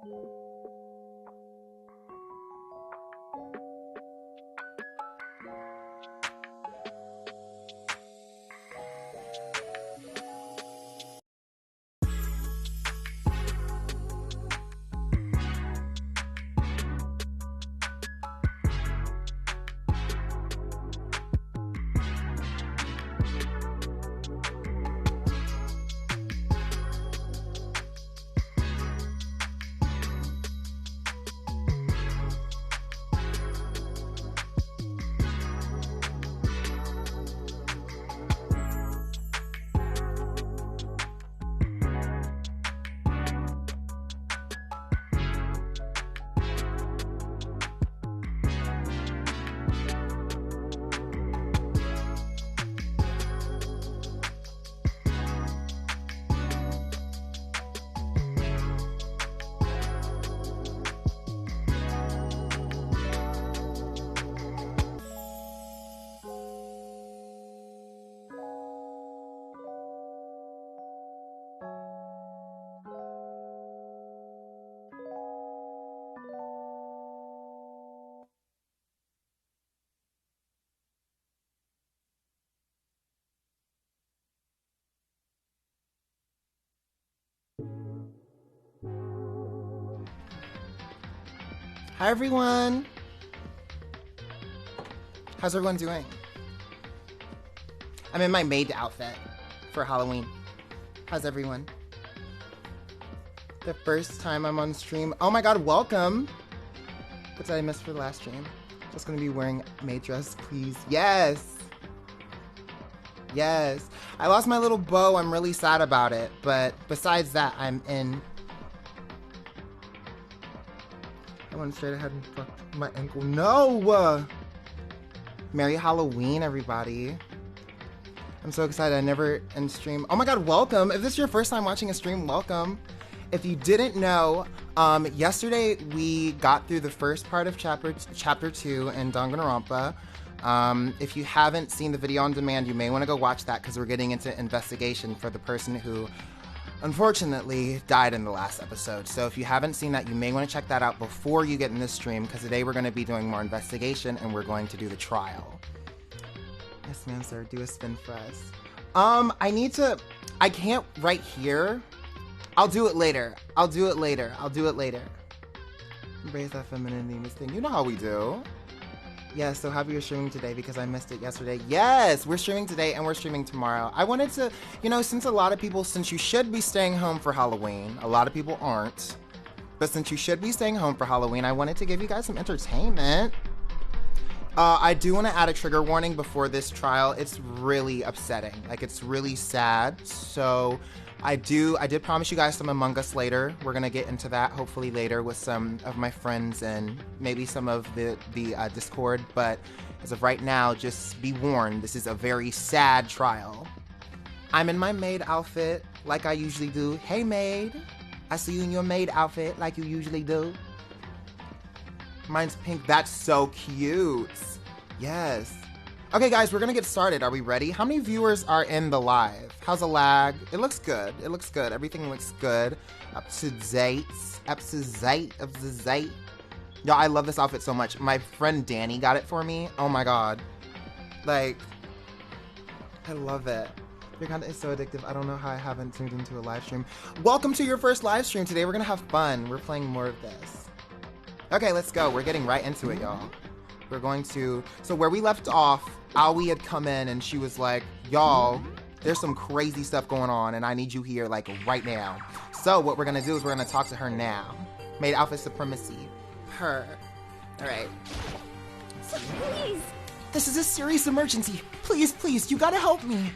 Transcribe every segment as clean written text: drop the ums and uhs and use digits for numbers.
Hi everyone! How's everyone doing? I'm in my maid outfit for Halloween. How's everyone? The first time I'm on stream. Oh my god, welcome! What did I miss for the last stream? Just gonna be wearing maid dress, please. Yes! Yes! I lost my little bow, I'm really sad about it, but besides that, I'm in. I went straight ahead and fucked my ankle. No! Merry Halloween, everybody. I'm so excited. I never end stream. Oh my god, welcome. If this is your first time watching a stream, welcome. If you didn't know, yesterday we got through the first part of chapter 2 in Dangan Ronpa. If you haven't seen the video on demand, you may want to go watch that because we're getting into investigation for the person who unfortunately died in the last episode. So if you haven't seen that, you may want to check that out before you get in this stream, because today we're going to be doing more investigation and we're going to do the trial. Yes, ma'am, sir. Do a spin for us. I can't right here. I'll do it later. I'll do it later. Embrace that femininity, Miss Thing. You know how we do. Yeah, so happy you're streaming today because I missed it yesterday. Yes, we're streaming today and we're streaming tomorrow. I wanted to, since a lot of people, since you should be staying home for Halloween, a lot of people aren't, but since you should be staying home for Halloween, I wanted to give you guys some entertainment. I do want to add a trigger warning before this trial. It's really upsetting. Like, it's really sad. So I did promise you guys some Among Us later. We're going to get into that hopefully later with some of my friends and maybe some of the Discord. But as of right now, just be warned, this is a very sad trial. I'm in my maid outfit like I usually do. Hey, maid. I see you in your maid outfit like you usually do. Mine's pink. That's so cute. Yes. Okay, guys, we're gonna get started. Are we ready? How many viewers are in the live? How's the lag? It looks good. It looks good. Everything looks good. Up to date. Yo, I love this outfit so much. My friend Danny got it for me. Oh my god. Like, I love it. Your content is so addictive. I don't know how I haven't tuned into a live stream. Welcome to your first live stream. Today we're gonna have fun. We're playing more of this. Okay, let's go. We're getting right into it, y'all. We're going to... So where we left off, Aoi had come in and she was like, y'all, there's some crazy stuff going on and I need you here, like, right now. So what we're going to do is we're going to talk to her now. Maid outfit supremacy. Her. All right. Please. This is a serious emergency. Please, please, you gotta help me.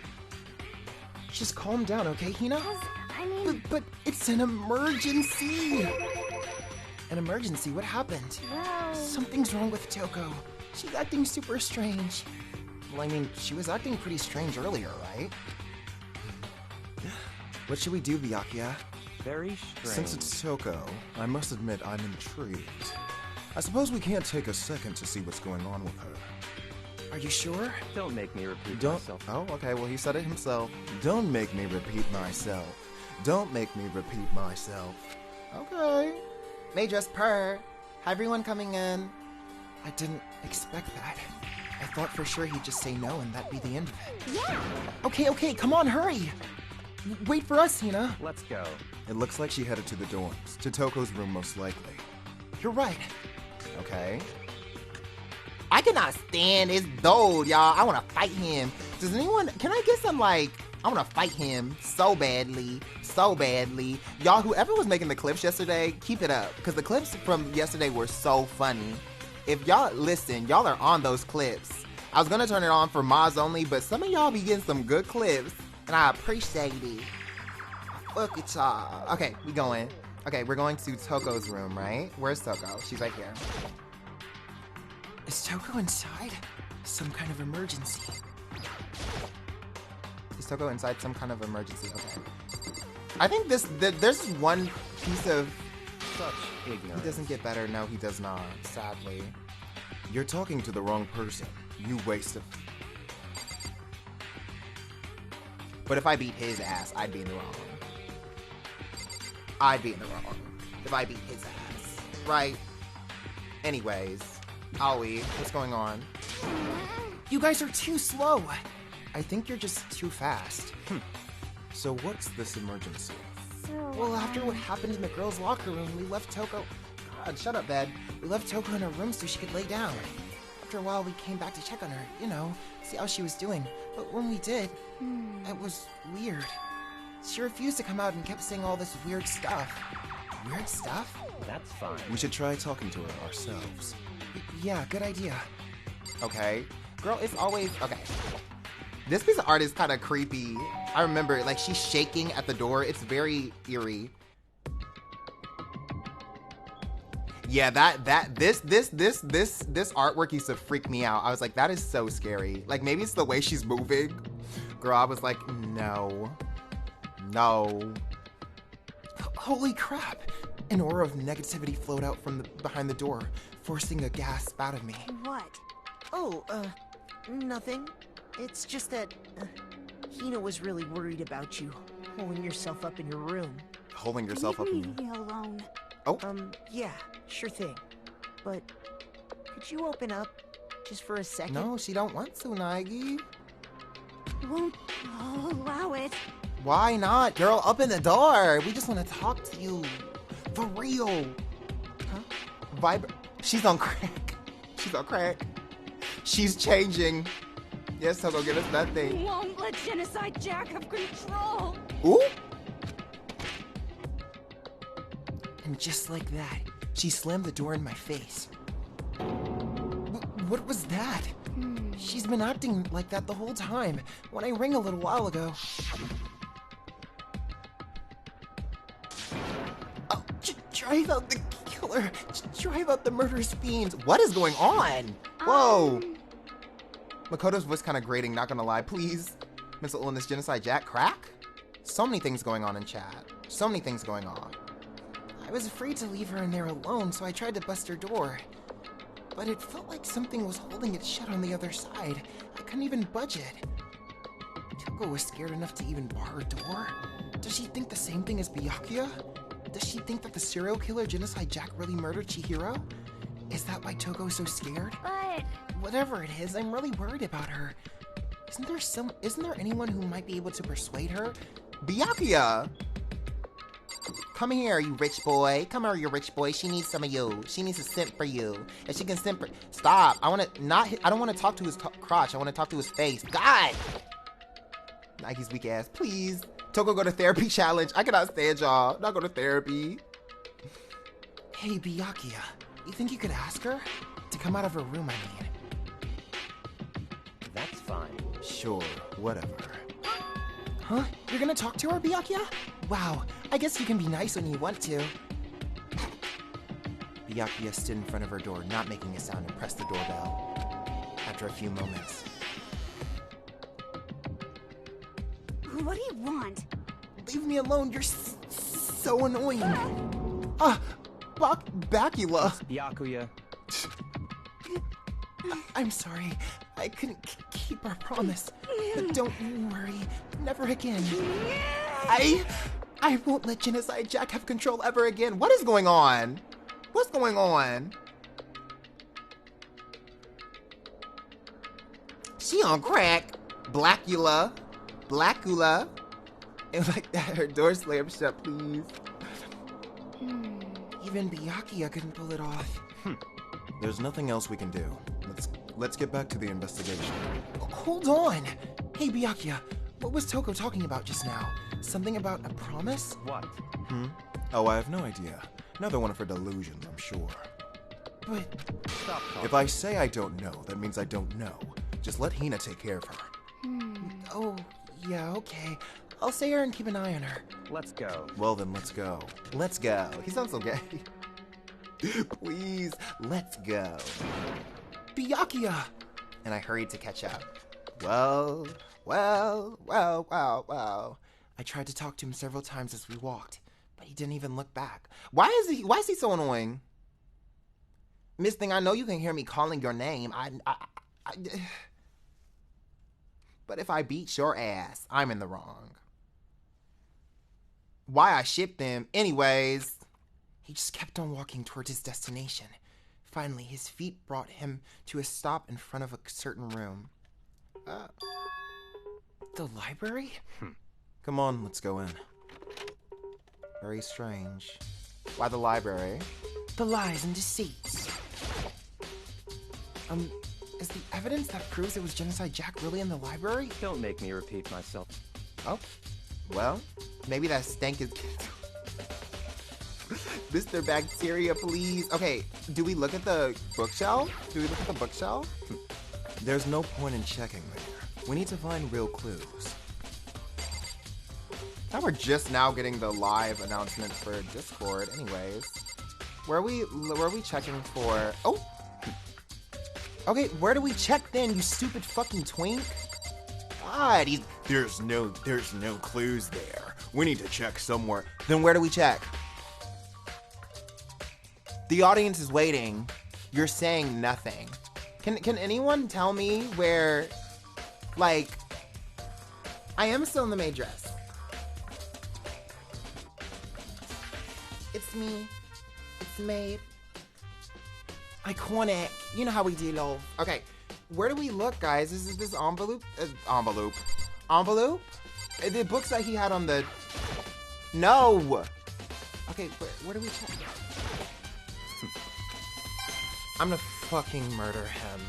Just calm down, okay, Hina? I mean... But it's an emergency. An emergency? What happened? Well... Something's wrong with Toko. She's acting super strange. Well, I mean, she was acting pretty strange earlier, right? What should we do, Byakuya? Very strange. Since it's Toko, I must admit I'm intrigued. I suppose we can't take a second to see what's going on with her. Are you sure? Don't make me repeat Don't. myself. Oh, okay, well, he said it himself. Don't make me repeat myself. Don't make me repeat myself. Okay. May dress per. Hi everyone coming in. I didn't expect that. I thought for sure he'd just say no and that'd be the end of it. Yeah. Okay, come on, hurry. Wait for us, Hina. Let's go. It looks like she headed to the dorms, to Toko's room most likely. You're right. Okay. I cannot stand this dude, y'all. I want to fight him. Does anyone, can I get some I want to fight him so badly. Y'all, whoever was making the clips yesterday, keep it up. Because the clips from yesterday were so funny. If y'all listen, y'all are on those clips. I was going to turn it on for mods only, but some of y'all be getting some good clips. And I appreciate it. Look at y'all. Okay, we going. Okay, we're going to Toko's room, right? Where's Toko? She's right here. Is Toko inside? Some kind of emergency. Is Toko inside some kind of emergency? Okay. I think there's one piece of... Such ignorance. He doesn't get better. No, he does not. Sadly. You're talking to the wrong person. You waste of... But if I beat his ass, I'd be in the wrong. I'd be in the wrong if I beat his ass. Right? Anyways. Aoi, what's going on? You guys are too slow. I think you're just too fast. So what's this emergency? So, Well, after what happened in the girls' locker room, we left Toko... God, shut up, Dad. We left Toko in her room so she could lay down. After a while, we came back to check on her, you know, see how she was doing. But when we did, it was weird. She refused to come out and kept saying all this weird stuff. Weird stuff? That's fine. We should try talking to her ourselves. Yeah, good idea. Okay. Girl, it's always... Okay. This piece of art is kind of creepy. I remember, she's shaking at the door. It's very eerie. Yeah, this artwork used to freak me out. I was like, that is so scary. Maybe it's the way she's moving. Girl, I was like, no. Holy crap. An aura of negativity flowed out from behind the door, forcing a gasp out of me. what? Oh, nothing. It's just that, Hina was really worried about you, holding yourself up in your room. Holding yourself up. Leave me alone. Oh, Yeah, sure thing. But, could you open up, just for a second? no, she don't want to, Nagi. Won't allow it. Why not? Girl, open the door. We just want to talk to you. For real. Huh? She's on crack. She's on crack. She's changing. Yes, Toko, give us that thing. Won't let Genocide Jack have control. Ooh. And just like that, she slammed the door in my face. What was that? She's been acting like that the whole time. When I rang a little while ago. Oh, drive out the killer. Drive out the murderous fiends. What is going on? Whoa. Makoto's voice kind of grating, not gonna lie. Please. Mental illness, Genocide Jack, crack? So many things going on in chat. So many things going on. I was afraid to leave her in there alone, so I tried to bust her door. But it felt like something was holding it shut on the other side. I couldn't even budge it. Toko was scared enough to even bar her door? Does she think the same thing as Byakuya? Does she think that the serial killer Genocide Jack really murdered Chihiro? Is that why Toko's so scared? But Whatever it is, I'm really worried about her. Isn't there anyone who might be able to persuade her? Byakuya! Come here, you rich boy. Come here, you rich boy. She needs some of you. She needs to simp for you. If she can simp for... Stop. I don't want to talk to his crotch. I want to talk to his face. God! Nike's weak ass. Please. Toko go to therapy challenge. I cannot stand y'all. Not go to therapy. Hey, Byakuya. You think you could ask her? To come out of her room, I mean. That's fine. Sure, whatever. Huh? You're gonna talk to her, Byakuya? Wow, I guess you can be nice when you want to. Byakuya stood in front of her door, not making a sound, and pressed the doorbell. After a few moments. what do you want? Leave me alone, you're so annoying. Bakula. Byakuya. I'm sorry. I couldn't keep our promise. But don't you worry. Never again. I won't let Genocide Jack have control ever again. What is going on? What's going on? She on crack. Blackula. And like that, her door slammed shut, please. Even Byakuya couldn't pull it off. There's nothing else we can do. Let's get back to the investigation. Hold on. Hey, Byakuya, what was Toko talking about just now? Something about a promise? What? Oh, I have no idea. Another one of her delusions, I'm sure. But Stop talking. If I say I don't know, that means I don't know. Just let Hina take care of her. oh, yeah, okay. I'll stay here and keep an eye on her. Let's go. Well then, let's go. Let's go. He sounds so gay. Please, let's go. Byakuya! And I hurried to catch up. Well. I tried to talk to him several times as we walked, but he didn't even look back. Why is he so annoying? Miss Thing, I know you can hear me calling your name. But if I beat your ass, I'm in the wrong. Why I shipped them? Anyways, he just kept on walking towards his destination. Finally, his feet brought him to a stop in front of a certain room. The library? Come on, let's go in. Very strange. Why the library? The lies and deceits. Is the evidence that proves it was Genocide Jack really in the library? Don't make me repeat myself. Oh, well, maybe that stank is... Mr. Bacteria, please. Okay, do we look at the bookshelf? There's no point in checking there. We need to find real clues. Now we're just now getting the live announcement for Discord. Anyways, where are we checking for? Oh, okay. Where do we check then? You stupid fucking twink. God, There's no clues there. We need to check somewhere. Then where do we check? The audience is waiting. You're saying nothing. Can anyone tell me where? Like, I am still in the maid dress. It's me. It's maid. Iconic. You know how we do, love. Okay, where do we look, guys? Is this envelope? Envelope? The books that he had on the... No! Okay, where do we check? I'm gonna fucking murder him.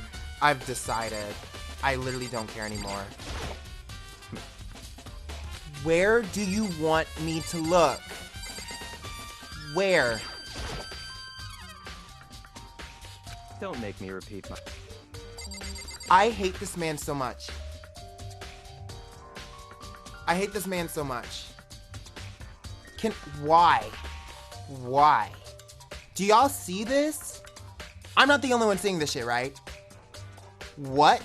I've decided. I literally don't care anymore. Where do you want me to look? Where? Don't make me repeat my... I hate this man so much. I hate this man so much. Why? Why? Do y'all see this? I'm not the only one seeing this shit, right? What?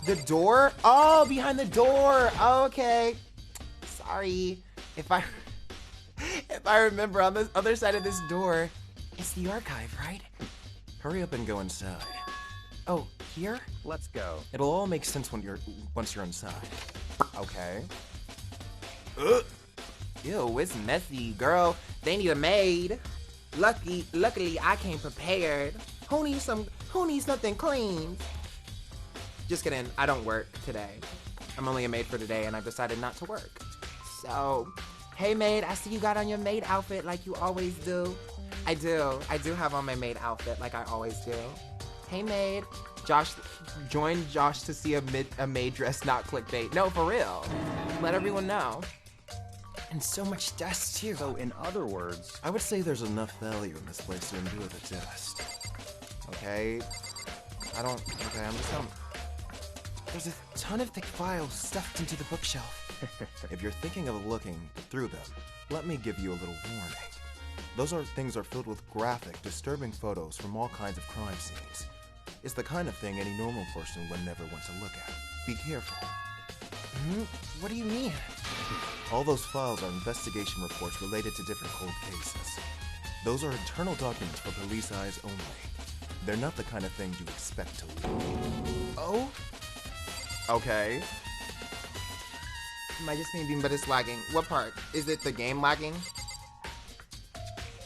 The door? Oh, behind the door. Oh, okay. Sorry. If I remember, on the other side of this door, it's the archive, right? Hurry up and go inside. Oh, here? Let's go. It'll all make sense once you're inside. Okay. Ew, it's messy, girl. They need a maid. Luckily, I came prepared. Who needs something clean? Just kidding. I don't work today. I'm only a maid for today, and I've decided not to work. So, hey maid, I see you got on your maid outfit like you always do. I do have on my maid outfit like I always do. Hey maid, join Josh to see a maid dress, not clickbait. No, for real. Let everyone know. And so much dust too. So in other words, I would say there's enough value in this place to endure the test. Okay. I'm just telling. There's a ton of thick files stuffed into the bookshelf. If you're thinking of looking through them, let me give you a little warning. Those things are filled with graphic, disturbing photos from all kinds of crime scenes. It's the kind of thing any normal person would never want to look at. Be careful. What do you mean? All those files are investigation reports related to different cold cases. Those are internal documents for police eyes only. They're not the kind of thing you expect to read. Oh? Okay. Might just be being, but it's lagging. What part? Is it the game lagging?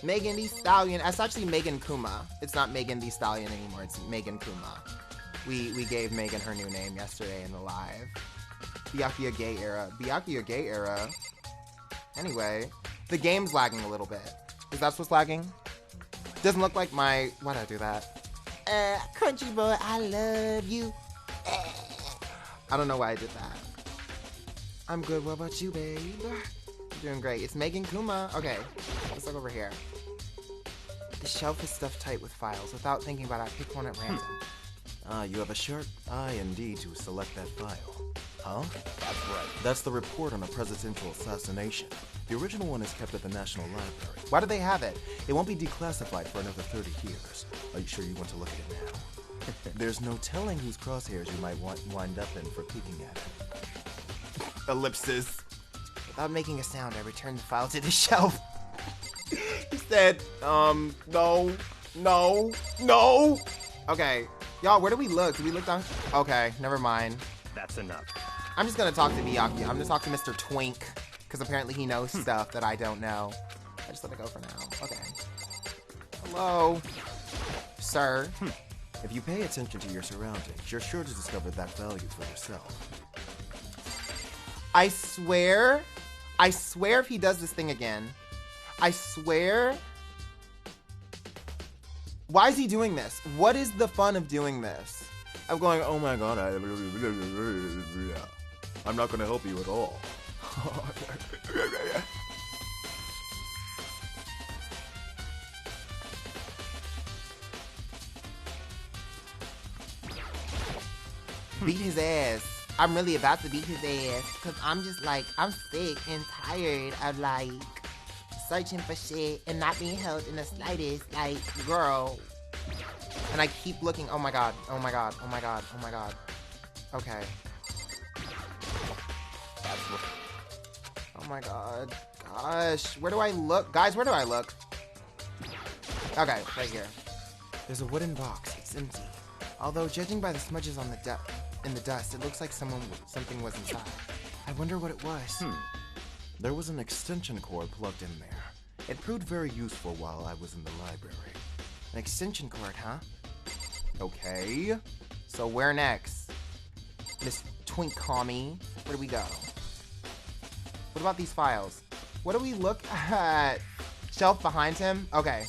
Megan Thee Stallion. That's actually Megan Kuma. It's not Megan Thee Stallion anymore. It's Megan Kuma. We gave Megan her new name yesterday in the live. Byakuya gay era. Byakuya gay era. Anyway, the game's lagging a little bit. Is that what's lagging? Doesn't look like my... Why'd I do that? Crunchy boy, I love you. I don't know why I did that. I'm good. What about you, babe? Doing great. It's Megan Kuma. Okay, let's look over here. The shelf is stuffed tight with files. Without thinking about it, I pick one at random. Ah, you have a sharp eye indeed to select that file. Huh? That's right. That's the report on a presidential assassination. The original one is kept at the National Library. Why do they have it? It won't be declassified for another 30 years. Are you sure you want to look at it now? There's no telling whose crosshairs you might wind up in for peeking at it. Ellipsis. Without making a sound, I returned the file to the shelf. He said, no. Okay, y'all, where do we look? Do we look down? Okay, never mind. That's enough. I'm just gonna talk to Byakuya. I'm gonna talk to Mr. Twink, because apparently he knows stuff that I don't know. I just let it go for now. Okay. Hello, sir. If you pay attention to your surroundings, you're sure to discover that value for yourself. I swear if he does this thing again, I swear. Why is he doing this? What is the fun of doing this? I'm going, oh my god, I'm not gonna help you at all. Beat his ass. I'm really about to beat his ass because I'm just like, I'm sick and tired of like searching for shit and not being helped in the slightest. Like, girl. And I keep looking. Oh my god. Oh my god. Oh my god. Oh my god. Okay. Oh my god. Gosh. Where do I look? Guys, where do I look? Okay, right here. There's a wooden box. It's empty. Although, judging by the smudges on in the dust, it looks like something was inside. I wonder what it was. There was an extension cord plugged in there. It proved very useful while I was in the library. An extension cord, huh? Okay. So where next? Miss Twink Commie. Where do we go? What about these files? What do we look at? Shelf behind him? Okay.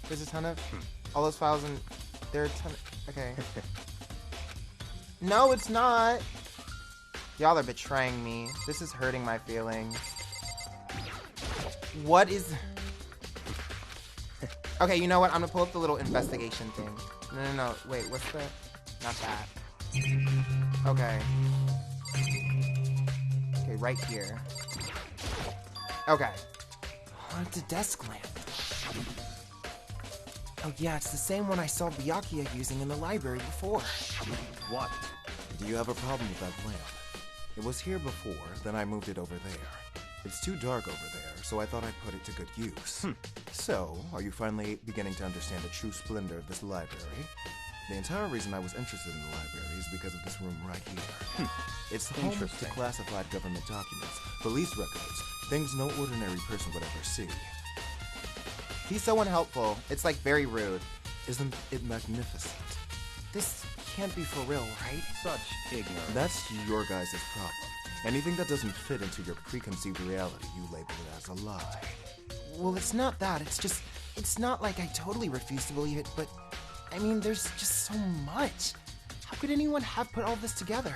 There's a ton of... all those files and... there are a ton of... okay. No, it's not. Y'all are betraying me. This is hurting my feelings. What is... okay, you know what? I'm gonna pull up the little investigation thing. No. Wait, what's the... not that. Okay. Okay, right here. Okay. Oh, it's a desk lamp. Oh yeah, it's the same one I saw Byakuya using in the library before. What? Do you have a problem with that lamp? It was here before, then I moved it over there. It's too dark over there, so I thought I'd put it to good use. So, are you finally beginning to understand the true splendor of this library? The entire reason I was interested in the library is because of this room right here. It's home to Interesting. classified government documents, police records, things no ordinary person would ever see. He's so unhelpful. It's like very rude. Isn't it magnificent? This can't be for real, right? Such ignorance. That's your guys' problem. Anything that doesn't fit into your preconceived reality, you label it as a lie. Well, it's not that. It's just, it's not like I totally refuse to believe it, but I mean, there's just so much. How could anyone have put all this together?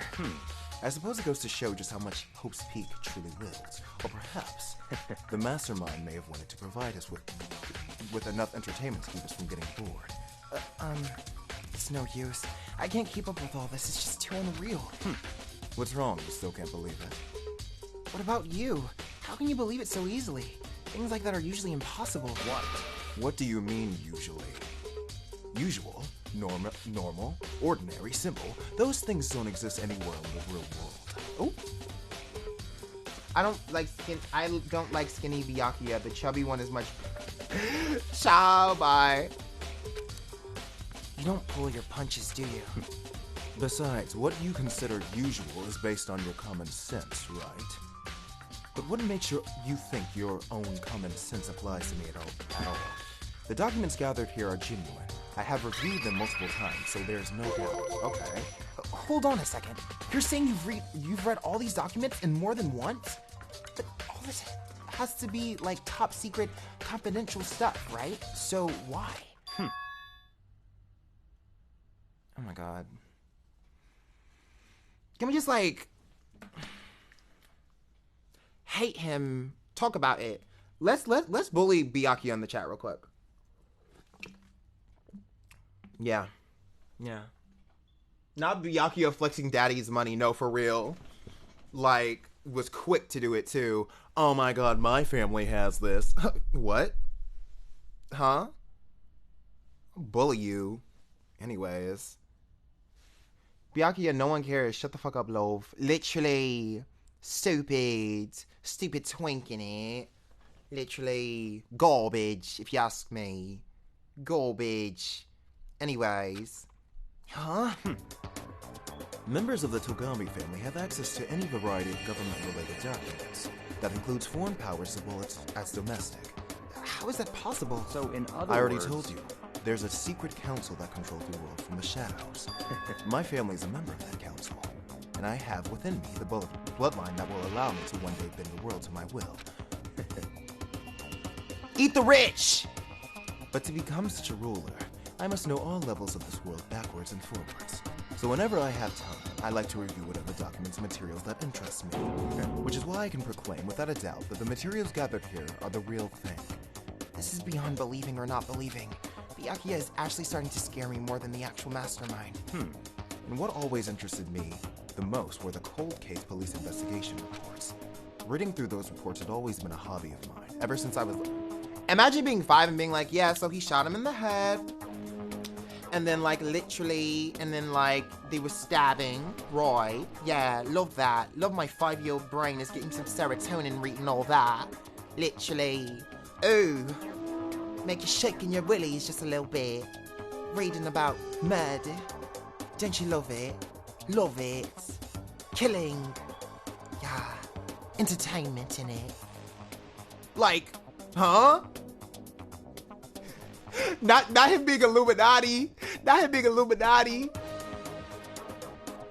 I suppose it goes to show just how much Hope's Peak truly wields. Or perhaps, the mastermind may have wanted to provide us with enough entertainment to keep us from getting bored. It's no use. I can't keep up with all this. It's just too unreal. What's wrong? You still can't believe it? What about you? How can you believe it so easily? Things like that are usually impossible. What? What do you mean, usually? Usual, normal, ordinary, simple. Those things don't exist anywhere in the real world. Oh. I don't like skinny Byakuya. The chubby one is much... Ciao, bye. You don't pull your punches, do you? Besides, what you consider usual is based on your common sense, right? But what makes you think your own common sense applies to me at all? The documents gathered here are genuine. I have reviewed them multiple times, so there's no doubt. Okay. Hold on a second. You're saying you've read all these documents and more than once? But all this has to be like top secret confidential stuff, right? So why? Oh my god. Can we just like hate him, talk about it? Let's bully Byakuya in the chat real quick. Yeah. Not Byakuya flexing daddy's money, no, for real. Like, was quick to do it too. Oh my god, my family has this. What? Huh? Bully you. Anyways. Byakuya, no one cares. Shut the fuck up, love. Literally. Stupid twink in it. Literally garbage, if you ask me. Garbage. Anyways. Huh? Members of the Togami family have access to any variety of government-related documents. That includes foreign powers as well as domestic. How is that possible? So in other I already words... told you. There's a secret council that controls the world from the shadows. My family's a member of that council. And I have within me the bloodline that will allow me to one day bend the world to my will. Eat the rich! But to become such a ruler, I must know all levels of this world backwards and forwards. So whenever I have time, I like to review whatever documents and materials that interest me. Which is why I can proclaim without a doubt that the materials gathered here are the real thing. This is beyond believing or not believing. Byakuya is actually starting to scare me more than the actual mastermind. And what always interested me the most were the cold case police investigation reports. Reading through those reports had always been a hobby of mine, ever since I was... Imagine being 5 and being like, yeah, so he shot him in the head. And then, like, literally, and then, like, they were stabbing Roy. Yeah, love that. Love my 5-year-old brain is getting some serotonin reading all that. Literally. Ooh. Make you shake in your willies just a little bit. Reading about murder. Don't you love it? Love it. Killing. Yeah. Entertainment in it. Like, huh? Not him being Illuminati. Not him being Illuminati.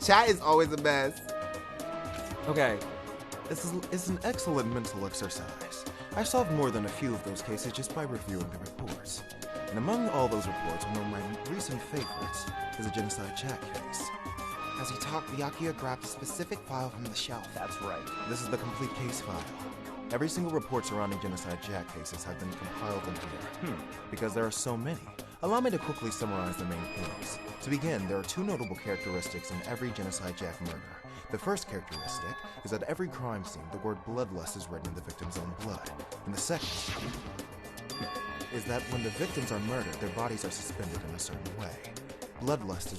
Chat is always the best. Okay. It's an excellent mental exercise. I've solved more than a few of those cases just by reviewing the reports. And among all those reports, one of my recent favorites is a Genocide Jack case. As he talked, Byakuya grabbed a specific file from the shelf. That's right. This is the complete case file. Every single report surrounding Genocide Jack cases have been compiled in here. Because there are so many. Allow me to quickly summarize the main points. To begin, there are 2 notable characteristics in every Genocide Jack murder. The first characteristic is that every crime scene, the word bloodlust is written in the victim's own blood. And the second is that when the victims are murdered, their bodies are suspended in a certain way. Bloodlust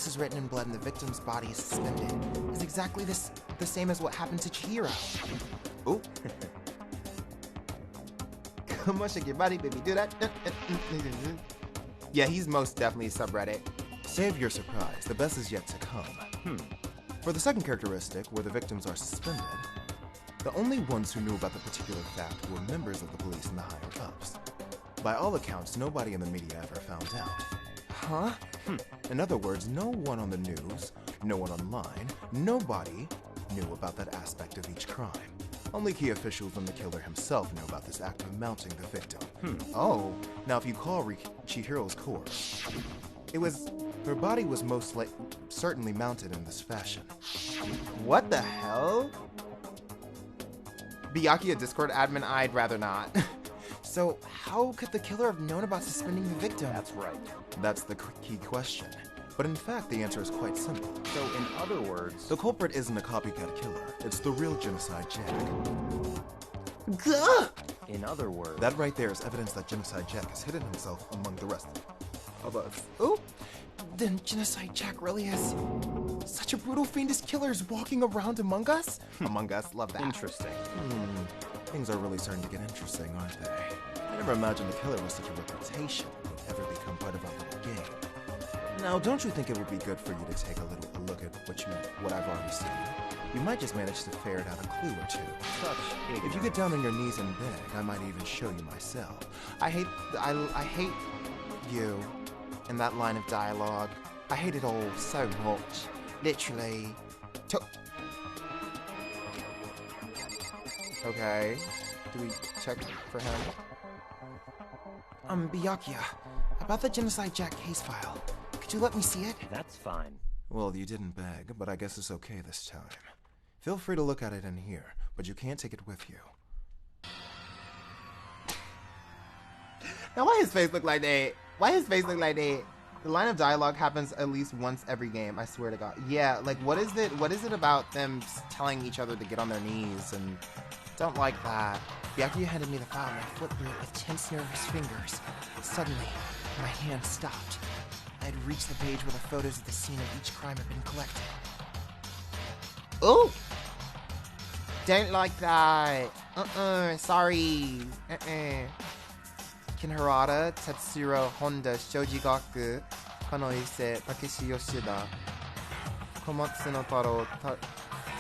is written in blood and the victim's body is suspended. It's exactly the same as what happened to Chihiro. Ooh. Come on, shake your body, baby, do that. Yeah, he's most definitely subreddit. Save your surprise, the best is yet to come. For the second characteristic, where the victims are suspended, the only ones who knew about the particular fact were members of the police and the higher-ups. By all accounts, nobody in the media ever found out. Huh? In other words, no one on the news, no one online, nobody knew about that aspect of each crime. Only key officials and the killer himself knew about this act of mounting the victim. Oh, now if you call Chihiro's corpse, her body was certainly mounted in this fashion. What the hell? Byakuya Discord admin, I'd rather not. So how could the killer have known about suspending the victim? That's right. That's the key question. But in fact, the answer is quite simple. So in other words... The culprit isn't a copycat killer. It's the real Genocide Jack. Gah! In other words... That right there is evidence that Genocide Jack has hidden himself among the rest of us. Ooh, then Genocide Jack really is such a brutal fiendish killer is walking around among us? Among us, love that. Interesting. Things are really starting to get interesting, aren't they? I never imagined the killer with such a reputation would ever become part of our little game. Now, don't you think it would be good for you to take a look at what I've already seen? You might just manage to ferret out a clue or two. Such ignorance. If you get down on your knees and beg, I might even show you myself. I hate you and that line of dialogue. I hate it all so much. Literally. Okay. Do we check for him? Byakuya. About the Genocide Jack case file. Could you let me see it? That's fine. Well, you didn't beg, but I guess it's okay this time. Feel free to look at it in here, but you can't take it with you. Now, why his face look like that? Why his face look like that? The line of dialogue happens at least once every game, I swear to God. Yeah, like, what is it about them telling each other to get on their knees, and don't like that. Byakuya handed me the file and I flipped through it with tense, nervous fingers. Suddenly, my hand stopped. I had reached the page where the photos of the scene of each crime had been collected. Oh! Don't like that. Sorry. Kinharada, Tetsuro, Honda, Shojigaku, Kanoise, Takeshi Yoshida, Komatsu no Taro,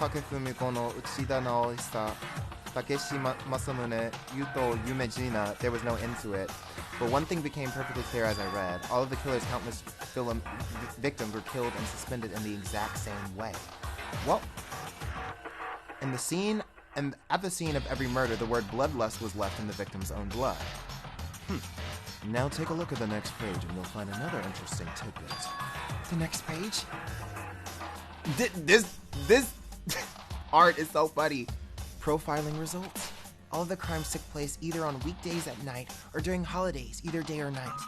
Takefumi Kono, Uchida Naohisa, Takeshi Masamune, Yuto Yumejina. There was no end to it. But one thing became perfectly clear as I read. All of the killer's countless victims were killed and suspended in the exact same way. Well, at the scene of every murder, the word bloodlust was left in the victim's own blood. Now take a look at the next page and you'll find another interesting tidbit. The next page? This art is so funny. Profiling results. All of the crimes took place either on weekdays at night or during holidays, either day or night.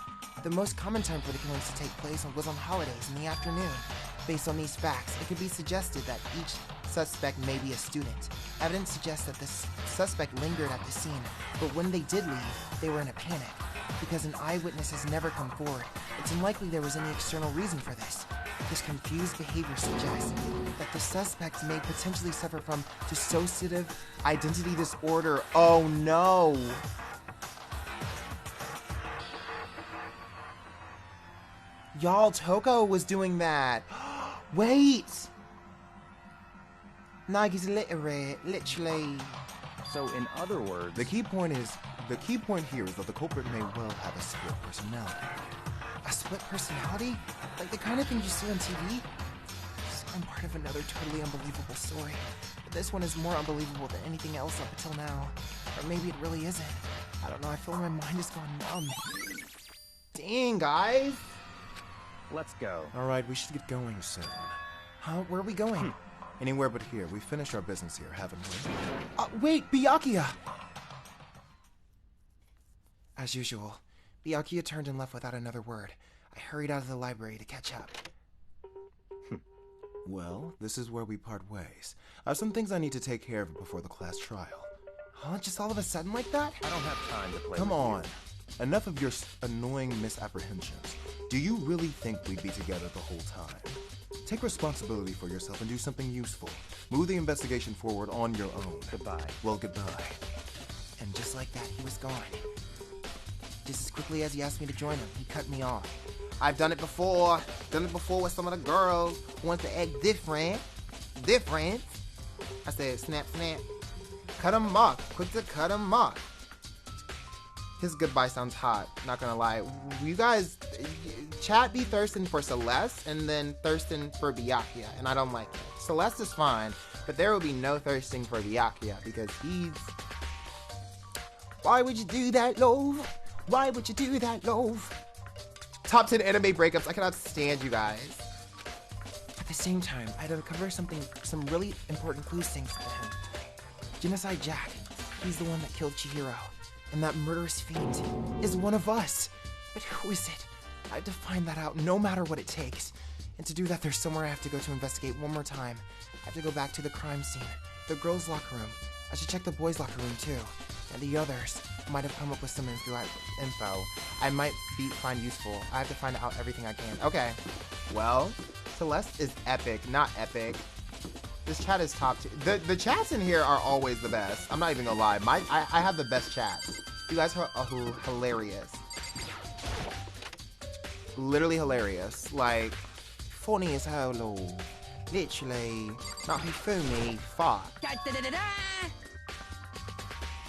The most common time for the killings to take place was on holidays in the afternoon. Based on these facts, it could be suggested that each suspect may be a student. Evidence suggests that the suspect lingered at the scene, but when they did leave, they were in a panic. Because an eyewitness has never come forward, it's unlikely there was any external reason for this. This confused behavior suggests that the suspect may potentially suffer from dissociative identity disorder. Oh no! Y'all, Toko was doing that. Wait! Nagi's literate, literally. So, in other words... The key point here is that the culprit may well have a split personality. A split personality? Like the kind of thing you see on TV? So I'm part of another totally unbelievable story. But this one is more unbelievable than anything else up until now. Or maybe it really isn't. I don't know, I feel my mind has gone numb. Dang, guys! Let's go. Alright, we should get going soon. Huh? Where are we going? Anywhere but here. We've finished our business here, haven't we? Wait, Byakuya! As usual, Byakuya turned and left without another word. I hurried out of the library to catch up. Well, this is where we part ways. I have some things I need to take care of before the class trial. Huh? Just all of a sudden like that? I don't have time to play Come with on. you. Enough of your annoying misapprehensions. Do you really think we'd be together the whole time? Take responsibility for yourself and do something useful. Move the investigation forward on your own. Goodbye. Well, goodbye. And just like that, he was gone. Just as quickly as he asked me to join him, he cut me off. I've done it before. Done it before with some of the girls who want to act different. Different. I said, snap, snap. Cut him off. Quick to cut him off. His goodbye sounds hot, not gonna lie. You guys, chat be thirsting for Celeste and then thirsting for Byakuya, and I don't like it. Celeste is fine, but there will be no thirsting for Byakuya because he's... Why would you do that, love? Why would you do that, love? Top 10 anime breakups. I cannot stand you guys. At the same time, I had to uncover some really important clues thanks to him. Genocide Jack, he's the one that killed Chihiro. And that murderous fiend is one of us. But who is it? I have to find that out no matter what it takes. And to do that, there's somewhere I have to go to investigate one more time. I have to go back to the crime scene, the girls' locker room. I should check the boys' locker room too. And the others might have come up with some info I might find useful. I have to find out everything I can. Okay. Well, Celeste is epic, not epic. This chat is top tier. The chats in here are always the best. I'm not even gonna lie. I have the best chats. You guys are hilarious. literally hilarious. Like, funny as hell, lol. Literally. Not Hifumi, fuck.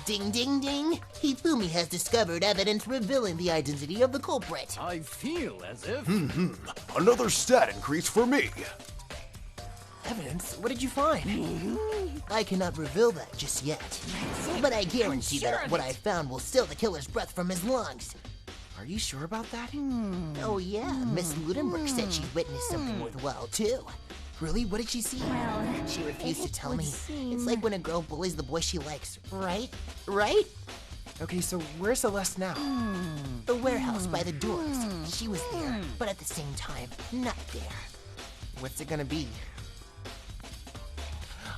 Ding ding ding! Hifumi has discovered evidence revealing the identity of the culprit. I feel as if... Another stat increase for me. Evidence? What did you find? I cannot reveal that just yet. But I guarantee that what I found will steal the killer's breath from his lungs. Are you sure about that? Oh yeah, Miss Ludenberg said she witnessed something worthwhile too. Really? What did she see? Well, She refused to tell would me. seem- It's like when a girl bullies the boy she likes, right? Right? Okay, so where's Celeste now? The warehouse by the doors. She was there, but at the same time, not there. What's it gonna be?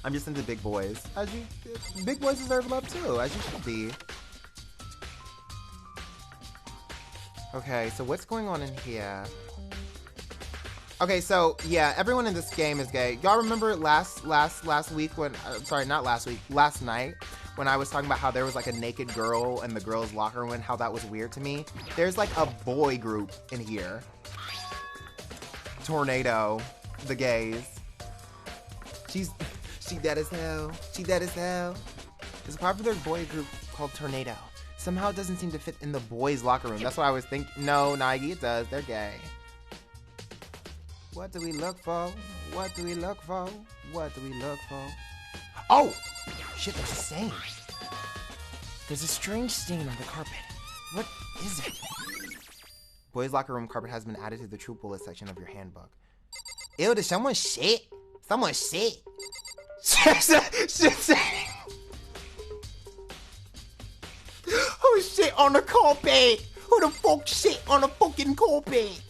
I'm just into big boys. Big boys deserve love too, as you should be. Okay, so what's going on in here? Okay, so yeah, everyone in this game is gay. Y'all remember last week when, sorry, not last week, last night when I was talking about how there was like a naked girl in the girls' locker room and how that was weird to me? There's like a boy group in here. Tornado, the gays. She dead as hell. She dead as hell. There's a popular boy group called Tornado. Somehow it doesn't seem to fit in the boys' locker room. That's why I was thinking, no, Nike, it does. They're gay. What do we look for? What do we look for? What do we look for? Oh! Shit, there's a stain. There's a strange stain on the carpet. What is it? Boys' locker room carpet has been added to the true bullet section of your handbook. Ew, did someone shit? Someone shit. Who shit on the carpet? Who the fuck shit on the fucking carpet?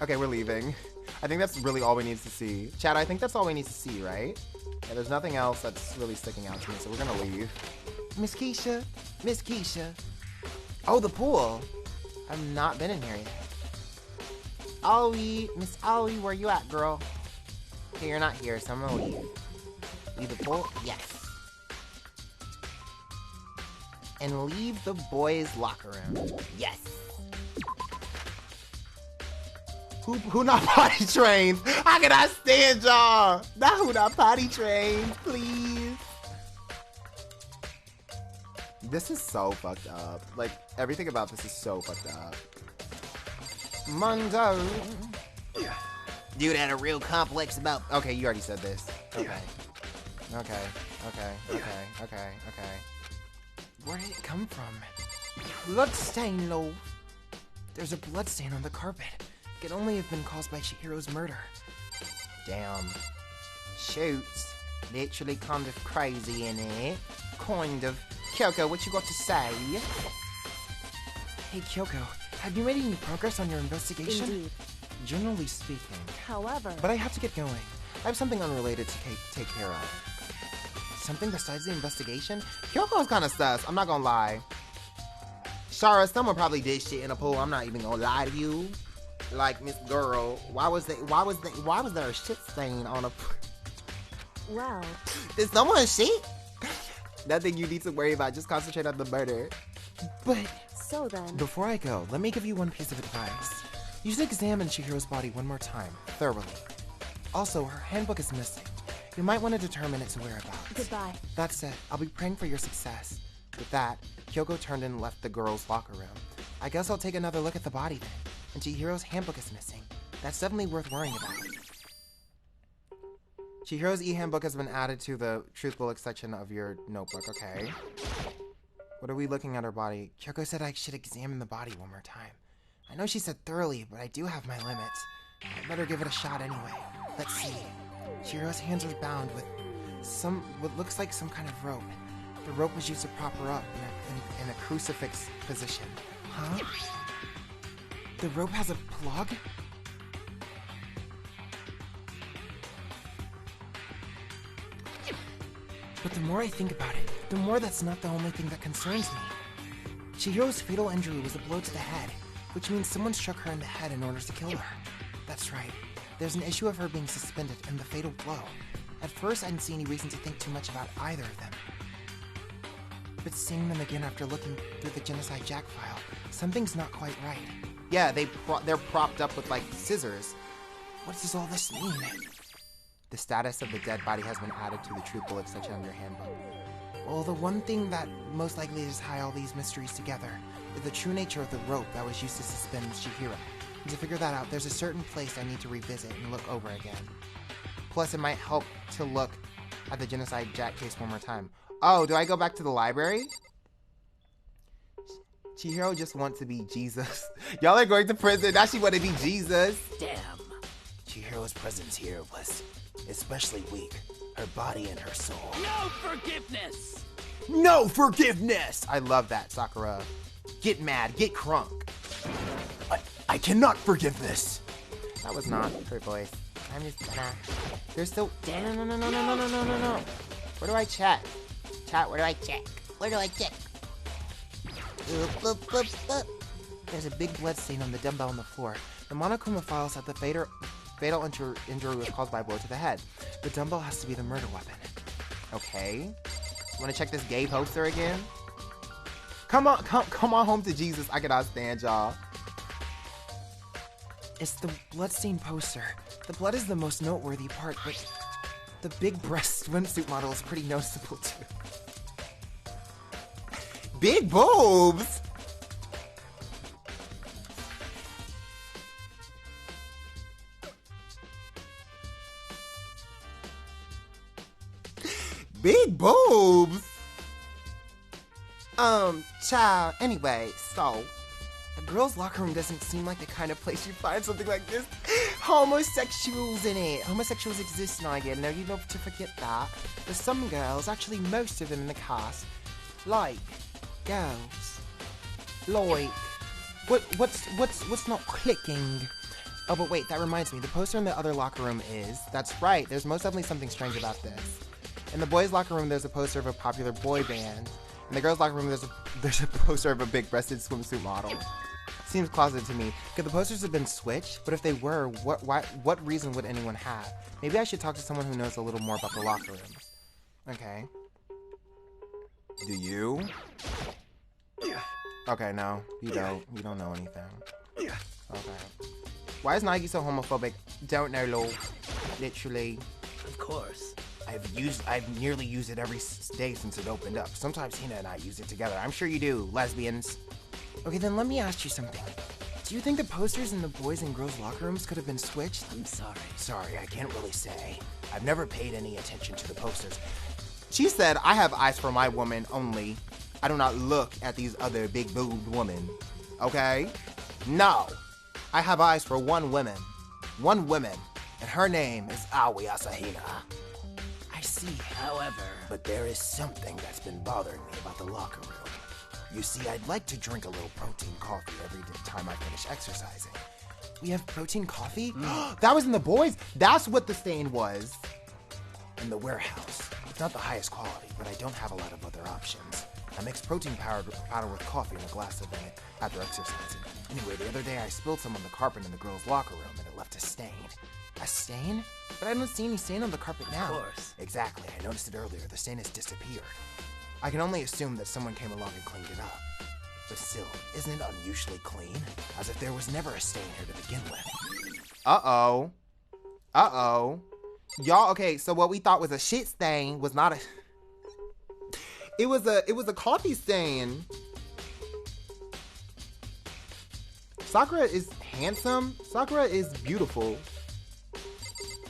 Okay, we're leaving. I think that's really all we need to see. Chad, I think that's all we need to see, right? Yeah, there's nothing else that's really sticking out to me, so we're gonna leave. Miss Keisha? Miss Keisha? Oh, the pool. I've not been in here yet. Ollie, Miss Ollie, where you at, girl? Okay, you're not here, so I'm gonna leave. Leave the pool? Yes. And leave the boys' locker room. Yes. Who not potty trained? How can I stand y'all? Not who not potty trained, please. This is so fucked up. Like, everything about this is so fucked up. Mundo. Dude had a real complex about... Okay, you already said this. Okay. Okay. Where did it come from? Bloodstain, lol. There's a bloodstain on the carpet. It could only have been caused by Chihiro's murder. Damn. Shoots. Literally kind of crazy in it. Kind of. Kyoko, what you got to say? Hey, Kyoko, have you made any progress on your investigation? Indeed. Generally speaking. However, But I have to get going. I have something unrelated to take care of. Something besides the investigation? Kyoko's kind of sus, I'm not gonna lie. Shara, someone probably did shit in a pool, I'm not even gonna lie to you. Like, Miss Girl, why was there a shit stain on a well, Did someone shit? Nothing you need to worry about, just concentrate on the murder. But so then, before I go, let me give you one piece of advice. You should examine Chihiro's body one more time, thoroughly. Also, her handbook is missing. You might want to determine its whereabouts. goodbye. That's it. I'll be praying for your success. With that, Kyoko turned and left the girls' locker room. I guess I'll take another look at the body then. And Chihiro's handbook is missing. That's definitely worth worrying about. Chihiro's e-handbook has been added to the truth bullet section of your notebook, okay? What are we looking at her body? Kyoko said I should examine the body one more time. I know she said thoroughly, but I do have my limits. I better give it a shot anyway. Let's see. Chihiro's hands are bound with what looks like some kind of rope. The rope was used to prop her up in a crucifix position. Huh? The rope has a plug? But the more I think about it, the more that's not the only thing that concerns me. Chihiro's fatal injury was a blow to the head, which means someone struck her in the head in order to kill her. That's right. There's an issue of her being suspended and the fatal blow. At first, I didn't see any reason to think too much about either of them. But seeing them again after looking through the Genocide Jack file, something's not quite right. Yeah, they're propped up with, like, scissors. What does all this mean? The status of the dead body has been added to the truth bullet section of your handbook. Well, the one thing that most likely is tie all these mysteries together is the true nature of the rope that was used to suspend Chihiro. And to figure that out, there's a certain place I need to revisit and look over again. Plus, it might help to look at the Genocide Jack case one more time. Oh, do I go back to the library? Chihiro just wants to be Jesus. Y'all are going to prison. Now she want to be Jesus. Damn. Chihiro's presence here was especially weak. Her body and her soul. No forgiveness! No forgiveness! I love that, Sakura. Get mad. Get crunk. I cannot forgive this. That was not her voice. I'm just gonna... There's still... No. Where do I check? Chat, where do I check? Where do I check? There's a big blood stain on the dumbbell on the floor. The Monokuma file said the fatal injury was caused by a blow to the head. The dumbbell has to be the murder weapon. Okay. Wanna check this gay poster again? Come on home to Jesus. I cannot stand y'all. It's the bloodstained poster. The blood is the most noteworthy part, but the big breast swimsuit model is pretty noticeable too. Big boobs! Big boobs! Child, anyway, so... a girl's locker room doesn't seem like the kind of place you find something like this. Homosexuals in it. Homosexuals exist, Nigel. No, you love to forget that. There's some girls, actually most of them in the cast, like girls. Like, what's not clicking? Oh, but wait, that reminds me. The poster in the other locker room is... that's right, there's most definitely something strange about this. In the boys' locker room, there's a poster of a popular boy band. In the girls' locker room, there's a poster of a big-breasted swimsuit model. Seems closeted to me. Could the posters have been switched? But if they were, what reason would anyone have? Maybe I should talk to someone who knows a little more about the locker rooms. Okay. Do you? Okay, no. You don't. You don't know anything. Okay. Why is Nike so homophobic? Don't know, lol. Literally. Of course. I've nearly used it every day since it opened up. Sometimes Hina and I use it together. I'm sure you do, lesbians. Okay, then let me ask you something. Do you think the posters in the boys' and girls' locker rooms could have been switched? I'm sorry. Sorry, I can't really say. I've never paid any attention to the posters. She said, I have eyes for my woman only. I do not look at these other big-boobed women. Okay? No. I have eyes for one woman. One woman. And her name is Aoi Asahina. I see. However... but there is something that's been bothering me about the locker room. You see, I'd like to drink a little protein coffee every time I finish exercising. We have protein coffee? That was in the boys? That's what the stain was. In the warehouse. It's not the highest quality, but I don't have a lot of other options. I mix protein powder with coffee in a glass of it after exercising. Anyway, the other day I spilled some on the carpet in the girls' locker room and it left a stain. A stain? But I don't see any stain on the carpet now. Of course. Exactly, I noticed it earlier. The stain has disappeared. I can only assume that someone came along and cleaned it up. But still, isn't it unusually clean? As if there was never a stain here to begin with. Uh-oh. Uh-oh. Y'all, okay, so what we thought was a shit stain was not a... It was a coffee stain. Sakura is handsome. Sakura is beautiful.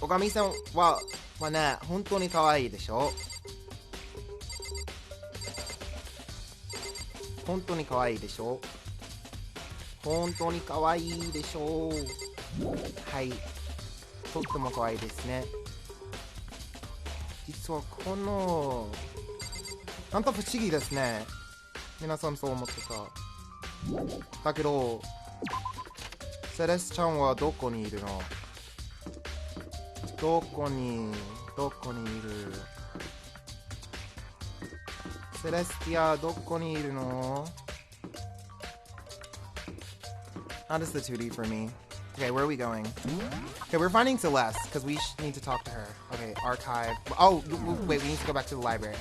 Ogami-san wa ne, hontou ni kawaii desho? Hontou ni kawaii desho? Hontou ni kawaii desho? Hai. とっても可愛いですね。実はこのなんか不思議ですね。皆さんそう思ってた。だけどセレスちゃんはどこにいるの？どこにいる？セレスティアどこにいるの？ How does the 2D for me? Okay, where are we going? Okay, we're finding Celeste, because we need to talk to her. Okay, archive. Oh, wait, we need to go back to the library.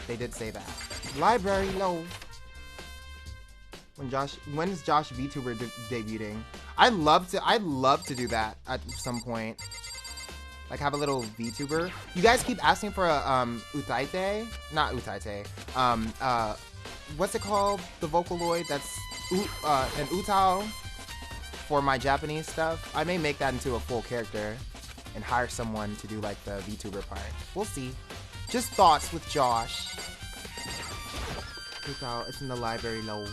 They did say that. Library, no. When's Josh VTuber debuting? I'd love to do that at some point. Like have a little VTuber. You guys keep asking for a not Utaite. What's it called? The Vocaloid that's an Utao for my Japanese stuff. I may make that into a full character and hire someone to do like the VTuber part. We'll see. Just thoughts with Josh. Utao, it's in the library, lol.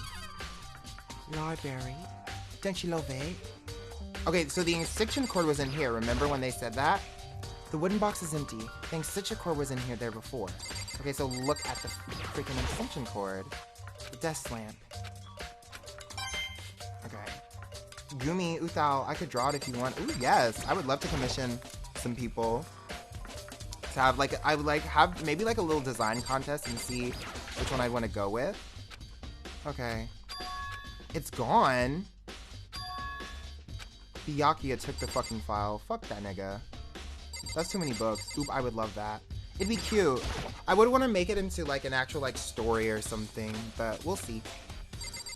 Library. Don't you love it? Okay, so the extension cord was in here. Remember when they said that? The wooden box is empty. The extension cord was in here there before. Okay, so look at the freaking extension cord. The desk lamp. Okay. Gumi, Utao, I could draw it if you want. Ooh, yes. I would love to commission some people to have like, I would like have maybe like a little design contest and see which one I'd want to go with. Okay. It's gone. Byakuya took the fucking file. Fuck that nigga. That's too many books. Oop, I would love that. It'd be cute. I would want to make it into like an actual like story or something, but we'll see.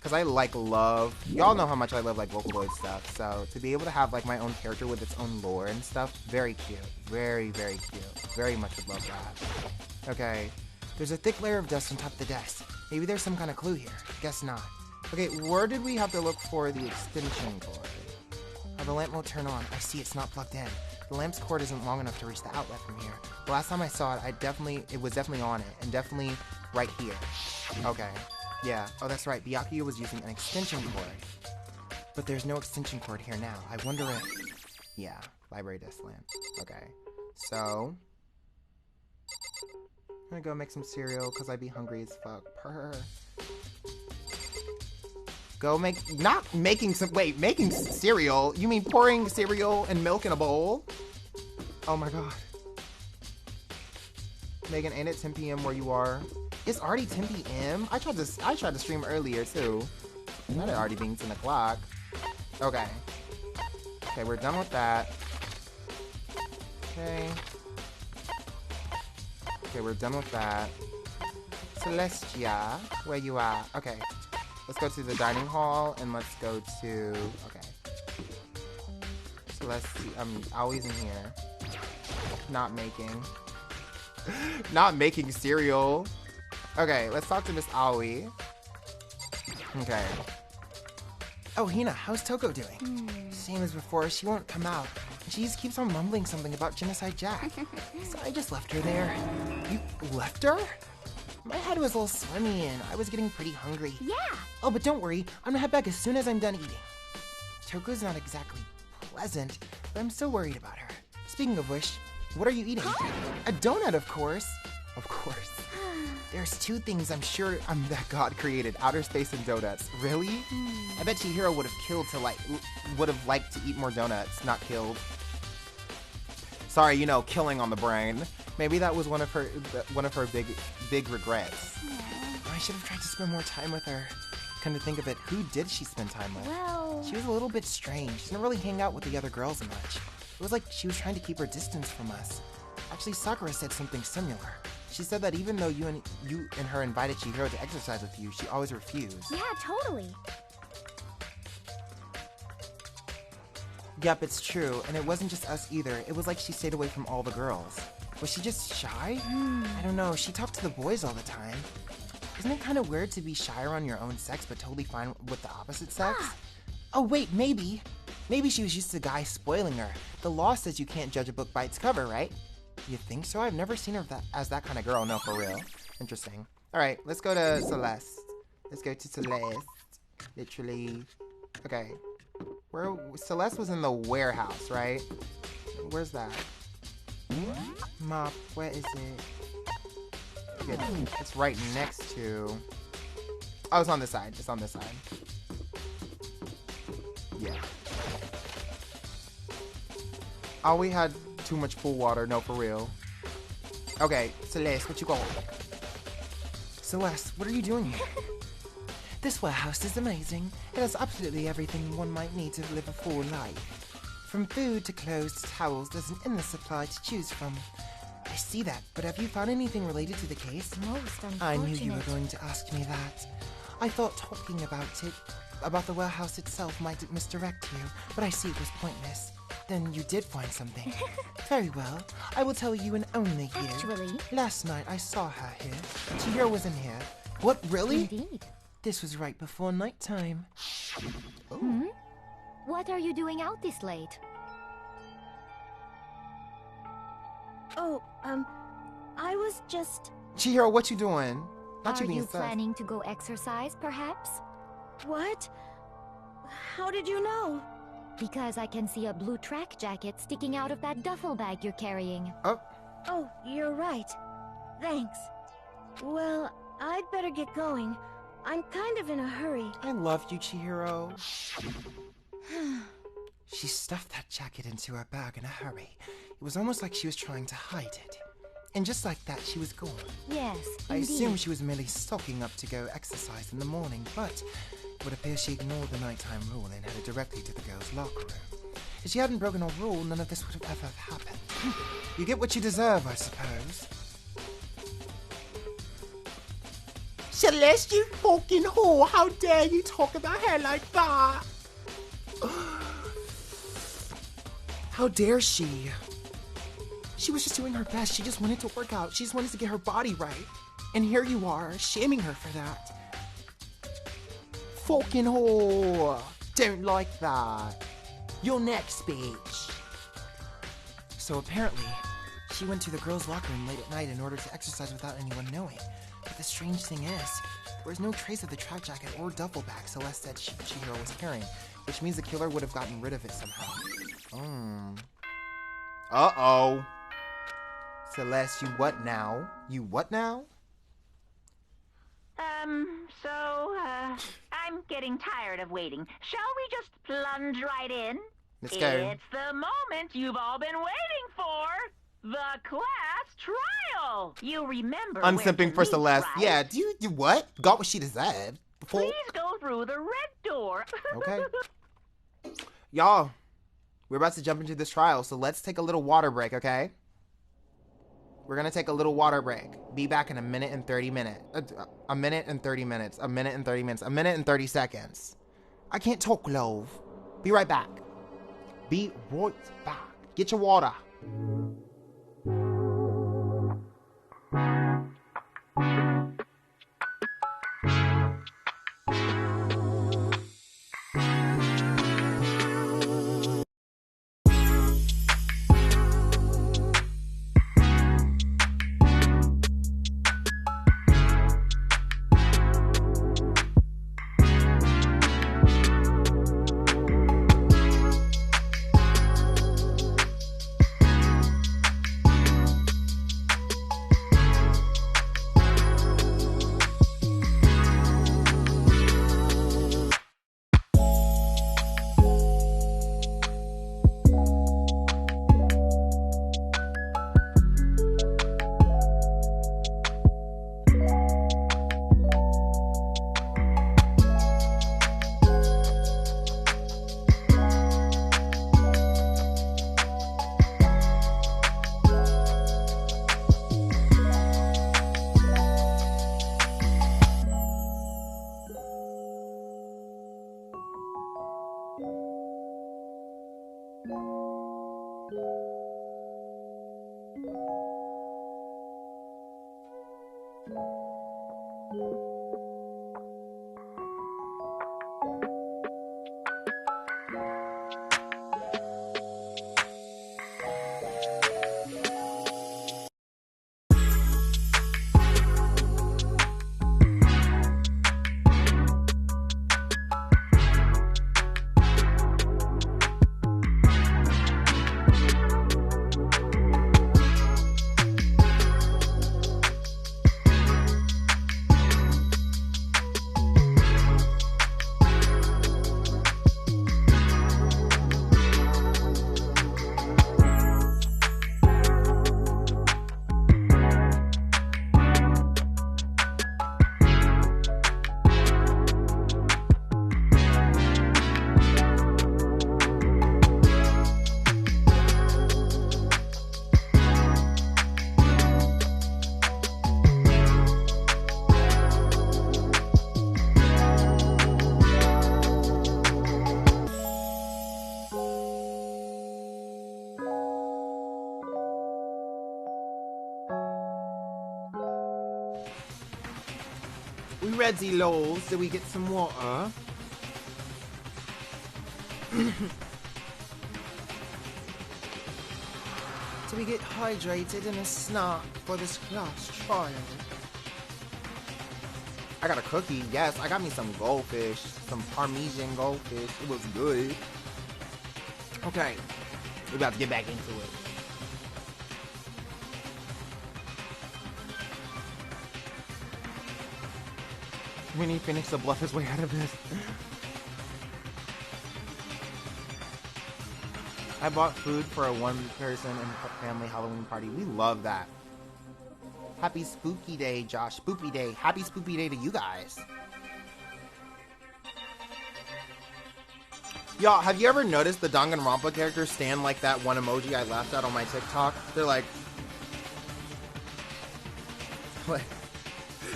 Cause I like love, y'all know how much I love like Vocaloid stuff. So to be able to have like my own character with its own lore and stuff, very cute. Very, very cute. Very much would love that. Okay. There's a thick layer of dust on top of the desk. Maybe there's some kind of clue here. Guess not. Okay, where did we have to look for the extension cord? Oh, the lamp won't turn on. I see it's not plugged in. The lamp's cord isn't long enough to reach the outlet from here. The last time I saw it, it was definitely on it, and definitely right here. Okay. Yeah. Oh, that's right. Byakuya was using an extension cord. But there's no extension cord here now. I wonder if... Yeah. Library desk lamp. Okay. So... I'm gonna go make some cereal, because I'd be hungry as fuck. Purr. Go make... Not making some... Wait, making cereal? You mean pouring cereal and milk in a bowl? Oh my god. Megan, ain't it 10 p.m. where you are? It's already 10 p.m.? I tried to stream earlier, too. Not already being 10 o'clock. Okay. Okay, we're done with that. Okay. Okay, we're done with that. Celestia, where you at? Okay. Let's go to the dining hall, and let's go to... Okay. Celestia, Aoi's in here. Not making. Not making cereal. Okay, let's talk to Miss Aoi. Okay. Oh, Hina, how's Toko doing? Same as before, she won't come out. She just keeps on mumbling something about Genocide Jack. So I just left her there. You left her? My head was all swimmy and I was getting pretty hungry. Yeah. Oh, but don't worry, I'm gonna head back as soon as I'm done eating. Toko's not exactly pleasant, but I'm still worried about her. Speaking of which, what are you eating? A donut, of course. Of course. There's two things I'm sure that God created, outer space and donuts. Really? I bet Chihiro would have liked to eat more donuts, not killed. Sorry, you know, killing on the brain. Maybe that was one of her big regrets. Aww. I should have tried to spend more time with her. Come to think of it, who did she spend time with? Well... She was a little bit strange. She didn't really hang out with the other girls much. It was like she was trying to keep her distance from us. Actually, Sakura said something similar. She said that even though you and her invited Chihiro to exercise with you, she always refused. Yeah, totally. Yep, it's true, and it wasn't just us either. It was like she stayed away from all the girls. Was she just shy? I don't know, she talked to the boys all the time. Isn't it kind of weird to be shy around your own sex but totally fine with the opposite sex? Oh wait, maybe. Maybe she was used to guys spoiling her. The law says you can't judge a book by its cover, right? You think so? I've never seen her as that kind of girl. No, for real. Interesting. Alright, let's go to Celeste. Let's go to Celeste. Literally. Okay. Celeste was in the warehouse, right? Where's that? Mop, where is it? Okay, it's right next to... Oh, it's on this side. It's on this side. Yeah. Oh, we had too much pool water. No, for real. Okay, Celeste, what you got? Celeste, what are you doing here? This warehouse is amazing. It has absolutely everything one might need to live a full life. From food to clothes to towels, there's an endless supply to choose from. I see that, but have you found anything related to the case? Most unfortunate. I knew you were going to ask me that. I thought talking about the warehouse itself might misdirect you, but I see it was pointless. Then you did find something. Very well. I will tell you and only you. Actually... Last night I saw her here. Chihiro was in here. What, really? Indeed. This was right before nighttime. Hmm? What are you doing out this late? Oh, I was just... Chihiro, what you doing? Not Are you being you sus. planning to go exercise, perhaps? What? How did you know? Because I can see a blue track jacket sticking out of that duffel bag you're carrying. Oh, Oh, you're right. Thanks. Well, I'd better get going. I'm kind of in a hurry. I love you, Chihiro. She stuffed that jacket into her bag in a hurry. It was almost like she was trying to hide it. And just like that, she was gone. Yes, I indeed. assumed she was merely stocking up to go exercise in the morning, but it would appear she ignored the nighttime rule and headed directly to the girls' locker room. If she hadn't broken a rule, none of this would have ever happened. You get what you deserve, I suppose. Celeste, you fucking whore! How dare you talk about her like that? How dare she? She was just doing her best. She just wanted to work out. She just wanted to get her body right. And here you are, shaming her for that. Fucking whore! Don't like that. Your next, bitch. So apparently, she went to the girls' locker room late at night in order to exercise without anyone knowing. But the strange thing is, there was no trace of the track jacket or duffel bag Celeste said Chihiro was carrying, which means the killer would have gotten rid of it somehow. Uh-oh. Celeste, you what now? You what now? I'm getting tired of waiting. Shall we just plunge right in? Let's go. It's the moment you've all been waiting for. The class trial. You remember I'm where simping to for meet, Celeste. right? Yeah, do you do what? Got what she deserved. Before. Please go through the red door. Okay. Y'all, we're about to jump into this trial, so let's take a little water break, okay? We're gonna take a little water break. Be back in a minute and 30 minutes. A minute and 30 minutes. A minute and 30 minutes. A minute and 30 seconds. I can't talk, love. Be right back. Be right back. Get your water. ready, lols? Did we get some water? Do we get hydrated and a snack for this class trial? I got a cookie. Yes, I got me some goldfish. Some Parmesan goldfish. It was good. Okay. We're about to get back into it. We need Phoenix to bluff his way out of this. I bought food for a one-person and family Halloween party. We love that. Happy Spooky Day, Josh. Spoopy Day. Happy Spoopy Day to you guys. Y'all, have you ever noticed the Dangan Ronpa characters stand like that one emoji I laughed at on my TikTok? They're like...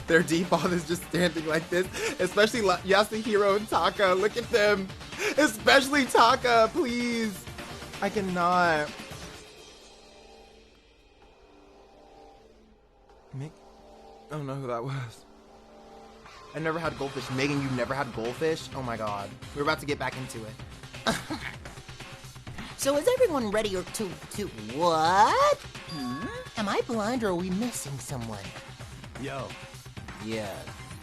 Their default is just standing like this. Especially Yasuhiro and Taka. Look at them. Especially Taka, please. I cannot. I don't know who that was. I never had goldfish. Megan, you never had goldfish? Oh my god. We're about to get back into it. So is everyone ready to what? Am I blind or are we missing someone? Yo. Yeah,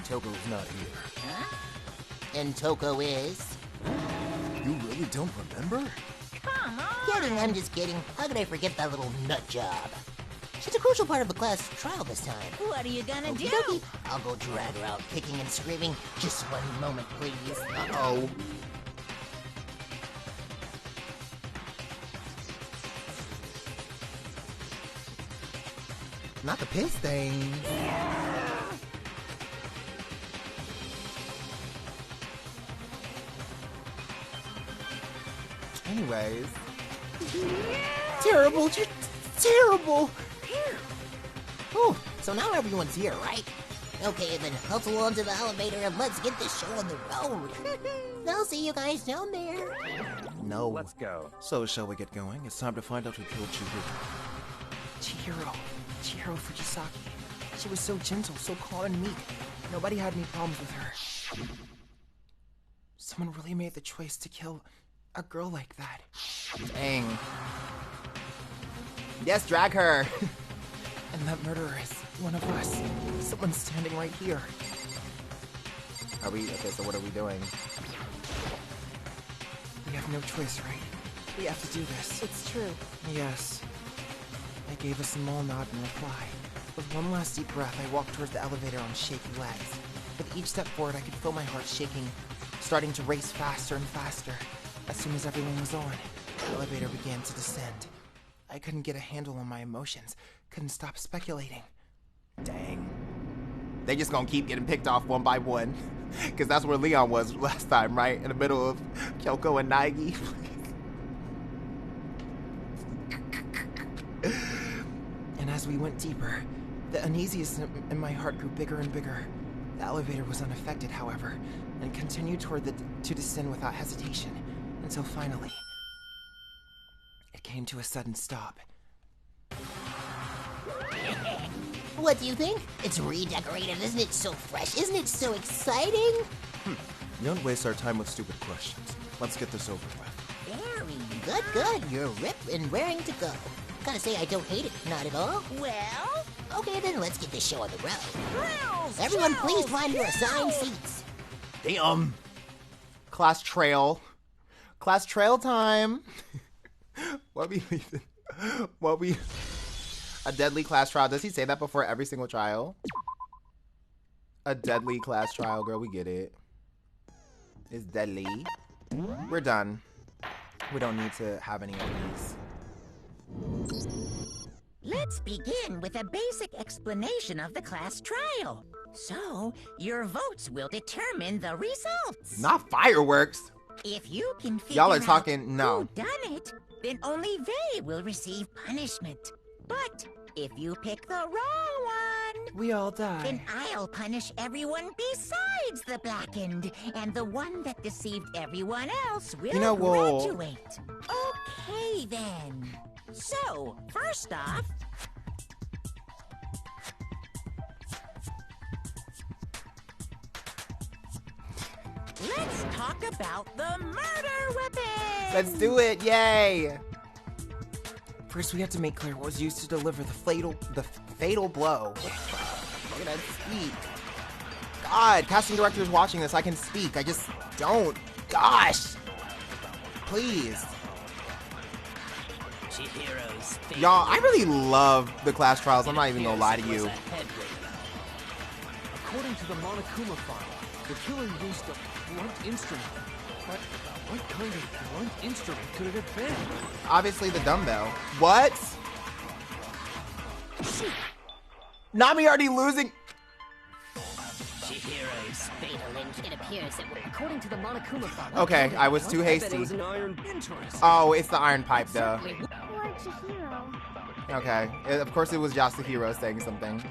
Toko's not here. Huh? And Toko is? You really don't remember? Come on! Kidding, I'm just kidding. How could I forget that little nut job? She's a crucial part of the class trial this time. What are you gonna do? Okey-dokey. I'll go drag her out, kicking and screaming. Just one moment, please. Uh-oh. Not the piss thing. Anyways. Terrible, you're terrible. Whew, so now everyone's here, right? Okay, then hustle onto the elevator and let's get this show on the road. I'll see you guys down there. No. Let's go. So, shall we get going? It's time to find out who killed Chihiro. Chihiro Fujisaki. She was so gentle, so calm and meek. Nobody had any problems with her. Someone really made the choice to kill a girl like that. Dang. Yes, drag her. And that murderer is one of us. Someone's standing right here. Are we? Okay, so what are we doing? We have no choice, right? We have to do this. It's true. Yes. I gave a small nod in reply. With one last deep breath, I walked towards the elevator on shaky legs. With each step forward, I could feel my heart shaking, starting to race faster and faster. As soon as everyone was on, the elevator began to descend. I couldn't get a handle on my emotions, couldn't stop speculating. Dang. They just gonna keep getting picked off one by one. Because that's where Leon was last time, right? In the middle of Kyoko and Naegi. And as we went deeper, the uneasiness in my heart grew bigger and bigger. The elevator was unaffected, however, and continued to descend without hesitation, until finally, it came to a sudden stop. What do you think? It's redecorated, isn't it so fresh? Isn't it so exciting? Don't waste our time with stupid questions. Let's get this over with. Very good. You're ripped and raring to go. Gotta say, I don't hate it, not at all. Well? Okay, then let's get this show on the road. Thrills, Everyone, please chills, find your assigned chills. seats. Damn. Class trail. Class trail time. What we leaving? What we... A deadly class trial. Does he say that before every single trial? A deadly class trial, girl. We get it. It's deadly. We're done. We don't need to have any of these. Let's begin with a basic explanation of the class trial. So, your votes will determine the results. Not fireworks. If you can figure Y'all are out talking... No. who done it, then only they will receive punishment. But if you pick the wrong one, We all die. then I'll punish everyone besides the blackened, and the one that deceived everyone else will You know, we'll- graduate. Okay, then. So, first off, talk about the murder weapon! Let's do it, yay! First, we have to make clear what was used to deliver the fatal blow. Look at that speak. God, casting director's watching this, I can speak. I just don't. Gosh! Please. Y'all, I really love the class trials. I'm not even gonna lie to you. According to the Monokuma file, the killer used a blunt instrument. But what kind of blunt instrument could it have been? Obviously the dumbbell. What? Nami already losing. Chihiro's fatal, and it appears that According to the Monokuma file. Okay, I was too hasty. It was an iron. Oh, it's the iron pipe, duh. Poor Chihiro. Okay, of course it was Yasuhiro saying something.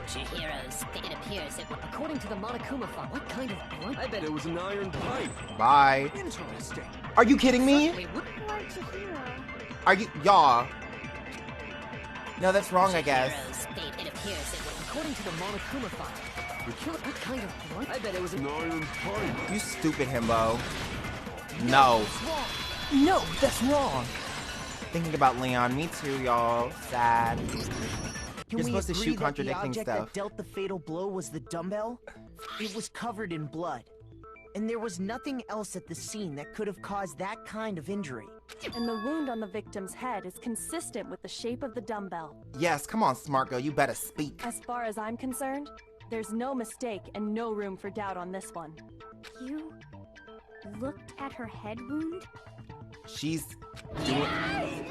Chihiro's it appears that According to the Monokuma file, what kind of blunt? I bet it was an iron pipe. Bye. Interesting. Are you kidding me? Poor Chihiro. Are you, y'all? No, that's wrong, I guess. Chihiro's fate, it appears that According to the Monokuma file, the killer. What kind of blunt? I bet it was an iron pipe. You stupid himbo. No. No, that's wrong. Thinking about Leon, me too, y'all. Sad. You're supposed to shoot contradicting stuff. The object that dealt the fatal blow was the dumbbell? It was covered in blood. And there was nothing else at the scene that could have caused that kind of injury. And the wound on the victim's head is consistent with the shape of the dumbbell. Yes, come on, smart girl, you better speak. As far as I'm concerned, there's no mistake and no room for doubt on this one. You looked at her head wound? She's doing... Yes!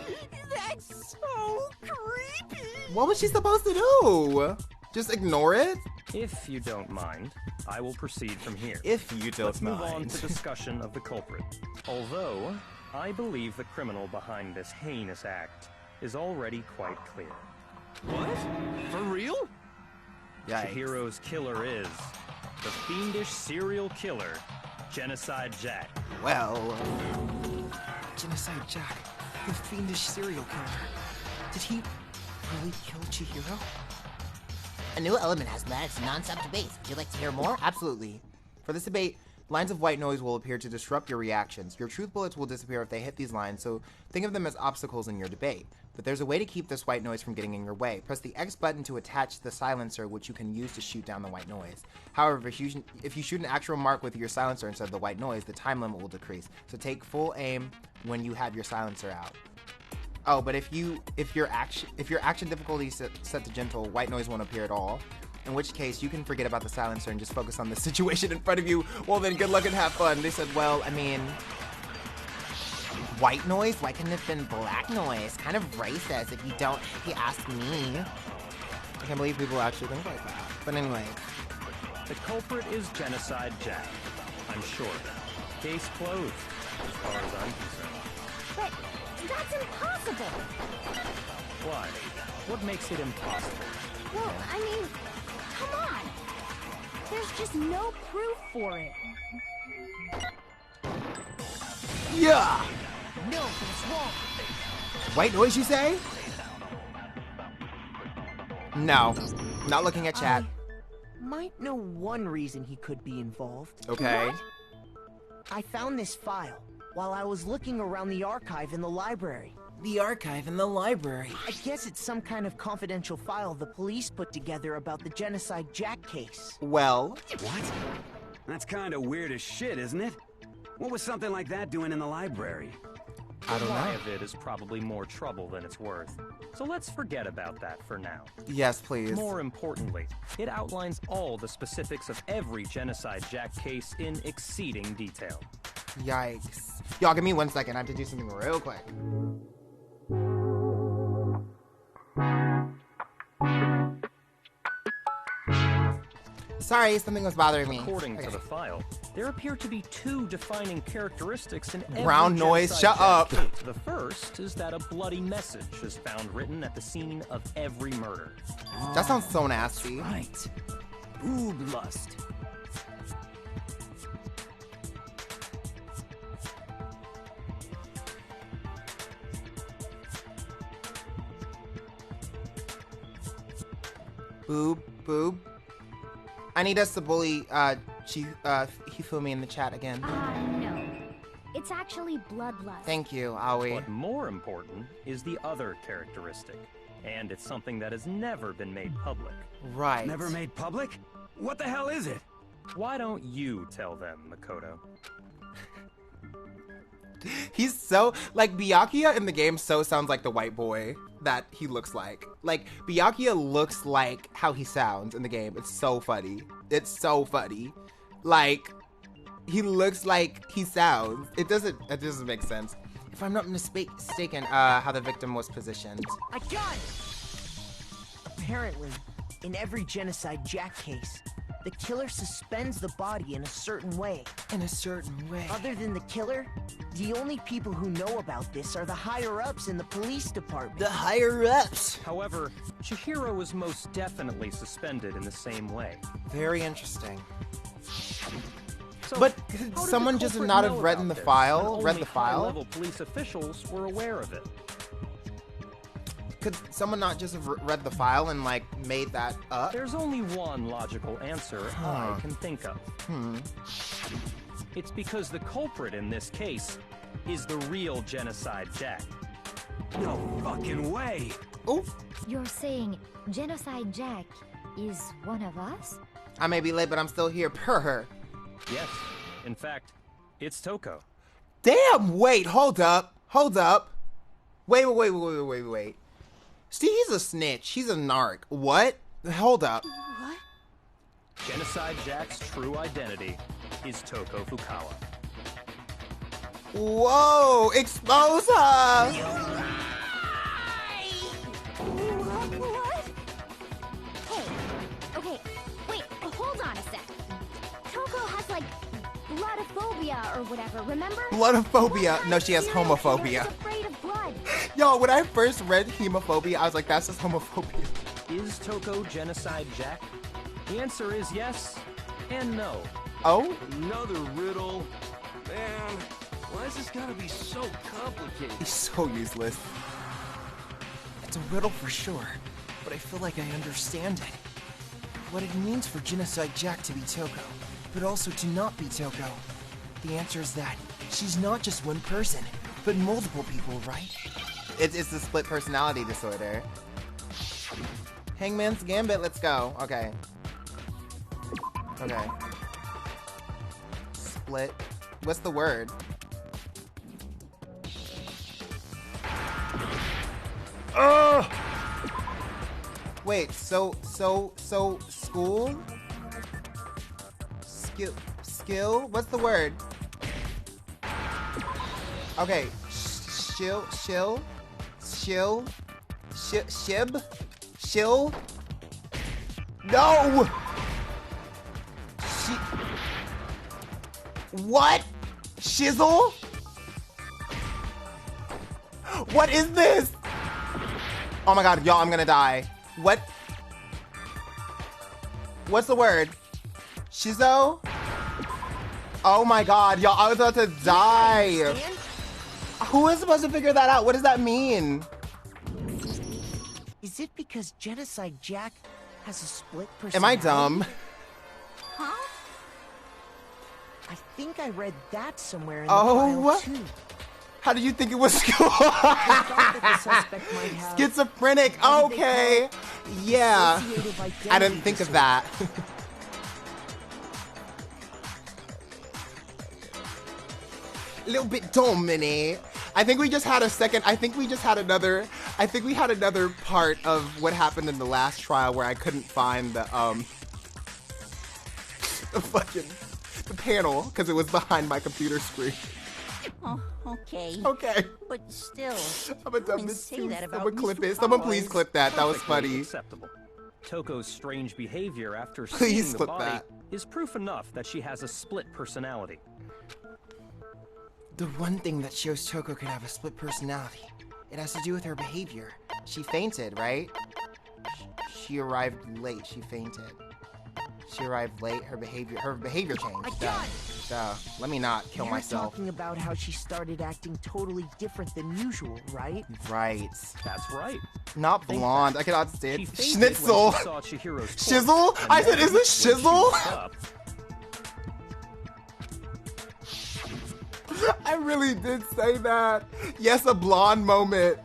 That's so creepy! What was she supposed to do? Just ignore it? If you don't mind, I will proceed from here. If you don't Let's mind. move on to discussion of the culprit. Although, I believe the criminal behind this heinous act is already quite clear. What? For real? Yikes. Chihiro's killer is the fiendish serial killer, Genocide Jack. Well, Genocide Jack, the fiendish serial killer. Did he really kill Chihiro? A new element has led to non-stop debate. Would you like to hear more? Absolutely. For this debate, lines of white noise will appear to disrupt your reactions. Your truth bullets will disappear if they hit these lines, so think of them as obstacles in your debate. But there's a way to keep this white noise from getting in your way. Press the X button to attach the silencer, which you can use to shoot down the white noise. However, if you shoot an actual mark with your silencer instead of the white noise, the time limit will decrease. So take full aim when you have your silencer out. Oh, but if your action difficulty is set to gentle, white noise won't appear at all. In which case, you can forget about the silencer and just focus on the situation in front of you. Well, then good luck and have fun. They said, well, I mean, white noise? Why couldn't it have been black noise? Kind of racist if you ask me. I can't believe people actually think like that. But anyway. The culprit is Genocide Jack. I'm sure. Case closed, as far as I'm concerned. But that's impossible! Why? What makes it impossible? Well, I mean, come on! There's just no proof for it. Yeah! No, that's wrong. White noise, you say? No. Not looking at chat. I might know one reason he could be involved. Okay. What? I found this file while I was looking around the archive in the library. The archive in the library. I guess it's some kind of confidential file the police put together about the Genocide Jack case. Well. What? That's kind of weird as shit, isn't it? What was something like that doing in the library? I don't Why know. of it is probably more trouble than it's worth. So let's forget about that for now. Yes, please. More importantly, it outlines all the specifics of every Genocide Jack case in exceeding detail. Yikes. Y'all, give me 1 second. I have to do something real quick. Sorry, something was bothering me. According to the file, there appear to be two defining characteristics in every Brown noise, Genocide shut Jack up. case. The first is that a bloody message is found written at the scene of every murder. That sounds so nasty. Right. Boob lust. Boob, boob. I need us to bully Hifumi in the chat again. No. It's actually bloodlust. Thank you, Aoi. What more important is the other characteristic. And it's something that has never been made public. Right. Never made public? What the hell is it? Why don't you tell them, Makoto? He's so, like, Byakuya in the game so sounds like the white boy that he looks like. Like, Byakuya looks like how he sounds in the game. It's so funny. It's so funny. Like, he looks like he sounds. It doesn't make sense. If I'm not mistaken, how the victim was positioned. I got it! Apparently, in every Genocide Jack case, the killer suspends the body in a certain way. In a certain way. Other than the killer, the only people who know about this are the higher-ups in the police department. The higher-ups! However, Chihiro was most definitely suspended in the same way. Very interesting. So, but how could did someone the just culprit not know have read about the this file? when Read only the file? high-level police officials were aware of it. Could someone not just have read the file and, like, made that up? There's only one logical answer I can think of. It's because the culprit in this case is the real Genocide Jack. No fucking way! Oh! You're saying Genocide Jack is one of us? I may be late, but I'm still here. Per. Yes. In fact, it's Toko. Damn! Wait, hold up. Wait. See, he's a snitch. He's a narc. What? Hold up. What? Genocide Jack's true identity is Toko Fukawa. Whoa! Expose her! What? Hey, okay, wait, hold on a sec. Toko has, like, bloodophobia or whatever, remember? Bloodophobia. No, she has She's homophobia. afraid of blood. Yo, when I first read hemophobia, I was like, that's just homophobia. Is Toko Genocide Jack? The answer is yes and no. Oh? Another riddle. Man, why is this gotta be so complicated? He's so useless. It's a riddle for sure, but I feel like I understand it. What it means for Genocide Jack to be Toko, but also to not be Toko. The answer is that she's not just one person, but multiple people, right? It's the split personality disorder. Hangman's Gambit, let's go. Okay. Split. What's the word? Ugh! Wait, so school? Skill? What's the word? Okay, shill? No! What? Shizzle? What is this? Oh my god, y'all, I'm gonna die. What? What's the word? Shizzo? Oh my god, y'all, I was about to die. Who is supposed to figure that out? What does that mean? Is it because Genocide Jack has a split personality? Am I dumb? Huh? I think I read that somewhere in the Oh, file too. How did you think it was school? That the suspect might have Schizophrenic, what do they okay. call Yeah. dissociative I identity didn't think of disorder. that. A little bit dumb, Minnie. I think we just had a second. I think we had another part of what happened in the last trial where I couldn't find the panel because it was behind my computer screen. Oh, okay. Okay. But still, I'm a dumb wouldn't bitch say too. that about Someone Miss clip it. Someone please Fukawa's clip that. That was Perfectly funny. acceptable. Toko's strange behavior after Please seeing the clip body that. is proof enough that she has a split personality. The one thing that shows Toko can have a split personality, it has to do with her behavior. She fainted, right? She arrived late. She fainted. She arrived late. Her behavior changed. Duh. Let me not kill You're myself. talking about how she started acting totally different than usual, right? Right. That's right. Not blonde. I cannot stand She fainted Schnitzel. when she saw Chihiro's corpse, Shizzle? and I said, then, is this when she Shizzle? woke up, I really did say that. Yes, a blonde moment.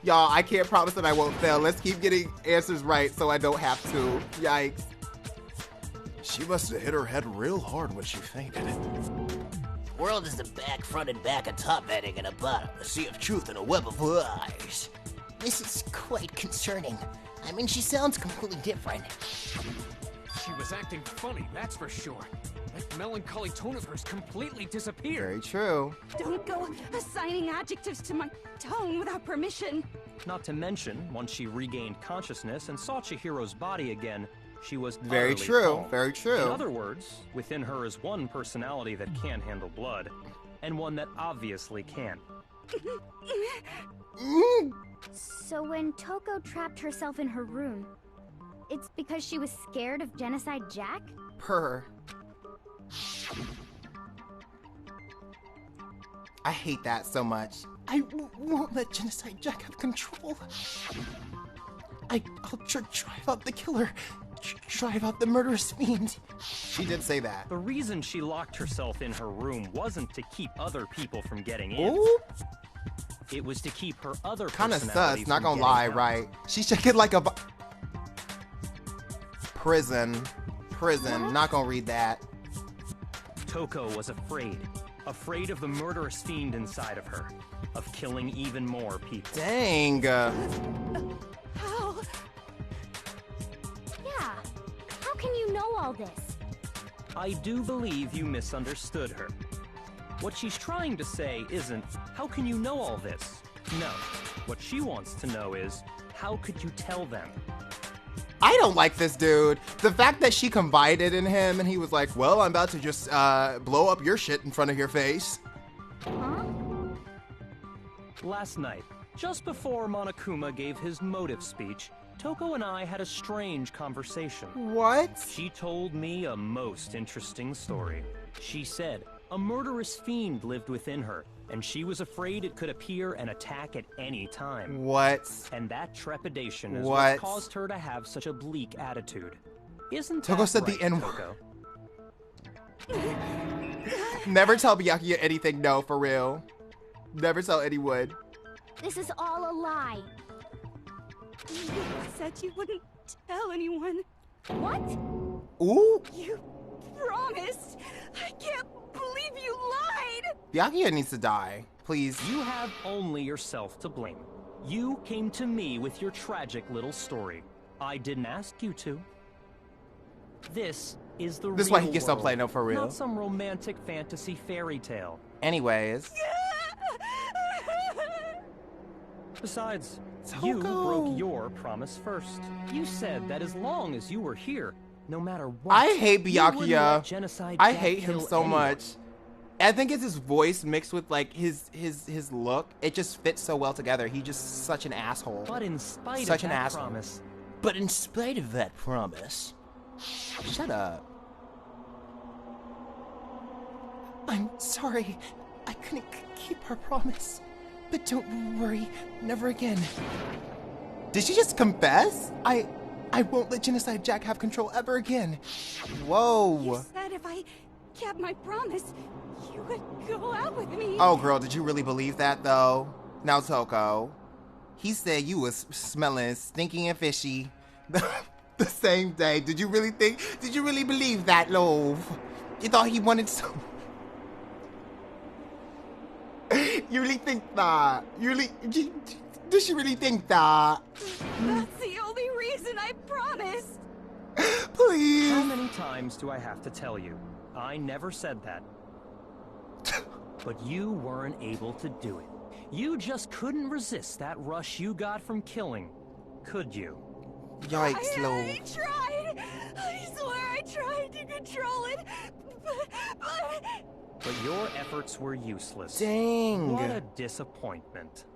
Y'all, I can't promise that I won't fail. Let's keep getting answers right so I don't have to. Yikes. She must have hit her head real hard when she fainted. World is a back, front, and back, a top ending, and a bottom. A sea of truth and a web of lies. This is quite concerning. I mean, she sounds completely different. She was acting funny, that's for sure. That melancholy tone of hers completely disappeared. Very true. Don't go assigning adjectives to my tone without permission. Not to mention, once she regained consciousness and saw Chihiro's body again, she was very utterly true. calm. Very true. In other words, within her is one personality that can't handle blood, and one that obviously can. So when Toko trapped herself in her room, it's because she was scared of Genocide Jack? Purr. I hate that so much. I won't let Genocide Jack have control. I'll drive out the killer. Drive out the murderous fiend. She did say that. The reason she locked herself in her room wasn't to keep other people from getting in. Ooh. It was to keep her other Kind of personalities sus, not from gonna lie, getting out. right? She should get like a prison, not gonna read that. Toko was afraid of the murderous fiend inside of her, of killing even more people. Dang. How? Yeah. How can you know all this? I do believe you misunderstood her. What she's trying to say isn't, how can you know all this? No. What she wants to know is, how could you tell them? I don't like this dude. The fact that she confided in him and he was like, well, I'm about to just blow up your shit in front of your face. Huh? Last night, just before Monokuma gave his motive speech, Toko and I had a strange conversation. What? She told me a most interesting story. She said a murderous fiend lived within her, and she was afraid it could appear and attack at any time. What? And that trepidation is What? what caused her to have such a bleak attitude. Isn't Toko that said right, the N Toko? Never tell Byakuya anything, no, for real. Never tell anyone. This is all a lie. You said you wouldn't tell anyone. What? Ooh. You promised. I can't believe you lied. Byakuya needs to die, please. You have only yourself to blame. You came to me with your tragic little story. I didn't ask you to. This is the real This is why he gets to world, play, no, for real. Not some romantic fantasy fairy tale. Anyways. Besides, Toko. you broke your promise first. You said that as long as you were here, no matter what, I hate you wouldn't let Byakuya. Genocide I Jack hate him kill so anyone. much. I think it's his voice mixed with like his look. It just fits so well together. He's just such an asshole. But in spite Such of an that asshole. promise, But in spite of that promise, Shut up. I'm sorry. I couldn't keep our promise. But don't worry, never again. Did she just confess? I won't let Genocide Jack have control ever again. Whoa. You said if I kept my promise, you would go out with me. Oh, girl, did you really believe that, though? Now, Toko. He said you was smelling stinky and fishy the same day. Did you really believe that, love? You thought he wanted some... You really think that? Does she really think that? That's the only reason I promised. Please. how many times do I have to tell you? I never said that. But you weren't able to do it. You just couldn't resist that rush you got from killing, could you? Yikes, I love. tried. I swear I tried to control it, but... But your efforts were useless. Dang. What a disappointment.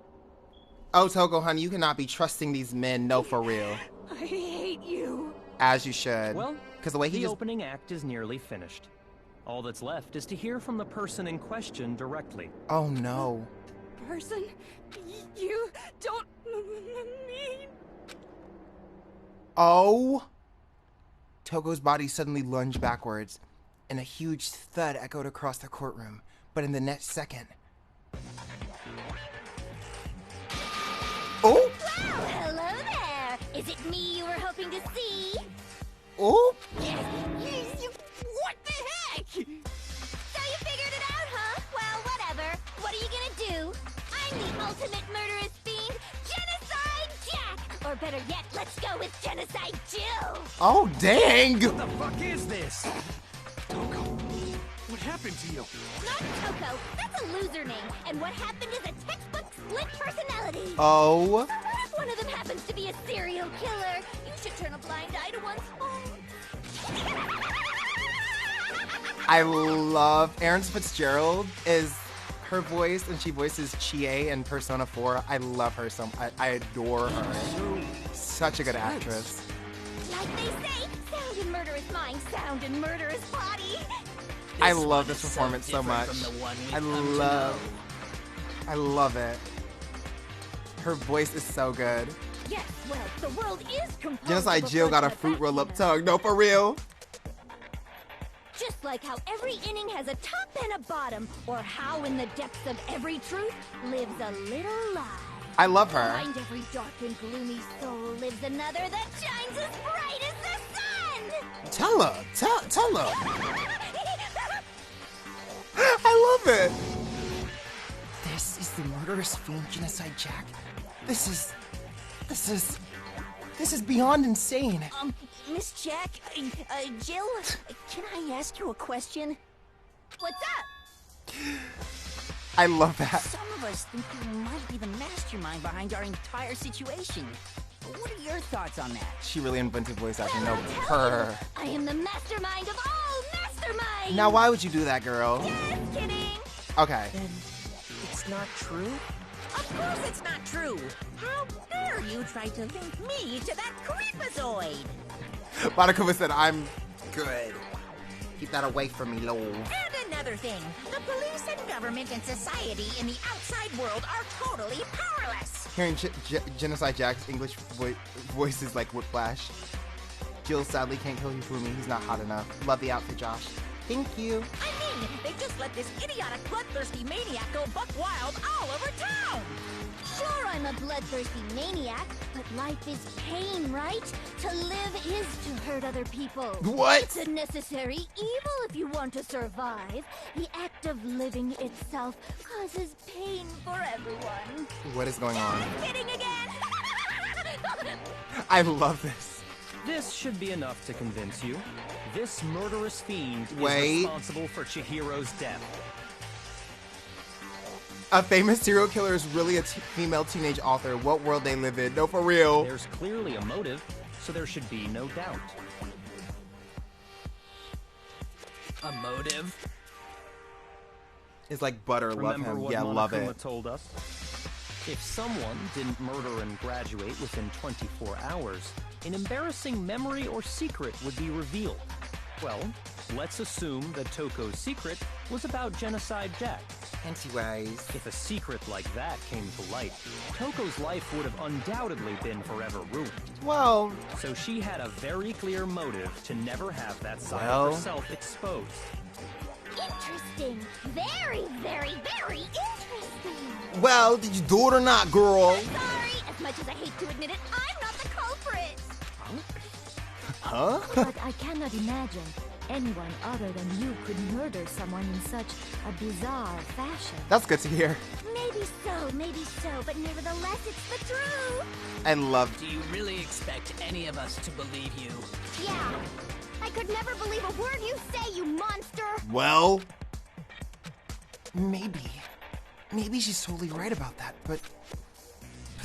Oh, Toko, honey, you cannot be trusting these men. No, for real. I hate you. As you should. Well, because the way he the just... opening act is nearly finished. All that's left is to hear from the person in question directly. Oh, no. Person, you don't mean... Oh. Togo's body suddenly lunged backwards, and a huge thud echoed across the courtroom. But in the next second... Oh! Wow, hello there! Is it me you were hoping to see? Oh! What the heck? So you figured it out, huh? Well, whatever. What are you gonna do? I'm the ultimate murderous fiend, Genocide Jack! Or better yet, let's go with Genocide Jill! Oh, dang! What the fuck is this? Toko, what happened to you? Not Toko, that's a loser name. And what happened is a textbook split personality. Oh. So what if one of them happens to be a serial killer? You should turn a blind eye to one's fault. I love Erin Fitzgerald is her voice, and she voices Chie in Persona 4. I love her so I adore her. Such a good actress. Like they say, sound in murderous mind, sound in murderous body. I love this performance so much. I love it. Her voice is so good. Yes, well, the world is composed. Genocide Jill got a fruit roll-up tongue. No, for real. Just like how every inning has a top and a bottom, or how in the depths of every truth lives a little lie. I love her. Behind every dark and gloomy soul lives another that shines as bright as the sun. Tell her. Tell her. I love it. This is the murderous fiend Genocide Jack. This is beyond insane. Miss Jack, Jill, can I ask you a question? What's up? I love that. Some of us think you might be the mastermind behind our entire situation. What are your thoughts on that? She really invented voice acting. No, her. I am the mastermind of all masterminds. Now, why would you do that, girl? Just kidding. Okay. Then it's not true? Of course it's not true. How dare you try to link me to that creepazoid? Barakuma said, I'm good. Keep that away from me, lol. And another thing, the police and government and society in the outside world are totally powerless. Hearing Genocide Jack's English voice is like whiplash. Jill sadly can't kill Hifumi. He's not hot enough. Love the outfit, Josh. Thank you. I mean, they just let this idiotic bloodthirsty maniac go buck wild all over town. Sure, I'm a bloodthirsty maniac, but life is pain, right? To live is to hurt other people. What? It's a necessary evil if you want to survive. The act of living itself causes pain for everyone. What is going on? Kidding again? I love this. This should be enough to convince you. This murderous fiend is responsible for Chihiro's death. A famous serial killer is really a female teenage author. What world they live in? No, for real. There's clearly a motive, so there should be no doubt. A motive? It's like butter. Remember love him. What Yeah, love Monokuma it. told us? If someone didn't murder and graduate within 24 hours, an embarrassing memory or secret would be revealed. Well, let's assume that Toko's secret was about Genocide Jack. Anyways. If a secret like that came to light, Toko's life would have undoubtedly been forever ruined. Well... So she had a very clear motive to never have that side of herself exposed. Interesting. Very, very, very interesting. Well, did you do it or not, girl? Sorry, as much as I hate to admit it, I'm not the culprit. Huh? But I cannot imagine anyone other than you could murder someone in such a bizarre fashion. That's good to hear. Maybe so, but nevertheless, it's the truth. I love... Do you really expect any of us to believe you? Yeah. I could never believe a word you say, you monster. Well... Maybe she's totally right about that, but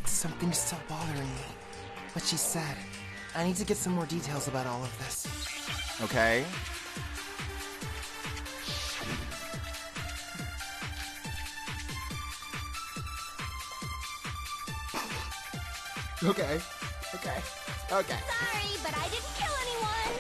something's still bothering me. What she said. I need to get some more details about all of this. Okay. Okay. Sorry, but I didn't kill anyone.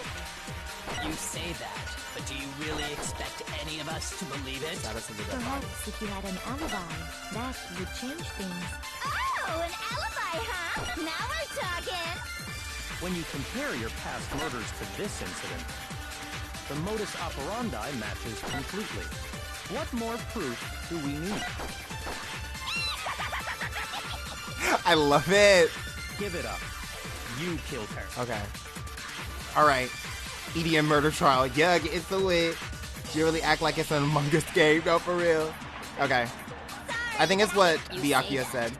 You say that, but do you really expect any of us to believe it? Perhaps if you had an alibi, that would change things. Oh, an alibi, huh? Now we're talking. When you compare your past murders to this incident, the modus operandi matches completely. What more proof do we need? I love it. Give it up. You killed her. Okay. All right. EDM murder trial. Yeah, get into it. Do you really act like it's an Among Us game? No, for real. Okay. I think it's what Byakuya said.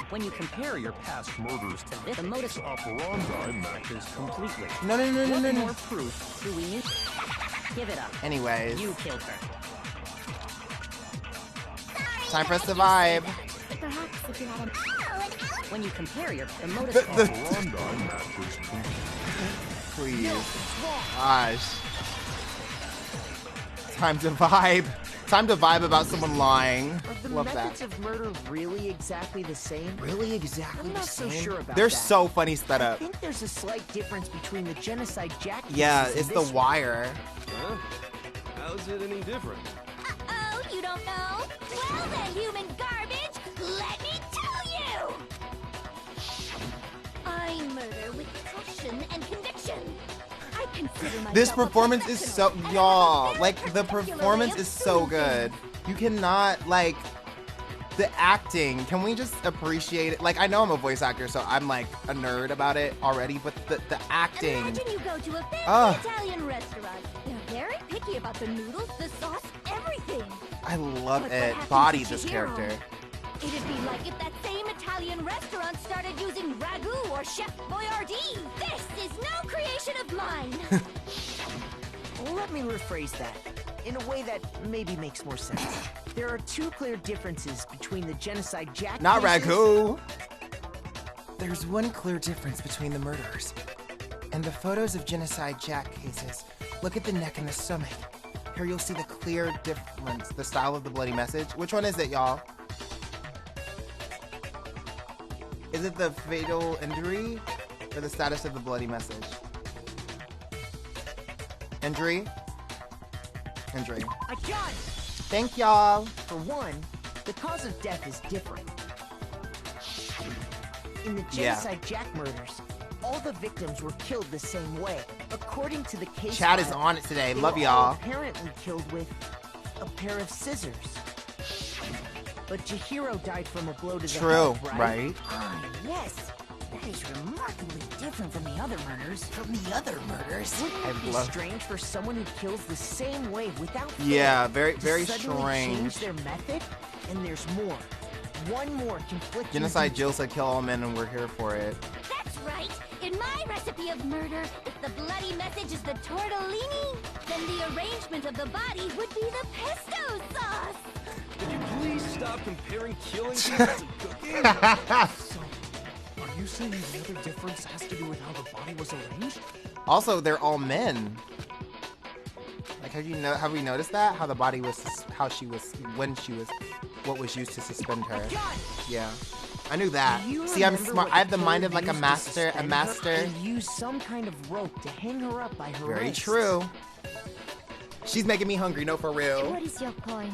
When you compare your past murders to this, the modus operandi matches completely. No. What more proof do we need? Give it up. Anyways. You killed her. Time for us to vibe. When you compare your the modus operandi matches completely. Please. Gosh. Time to vibe. Time to vibe about someone lying. Are the Love methods that. of murder really exactly the same? Really exactly I'm the not so same? sure about They're that. so funny set I up. think there's a slight difference between the Genocide Jack Yeah, cases it's and the this wire. Huh? How's it any different? Oh, you don't know? Well then, human garbage, let me tell you! I murder with passion and conviction. I consider myself This a performance is so, professional, y'all, like the particular way performance of is so doing good. You cannot, like, the acting, can we just appreciate it? Like, I know I'm a voice actor, so I'm like a nerd about it already, but the acting. Imagine you go to a fancy Italian restaurant. They're very picky about the noodles, the sauce, everything. I love But what it. happens Body to this Chihiro? character. It'd be like if that same Italian restaurant started using ragu or Chef Boyardee. This is no creation of mine. Let me rephrase that in a way that maybe makes more sense. There are two clear differences between the Genocide Jack Not cases. ragu. There's one clear difference between the murderers. In the photos of Genocide Jack cases, look at the neck and the stomach. Here you'll see the clear difference, the style of the bloody message. Which one is it, y'all? Is it the fatal injury or the status of the bloody message? Injury? Injury. I got it! Thank y'all. For one, the cause of death is different. In the Yeah. Genocide Jack murders, all the victims were killed the same way. According to the case Chad is file, on it today. they Love were all y'all. apparently killed with a pair of scissors. But Chihiro died from a blow to the True, head, right? Ah, yes. That is remarkably different from the other murders. From the other murders? Wouldn't it be strange for someone who kills the same way without fail Yeah, to very suddenly strange. change their method? And there's more. One more conflicting Genocide Jill said kill all men and we're here for it. That's right. In my recipe of murder, if the bloody message is the tortellini, then the arrangement of the body would be the pesto sauce. Could you please stop comparing killing people to cooking? So, are you saying the other difference has to do with how the body was arranged? Also, they're all men. Like, have we noticed that? How the body was, how she was, when she was, what was used to suspend her. Yeah. I knew that. Do you See, I'm remember smart. what I have the killer mind of like a used to master, suspend her? master. They used some kind of rope to hang her up by her Very wrists. true. She's making me hungry, no, for real. What is your point?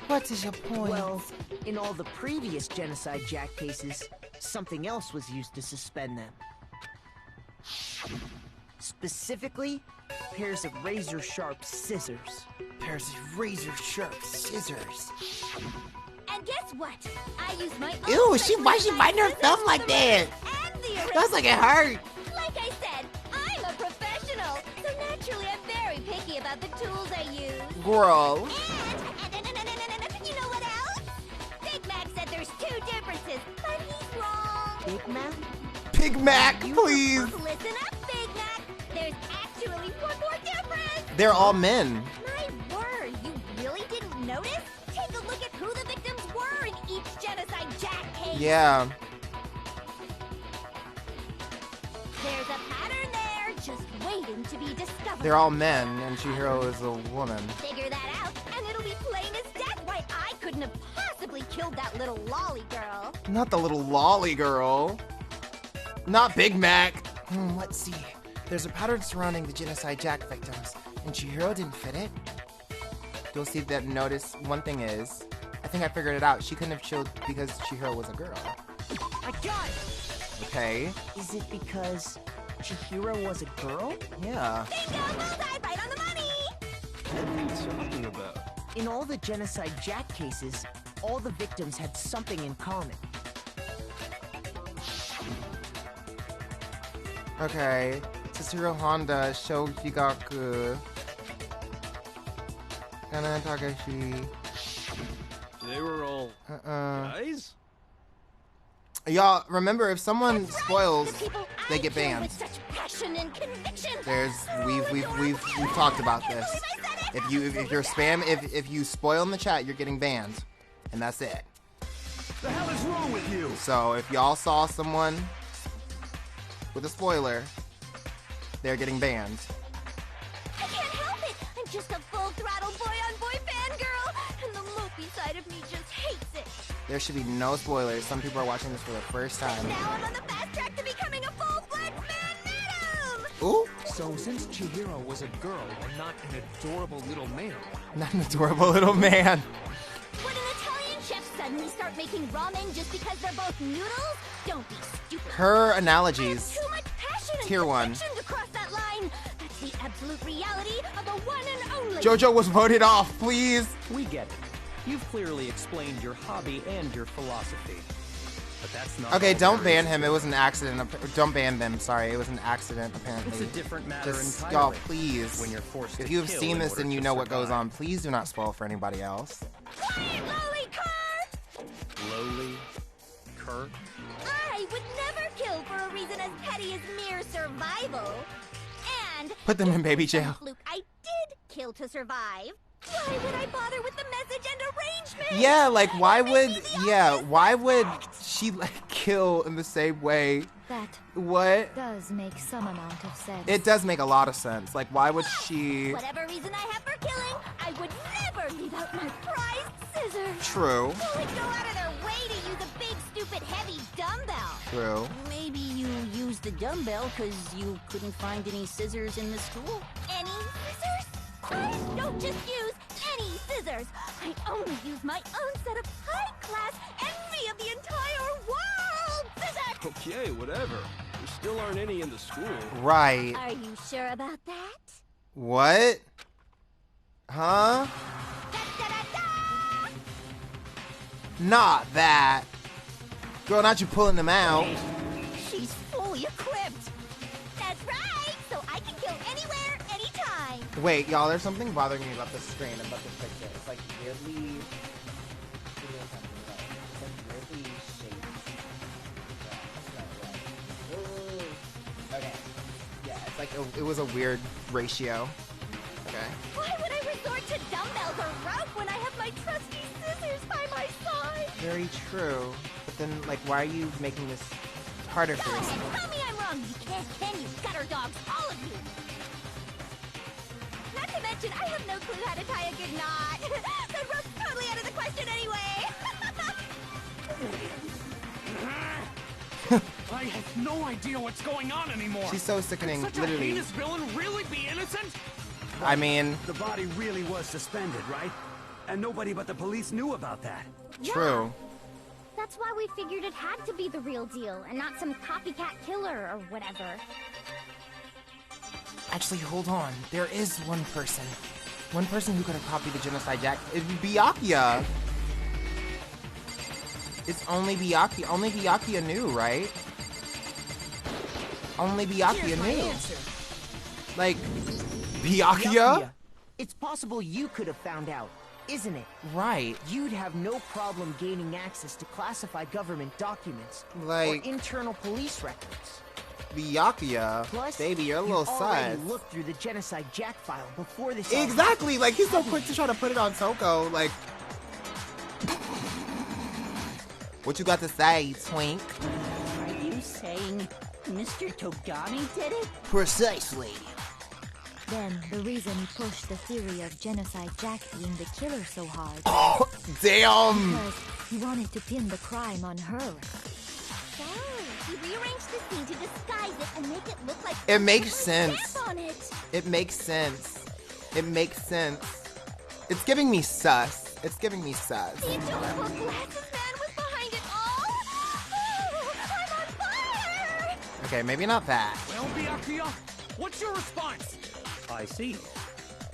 What is your point? Well, in all the previous Genocide Jack cases, something else was used to suspend them. Specifically, pairs of razor-sharp scissors. Pairs of razor-sharp scissors. And guess what? I use my Ew, own why she biting her thumb like that? That's like it hurt. Like I said, I'm a professional, so naturally I'm very picky about the tools I use. Girl. And you know what else? Big Mac said there's two differences, but he's wrong. Big Mac? Big Mac, please. Listen up, Big Mac. There's actually one more difference. They're all men. My word, you really didn't notice? Take a look at who the victims were in each Genocide Jack case. Yeah. There's a pattern there, just waiting to be discovered. They're all men, and Chihiro is a woman. Figure that out, and it'll be plain as death why I couldn't have possibly killed that little lolly girl. Not the little lolly girl. Not Big Mac. Let's see. There's a pattern surrounding the Genocide Jack victims, and Chihiro didn't fit it. You'll see that notice one thing is, I think I figured it out. She couldn't have killed because Chihiro was a girl. I got it! Okay. Is it because Chihiro was a girl? Yeah. Bingo! Bullseye! Right on the money! What are you talking In all the Genocide Jack cases, all the victims had something in common. Okay. Tsushiro Honda, Sho Higaku, Kana Takashi. They were all guys? Y'all, remember, if someone spoils, they get banned. We've talked about this. If you're spam, if you spoil in the chat, you're getting banned, and that's it. The hell is wrong with you? So if y'all saw someone with a spoiler, they're getting banned. I can't help it. I'm just a full-throttle boy-on-boy fangirl, and the mopey side of me just hates it. There should be no spoilers. Some people are watching this for the first time. Now I'm on the fast track to becoming a full-fledged man-madam! Ooh. So since Chihiro was a girl and not an adorable little man. Not an adorable little man. Would an Italian chef suddenly start making ramen just because they're both noodles? Don't be stupid. Her analogies. Too much passion and Tier 1. conviction to cross that line. That's the absolute reality of the one and only. JoJo was voted off, please. We get it. You've clearly explained your hobby and your philosophy. But that's not Okay, all don't there ban is. him. It was an accident. Don't ban them. Sorry, it was an accident, apparently. It's a different matter Just, entirely. y'all, please. When you're forced if to you have kill seen in this order and you to know what goes survive. on, please do not spoil for anybody else. Quiet, lowly cur! Lowly cur? I would never kill for a reason as petty as mere survival. And Put them in baby jail. Luke, I did kill to survive. Why would I bother with the message and arrangement? Yeah, like why would she like kill in the same way? That What? does make some amount of sense. It does make a lot of sense. Like why would she? Whatever reason I have for killing, I would never leave out my prized scissors. True. Who would go out of their way to use a big, stupid, heavy dumbbell? True. Maybe you used the dumbbell because you couldn't find any scissors in the school? Any scissors? I don't just use any scissors. I only use my own set of high-class envy of the entire world scissors. Okay, whatever. There still aren't any in the school. Right. Are you sure about that? What? Huh? Not that. Girl, not you pulling them out. She's fully equipped. That's right. So I can kill anywhere, anytime. Wait, y'all, there's something bothering me about this screen, about this picture. It's like weirdly... Okay. Yeah, it's like it was a weird ratio. Okay. Why would I resort to dumbbells or rope when I have my trusty scissors by my side? Very true. But then, like, why are you making this harder for Go yourself? ahead, tell me I'm wrong. You can't, can you? Gutter dogs, all of you. Not to mention, I have no clue how to tie a good knot. That rope's totally out of the question anyway. I have no idea what's going on anymore. She's so sickening, Could such literally. a heinous villain really be innocent? I mean... The body really was suspended, right? And nobody but the police knew about that. True. That's why we figured it had to be the real deal and not some copycat killer or whatever. Actually, hold on. There is one person. One person who could have copied the Genocide Jack. It'd be Byakuya. It's only Byakuya. Only Byakuya knew, right? Only Byakuya knew. Like, Byakuya? It's possible you could have found out, isn't it? Right. You'd have no problem gaining access to classified government documents Like- or internal police records. Byakuya? Plus, Baby, you're a you little already sus. looked through the Genocide Jack file before this. all Exactly! Like, he's so quick to try to put it on Toko. Like... What you got to say, twink? Are you saying Mr. Togami did it? Precisely. Then the reason he pushed the theory of Genocide Jack being the killer so hard. Oh, damn! Because he wanted to pin the crime on her. So, he rearranged the scene to disguise it and make it look like It makes someone sense. stamp on it. It makes sense. It makes sense. It's giving me sus. It's giving me sus. The adorable glasses man was behind it all. Oh, I'm on fire! Okay, maybe not that. Well, Byakuya, what's your response? I see.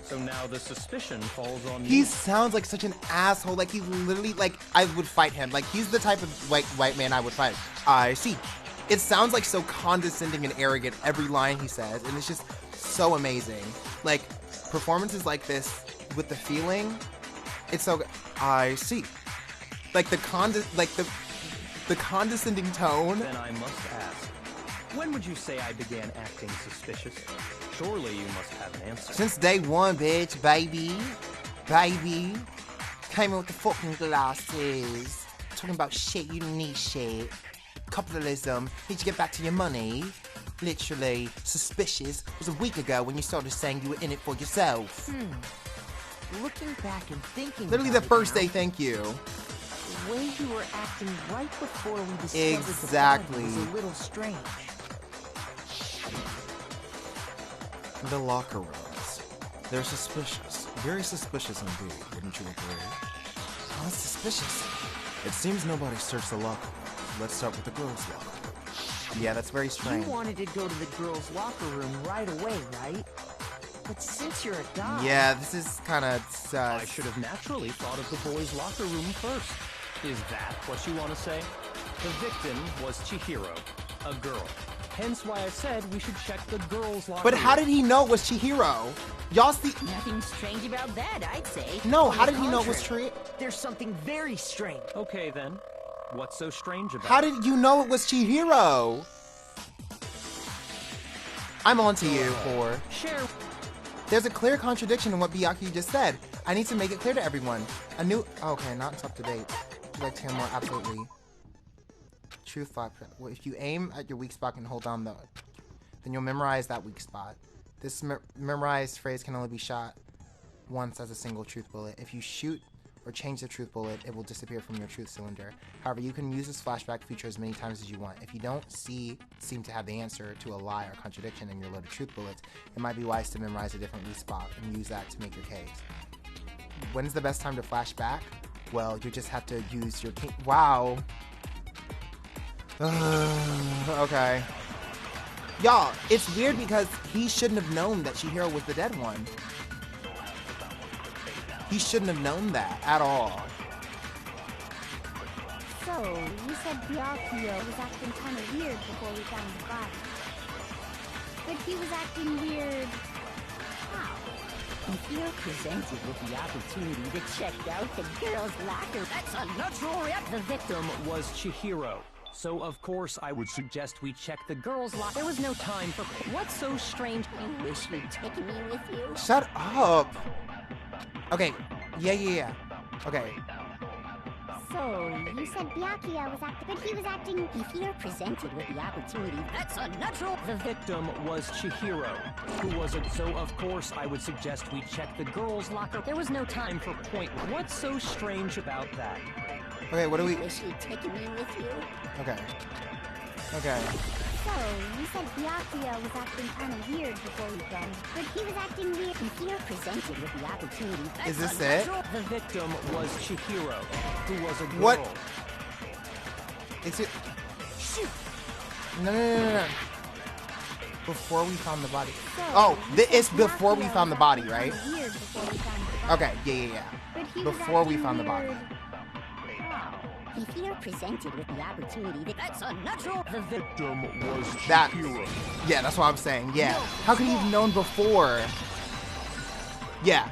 So now the suspicion falls on He you. sounds like such an asshole. Like, he's literally, like, I would fight him. Like, he's the type of white man I would fight. I see. It sounds like so condescending and arrogant, every line he says. And it's just so amazing. Like, performances like this with the feeling, it's so good. I see. Like, the condescending tone. Then I must ask, when would you say I began acting suspicious? Surely you must have an answer. Since day one, bitch, baby. Baby. Came in with the fucking glasses. Talking about shit, you don't need shit. Capitalism, need to get back to your money. Literally, suspicious was a week ago when you started saying you were in it for yourself. Looking back and thinking Literally the about first it now, day, thank you. the way you were acting right before we discovered Exactly. the body was a little strange. The locker rooms. They're suspicious. Very suspicious indeed, wouldn't you agree? Oh, it's suspicious. It seems nobody searched the locker room. Let's start with the girls' locker room. Yeah, that's very strange. You wanted to go to the girls' locker room right away, right? But since you're a guy... Yeah, this is kind of sus. I should have naturally thought of the boys' locker room first. Is that what you want to say? The victim was Chihiro, a girl. Hence why I said we should check the girls' locker room. But how did he know it was Chihiro? Y'all see... Nothing strange about that, I'd say. No, On how the did he know it was contrary, Chihiro? There's something very strange. Okay, then. What's so strange about How it? did you know it was Chihiro? I'm on to you, whore. Share. There's a clear contradiction in what Byakuya just said. I need to make it clear to everyone. A new... Okay, not up to date. Would you like to hear more? Absolutely. Truth spot. Well, if you aim at your weak spot and hold down the... Then you'll memorize that weak spot. This memorized phrase can only be shot once as a single truth bullet. If you shoot or change the truth bullet, it will disappear from your truth cylinder. However, you can use this flashback feature as many times as you want. If you don't seem to have the answer to a lie or contradiction in your loaded truth bullets, it might be wise to memorize a different weak spot and use that to make your case. When's the best time to flash back? Well, you just have to use your king. Wow. Okay. Y'all, it's weird because he shouldn't have known that Chihiro was the dead one. He shouldn't have known that at all. So, you said Byakuya was acting kind of weird before we found the body. But he was acting weird... how? If you're presented with the opportunity to check out the girls' locker, that's a natural reaction. The victim was Chihiro. So, of course, I would suggest we check the girls' locker. There was no time for... What's so strange? I wish you'd taken me with you. Shut up! Okay, yeah. Okay. So, you said Byakuya was acting... But he was acting... If you're presented with the opportunity, that's a natural... The victim was Chihiro, who was a... So, of course, I would suggest we check the girls' locker. There was no time for point. What's so strange about that? Okay, what do we... I wish you'd taken me with you. Okay. So, you said Byakuya was acting kind of weird before we done. But he was acting weird... If you're presented with the opportunity, that's Is this a it? natural... The victim was Chihiro, who was a girl. What? Is it... Shoot! No. Before we found the body. So, Oh, you it's said before we Byakuya found the was body, acting right? kinda weird before we found the body. Okay, yeah. But he was Before we acting found the body. weird. If you're presented with the opportunity, that's a natural... The victim was That... Chihiro. Yeah, that's what I'm saying, yeah. How could he have known before? Yeah.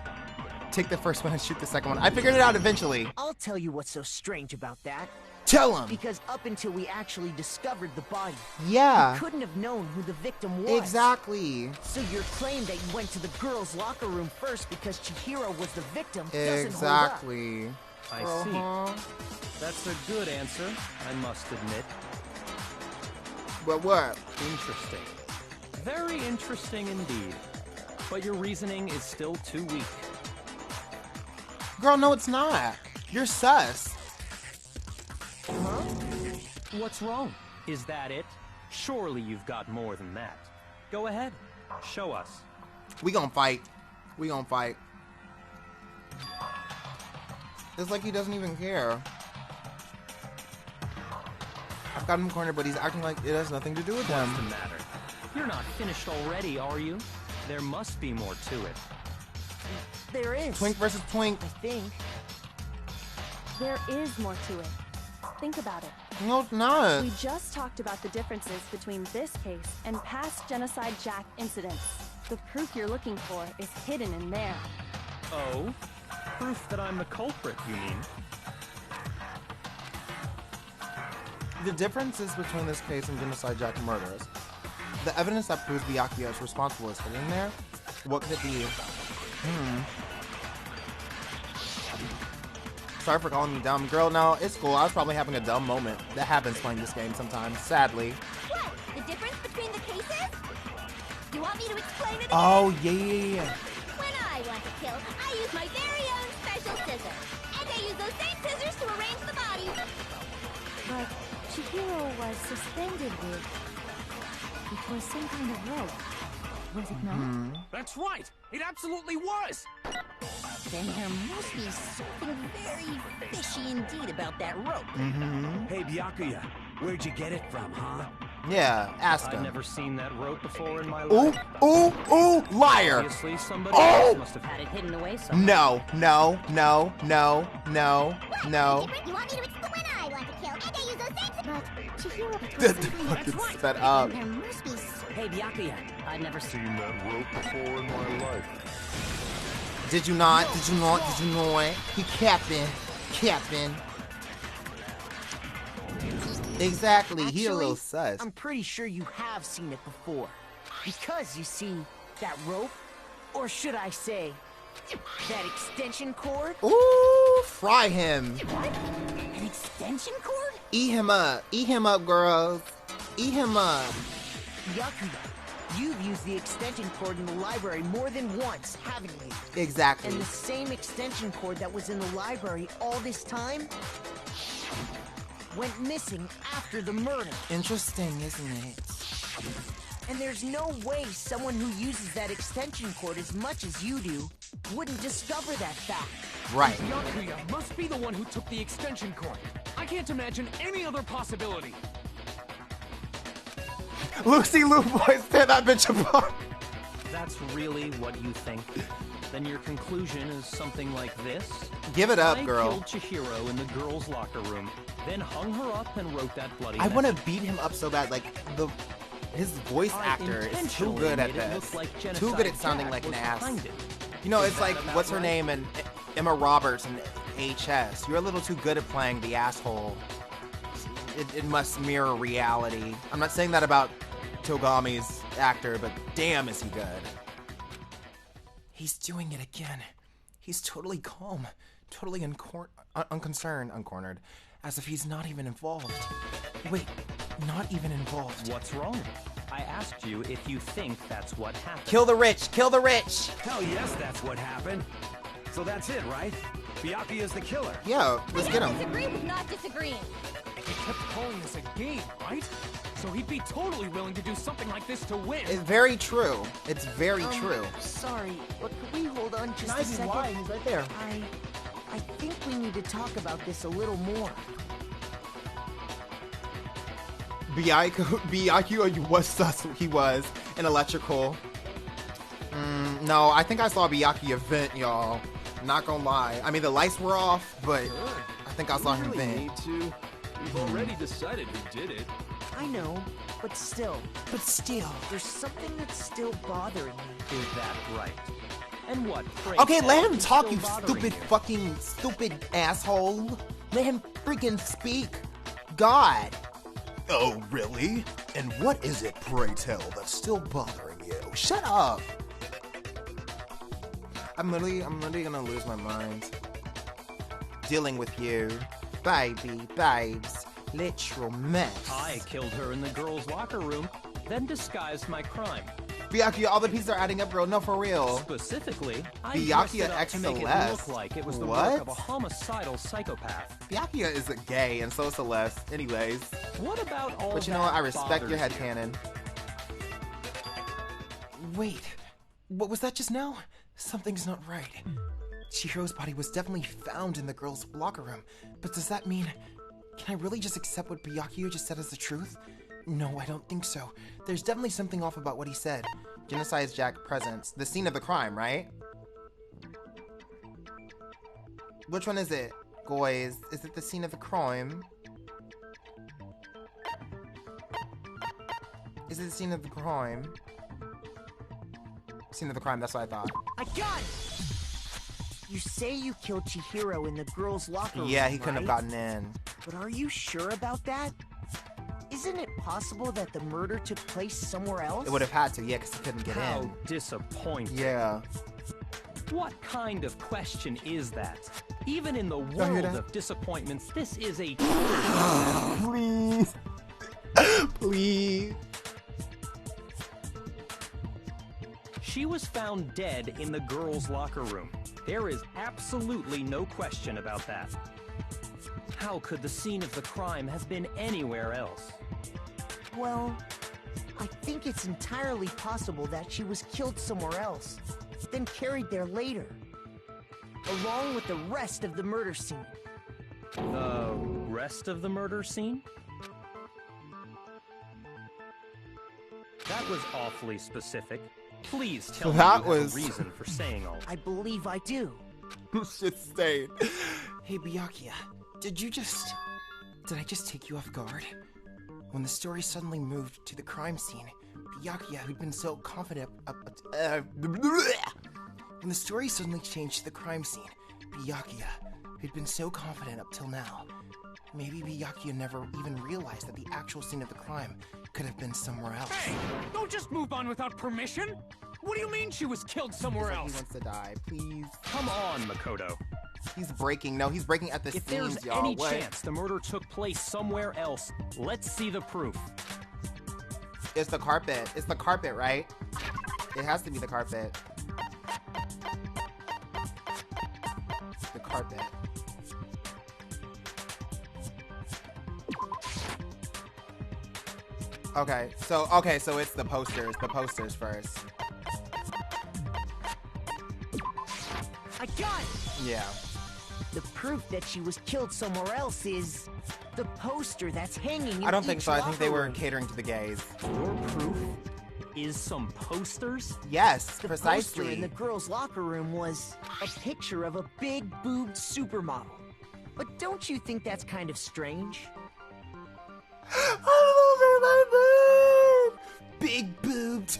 Take the first one and shoot the second one. I figured it out eventually. I'll tell you what's so strange about that. Tell him! Because up until we actually discovered the body, Yeah. we couldn't have known who the victim was. Exactly. So your claim that you went to the girls' locker room first because Chihiro was the victim doesn't Exactly. I see. That's a good answer, I must admit. But what? Interesting. Very interesting indeed. But your reasoning is still too weak. Girl, no, it's not. You're sus. Huh? What's wrong? Is that it? Surely you've got more than that. Go ahead. Show us. We gonna fight. It's like he doesn't even care. I've got him cornered, but he's acting like it has nothing to do with him. What's the matter? You're not finished already, are you? There must be more to it. There is. Twink versus Twink. I think. There is more to it. Think about it. No, it's not. We just talked about the differences between this case and past Genocide Jack incidents. The proof you're looking for is hidden in there. Oh? Proof that I'm the culprit, you mean? The differences between this case and Genocide Jack murders. The evidence that proves Byakuya is responsible is hidden there. What could it be? Sorry for calling you dumb. Girl, no, it's cool. I was probably having a dumb moment. That happens playing this game sometimes, sadly. What? The difference between the cases? You want me to explain it again? Oh, yeah. When I want to kill, I use my very own special scissors. And I use those same scissors to arrange the bodies. But Chihiro was suspended with... It was some kind of rope. Was it not? That's right! It absolutely was! Then there must be something very fishy indeed about that rope. Hey, Byakuya, where'd you get it from, huh? Yeah, ask I've him. never seen that rope before in my Ooh, life. ooh, liar! Obviously, somebody else must have Had it hidden away somewhere. No, no, no, no, no, no. You want me to explain when I want to kill, and I use those same scissors. But Chihiro... The fucking sped up. There must be... Hey, Byakuya, I've never seen that rope before in my life. Did you not? Did you not? Did you not? He capping. Capping. Exactly. He a little sus. I'm pretty sure you have seen it before. Because, you see, that rope, or should I say, that extension cord? Ooh, fry him. An extension cord? Eat him up. Eat him up, girls. Eat him up. Byakuya, you've used the extension cord in the library more than once, haven't you? Exactly. And the same extension cord that was in the library all this time went missing after the murder. Interesting, isn't it? And there's no way someone who uses that extension cord as much as you do wouldn't discover that fact. Right. Byakuya must be the one who took the extension cord. I can't imagine any other possibility. Lucy Lou boys, tear that bitch apart. That's really what you think? Then your conclusion is something like this? Give it up, I girl. killed Chihiro in the girls' locker room, then hung her up and wrote that bloody I want to message. beat him up so bad. Like, his voice actor is too good at this. Too good at sounding like an ass. You know, it's like, what's her name? And Emma Roberts and HS. You're a little too good at playing the asshole. It must mirror reality. I'm not saying that about Togami's actor, but damn is he good. He's doing it again. He's totally calm, totally unconcerned, uncornered, as if he's not even involved. Wait, not even involved. What's wrong? I asked you if you think that's what happened. Kill the rich! Kill the rich! Hell yes, that's what happened. So that's it, right? Byakuya's the killer. Yeah, let's get him. Disagree with not disagreeing. He kept calling this a game, right? So he'd be totally willing to do something like this to win. It's very true. It's very true. Sorry, but could we hold on just a second? Why? He's right there. I think we need to talk about this a little more. Byakuya was sus. He was in electrical. No, I think I saw Byakuya vent, y'all. Not gonna lie. I mean, the lights were off, but I think I saw him vent. Need to. We've already decided who did it. I know, but still. There's something that's still bothering me. Is that right? And what? Okay, let him talk, you stupid asshole. Let him freaking speak. God. Oh, really? And what is it, pray tell, that's still bothering you? Shut up. I'm literally gonna lose my mind. Dealing with you. Baby, babes. Literal mess. I killed her in the girls' locker room, then disguised my crime. Byakuya, all the pieces are adding up, bro. No, for real. Specifically, I Byakuya dressed it up X to make it Celeste. look like it was the What? work of a homicidal psychopath. Byakuya is gay, and so is Celeste. Anyways. What about all But you know that what? I respect your bothers you? headcanon. Wait. What was that just now? Something's not right. Chihiro's body was definitely found in the girls' locker room. But does that mean... Can I really just accept what Byakuya just said as the truth? No, I don't think so. There's definitely something off about what he said. Genocide Jack presence. The scene of the crime, right? Which one is it, guys? Is it the scene of the crime? Is it the scene of the crime? Scene of the crime, that's what I thought. I got it! You say you killed Chihiro in the girls' locker room, Yeah, he couldn't have right? gotten in. But are you sure about that? Isn't it possible that the murder took place somewhere else? It would have had to, yeah, because he couldn't get How in. disappointing. Yeah. What kind of question is that? Even in the hear world that? of disappointments, this is a... Please. Please. She was found dead in the girls' locker room. There is absolutely no question about that. How could the scene of the crime have been anywhere else? Well, I think it's entirely possible that she was killed somewhere else, then carried there later, along with the rest of the murder scene. The rest of the murder scene? That was awfully specific. Please tell me you have a reason for saying all that. I believe I do. Shit stayed. Hey, Byakuya, did I just take you off guard? When the story suddenly moved to the crime scene, Byakuya, who'd been so confident when the story suddenly changed to the crime scene, Byakuya, who'd been so confident up till now, maybe Byakuya never even realized that the actual scene of the crime could have been somewhere else. Hey, don't just move on without permission. What do you mean she was killed somewhere else? He wants to die, please. Come on, Makoto. He's breaking. No, he's breaking at the If seams, there's y'all. any chance the murder took place somewhere else, let's see the proof. It's the carpet. It's the carpet, right? It has to be the carpet. The carpet. Okay, so it's the posters. The posters first. I got it! Yeah. The proof that she was killed somewhere else is the poster that's hanging in I don't think each so. I think they locker were room. catering to the gays. Your proof is some posters? Yes, The precisely. poster in the girls' locker room was a picture of a big-boobed supermodel. But don't you think that's kind of strange? Big boobed.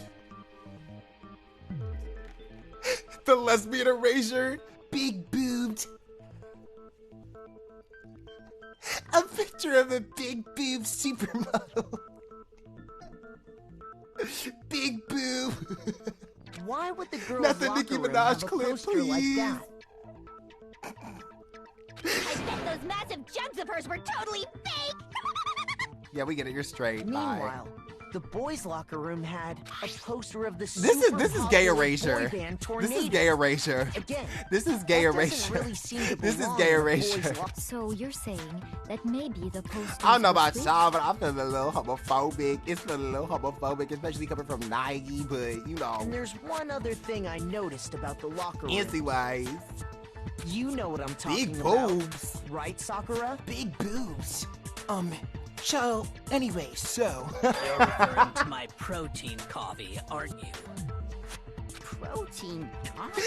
The lesbian erasure. Big boobed. A picture of a big boobed supermodel. Big boob. Why would the girls' Nothing locker Nicki room Minaj have a clip, poster like please. that? I bet those massive jugs of hers were totally fake! Yeah, we get it. You're straight. Meanwhile, the boys' locker room had a poster of the This is gay super erasure. boy band This is gay Tornado. erasure. Again, This is gay that doesn't erasure. really seem to This is belong gay in the boys' erasure. locker- So you're saying that maybe the posters I don't know were about switched? y'all, but I'm feeling a little homophobic. It's feeling a little homophobic, especially coming from Nike, but you know. And there's one other thing I noticed about the locker room. Fancy wise. You know what I'm talking Big about. boobs. Right, Sakura? Big boobs. So, anyway, so. You're referring to my protein coffee, aren't you? Protein coffee?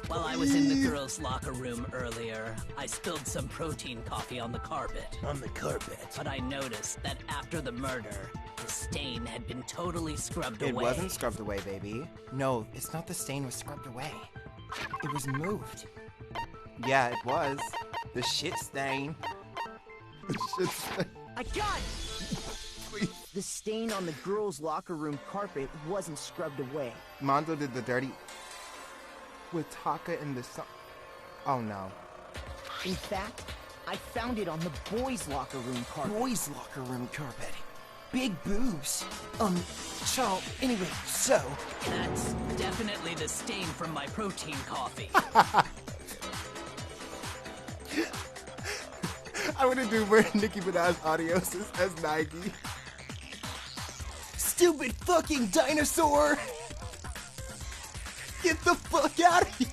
While I was in the girls' locker room earlier, I spilled some protein coffee on the carpet. On the carpet. But I noticed that after the murder, the stain had been totally scrubbed It away. wasn't scrubbed away, baby. No, it's not the stain was scrubbed away. It was moved. Yeah, it was. The shit stain. The shit stain. I got it! The stain on the girls' locker room carpet wasn't scrubbed away. Mondo did the dirty with Taka in the sun. Oh no. In fact, I found it on the boys' locker room carpet. Boys' locker room carpet. Big boobs. So, anyway, so. That's definitely the stain from my protein coffee. I want to do more Nicki Minaj audios as Nike. Stupid fucking dinosaur! Get the fuck out of here!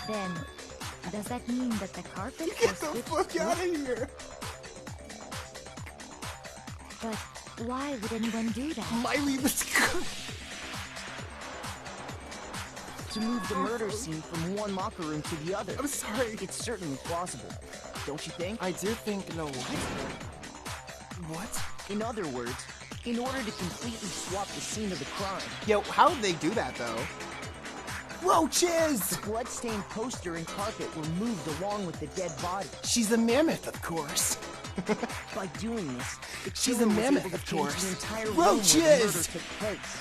Then, does that mean that the carpet Get was the switched fuck too? out of here! But why would anyone do that? Miley was to move the murder scene from one locker room to the other. I'm sorry. It's certainly plausible, don't you think? I do think, what? What? In other words, in order to completely swap the scene of the crime. Yo, how did they do that, though? Roaches! The blood-stained poster and carpet were moved along with the dead body. She's a mammoth, of course. By doing this, she's a mammoth, of course. The entire Roaches! room where the murder took place.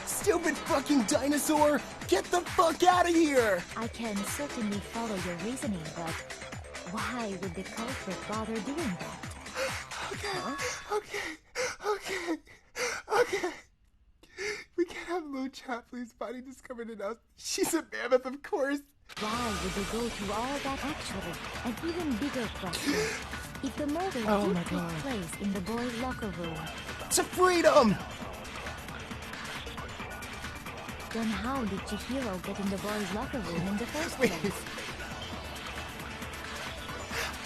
Stupid fucking dinosaur! Get the fuck out of here! I can certainly follow your reasoning, but why would the culprit bother doing that? Okay. We can't have Lo Chapley's body discovered in us. She's a mammoth, of course. Why would they go through all that actually? An even bigger question. If the murder did take place in the boys' locker room... To freedom! Then how did Chihiro get in the boys' locker room in the first place?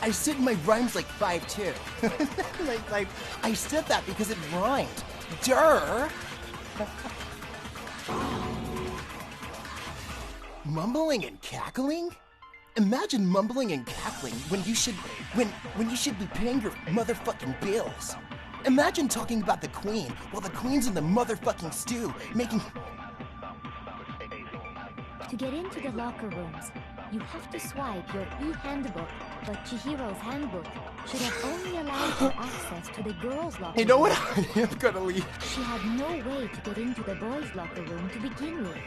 I said my rhymes like 5'2". like, I said that because it rhymed. Durr! Mumbling and cackling? Imagine mumbling and cackling when you should be paying your motherfucking bills. Imagine talking about the Queen while the Queen's in the motherfucking stew making... To get into the locker rooms, you have to swipe your e-handbook, but Chihiro's handbook should have only allowed her access to the girls' locker room. You know what? I am gonna leave. She had no way to get into the boys' locker room to begin with.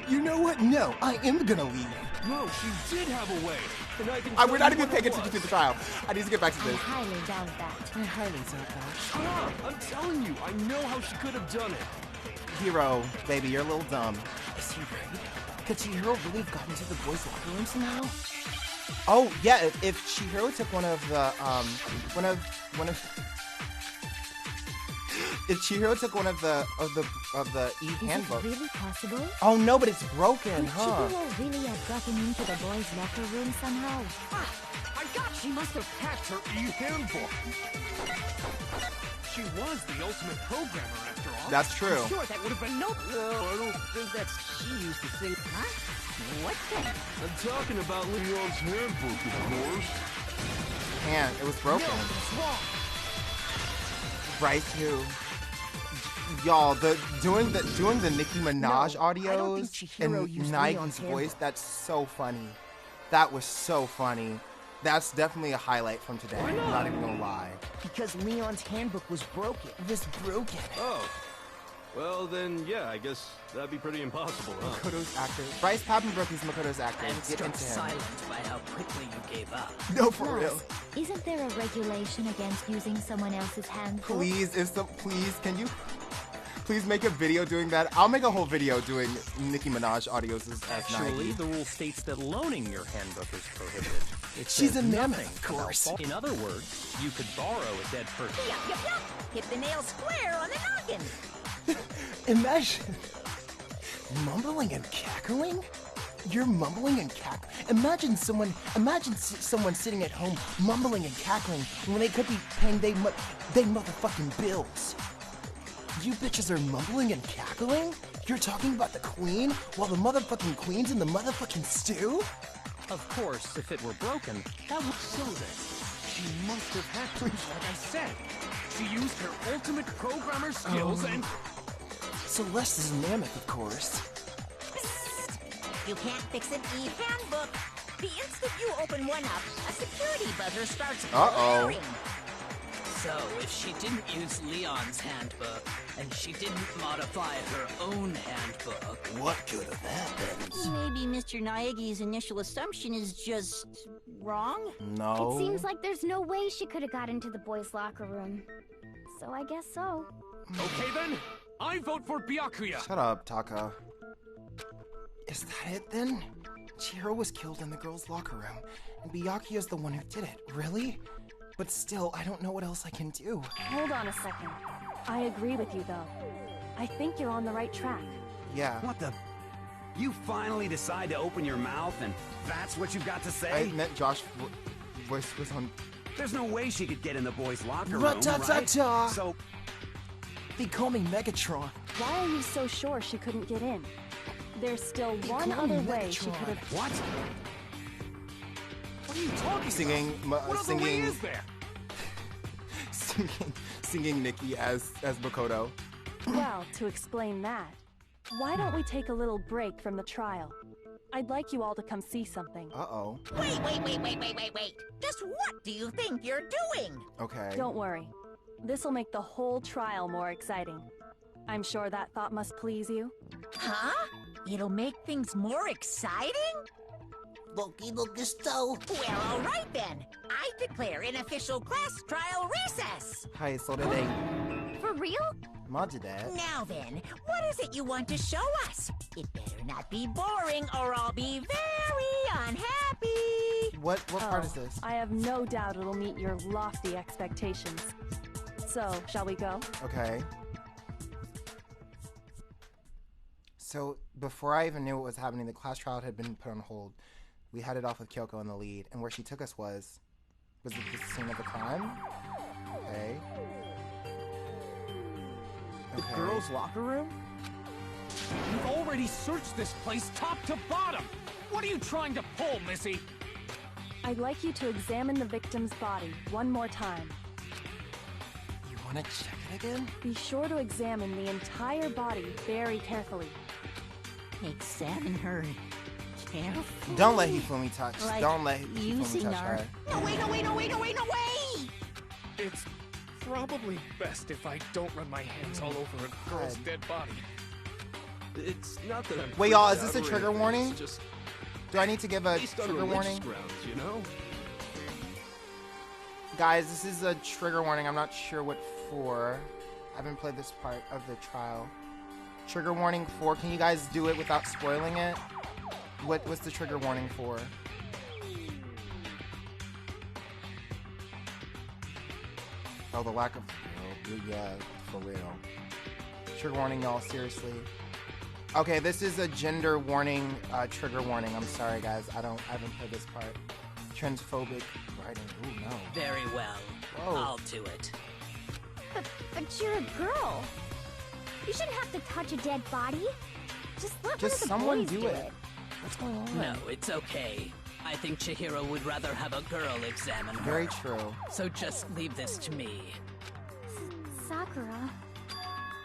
You know what? No, I am gonna leave. No, she did have a way. And I can we're not even paying attention to the trial. I need to get back to this. I highly doubt that. I highly doubt that. Shut up! I'm telling you, I know how she could have done it. Hero, baby, you're a little dumb. Is he right? Could Chihiro really have gotten to the boys' locker room somehow? Oh yeah, if Chihiro took one of the if Chihiro took one of the e-handbook. Is it really possible? Oh no, but it's broken, Could huh? Chihiro really have gotten into the boys' locker room somehow? Ah, I got she must have hacked her e-handbook. She was the ultimate programmer after all. That's true. I'm sure that would have been no, I don't think that's she used to sing. Huh? What then? I'm talking about Leon's handbook, of course. It was broken. No, that's wrong. Right too. Y'all, doing the Nicki Minaj audios and Nike's voice, that's so funny. That was so funny. That's definitely a highlight from today. I'm not even gonna lie. Because Leon's handbook was broken. It was broken. Oh. Well, then, yeah, I guess that'd be pretty impossible, huh? Makoto's actor. Bryce Papenbrook is Makoto's actor. I'm Get struck into him. silent by how quickly you gave up. No, for Plus, real. Isn't there a regulation against using someone else's handbook? Please, can you please make a video doing that? I'll make a whole video doing Nicki Minaj audios as Actually, Nike. the rule states that loaning your handbook is prohibited. It She's says a mammoth, nothing of course. about- In other words, you could borrow a dead person. Yup, yup, yup. Hit the nail square on the noggin. Imagine mumbling and cackling. You're mumbling and cackling. Imagine someone sitting at home mumbling and cackling when they could be paying they motherfucking bills. You bitches are mumbling and cackling? You're talking about the Queen while the motherfucking Queen's in the motherfucking stew? Of course, if it were broken, that would... So then, she must have hacked her, like I said. She used her ultimate programmer skills and... Celeste is Mammoth, of course. You can't fix an e-handbook. The instant you open one up, a security buzzer starts blaring. So, if she didn't use Leon's handbook, and she didn't modify her own handbook... What could have happened? Maybe Mr. Naegi's initial assumption is just wrong? No. It seems like there's no way she could have got into the boys' locker room. So I guess so. Okay then, I vote for Byakuya. Shut up, Taka. Is that it then? Chihiro was killed in the girls' locker room, and Byakuya's the one who did it. Really? But still, I don't know what else I can do. Hold on a second. I agree with you, though. I think you're on the right track. Yeah. What the? You finally decide to open your mouth and that's what you've got to say? I meant Josh voice was on... There's no way she could get in the boys' locker room, Ra-ta-ta-ta. right? So... They call me Megatron. Why are you so sure she couldn't get in? There's still one other way she could have. What? What are you talking Singing, about? What other way singing, is there? singing Nikki as Makoto. Well, to explain that, why don't we take a little break from the trial? I'd like you all to come see something. Uh-oh. Wait. Just what do you think you're doing? Okay. Don't worry. This'll make the whole trial more exciting. I'm sure that thought must please you. Huh? It'll make things more exciting? Look as though. Well, all right then. I declare an official class trial recess. Hi, so did they... For real? Majide. Now then, what is it you want to show us? It better not be boring or I'll be very unhappy. What part is this? I have no doubt it'll meet your lofty expectations. So, shall we go? Okay. So, before I even knew what was happening, the class trial had been put on hold. We headed off with Kyoko in the lead, and where she took us was it the scene of the crime? Okay. The girls' locker room? You've already searched this place top to bottom! What are you trying to pull, Missy? I'd like you to examine the victim's body one more time. You want to check it again? Be sure to examine the entire body very carefully. Examine her carefully. Don't let Hifumi touch. Like Don't let Hifumi using touch our... her. No, wait! It's probably best if I don't run my hands all over a girl's dead body. It's not that I'm... Wait, y'all, is freaked this a out or trigger anything, warning? it's just Do I need to give a based on trigger religious warning? grounds, you know? Guys, this is a trigger warning. I'm not sure what for. I haven't played this part of the trial. Trigger warning for. Can you guys do it without spoiling it? What's the trigger warning for? Oh, the lack of... Yeah, for real. Trigger warning, y'all, seriously. Okay, this is a gender warning, trigger warning. I'm sorry, guys. I haven't played this part. Transphobic writing. Ooh, no. Very well. Whoa. I'll do it. But you're a girl. You shouldn't have to touch a dead body. Just let one of the someone boys do it. What's going on? No, it's okay. I think Chihiro would rather have a girl examine her. Very true. So just leave this to me. Sakura.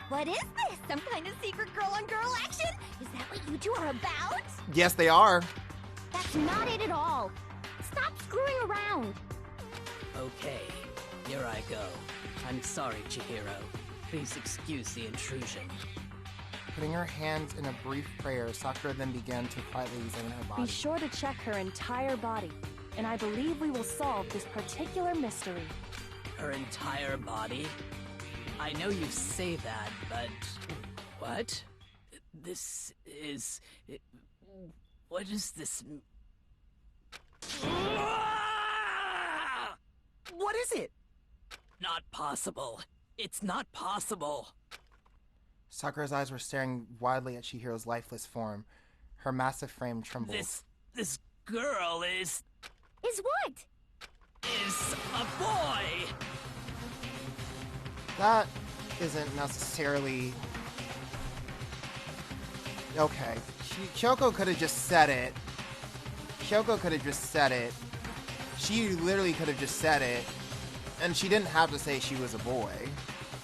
What is this? Some kind of secret girl-on-girl action? Is that what you two are about? Yes, they are. That's not it at all. Stop screwing around. Okay, here I go. I'm sorry, Chihiro. Please excuse the intrusion. Putting her hands in a brief prayer, Sakura then began to quietly examine her body. Be sure to check her entire body, and I believe we will solve this particular mystery. Her entire body? I know you say that, but... What? This is... What is this... What is it? Not possible. It's not possible. Sakura's eyes were staring wildly at Chihiro's lifeless form. Her massive frame trembled. This girl is what? Is a boy! That isn't necessarily... Okay. Kyoko could have just said it. Kyoko could have just said it. She literally could have just said it. And she didn't have to say she was a boy.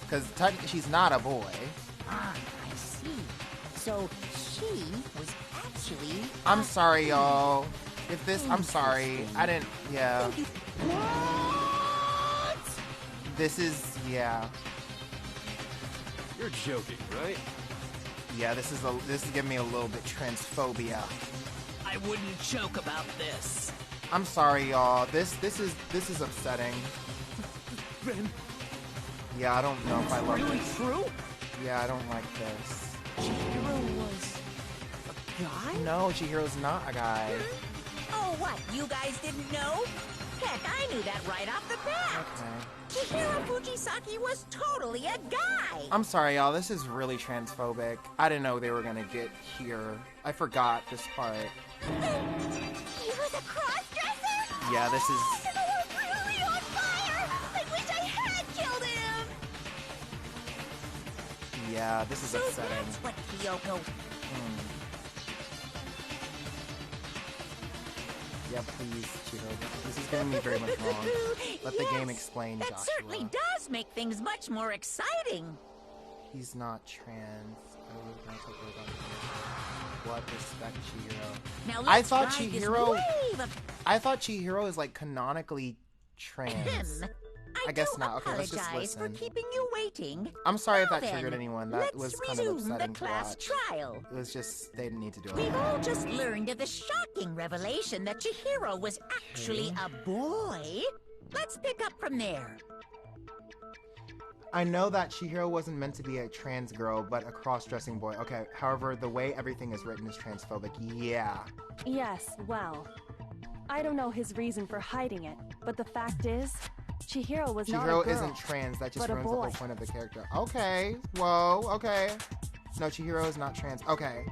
Because technically she's not a boy. Ah, I see. So she was actually... I'm sorry, y'all. If this... I'm sorry. I didn't... Yeah. What? This is... Yeah. You're joking, right? Yeah, this is giving me a little bit transphobia. I wouldn't joke about this. I'm sorry, y'all. This is upsetting. Ben. Yeah, I don't know if I love Really this. true? Yeah, I don't like this. Chihiro was a guy? No, Chihiro's not a guy. Oh, what? You guys didn't know? Heck, I knew that right off the bat. Okay. Chihiro Fujisaki was totally a guy. I'm sorry, y'all. This is really transphobic. I didn't know they were gonna get here. I forgot this part. He was a cross-dresser? Yeah, this is... Oh, I'm really on fire! I wish I had killed him! Yeah, this is So upsetting. that's what Kyoko... Yeah, please, Chihiro. This is getting me very much wrong. Let the game explain, That Joshua. certainly does make things much more exciting. He's not trans. What? Respect Chihiro. Now I let's thought ride this Chihiro. wave of- I thought Chihiro is like canonically trans. I guess not. Okay, let's just Apologize for listen. keeping you waiting. I'm sorry if Now that triggered then, anyone. That let's was kind of resume upsetting the to class watch. trial. It was just they didn't need to do it. We've all just learned of the shocking revelation that Chihiro was actually a boy. Let's pick up from there. I know that Chihiro wasn't meant to be a trans girl, but a cross-dressing boy. Okay, however, the way everything is written is transphobic. Yeah. Yes, well, I don't know his reason for hiding it, but the fact is, Chihiro was not a girl, Chihiro isn't trans. That just but a ruins the whole boy. point of the character. Okay. Whoa. Okay. No, Chihiro is not trans. Okay.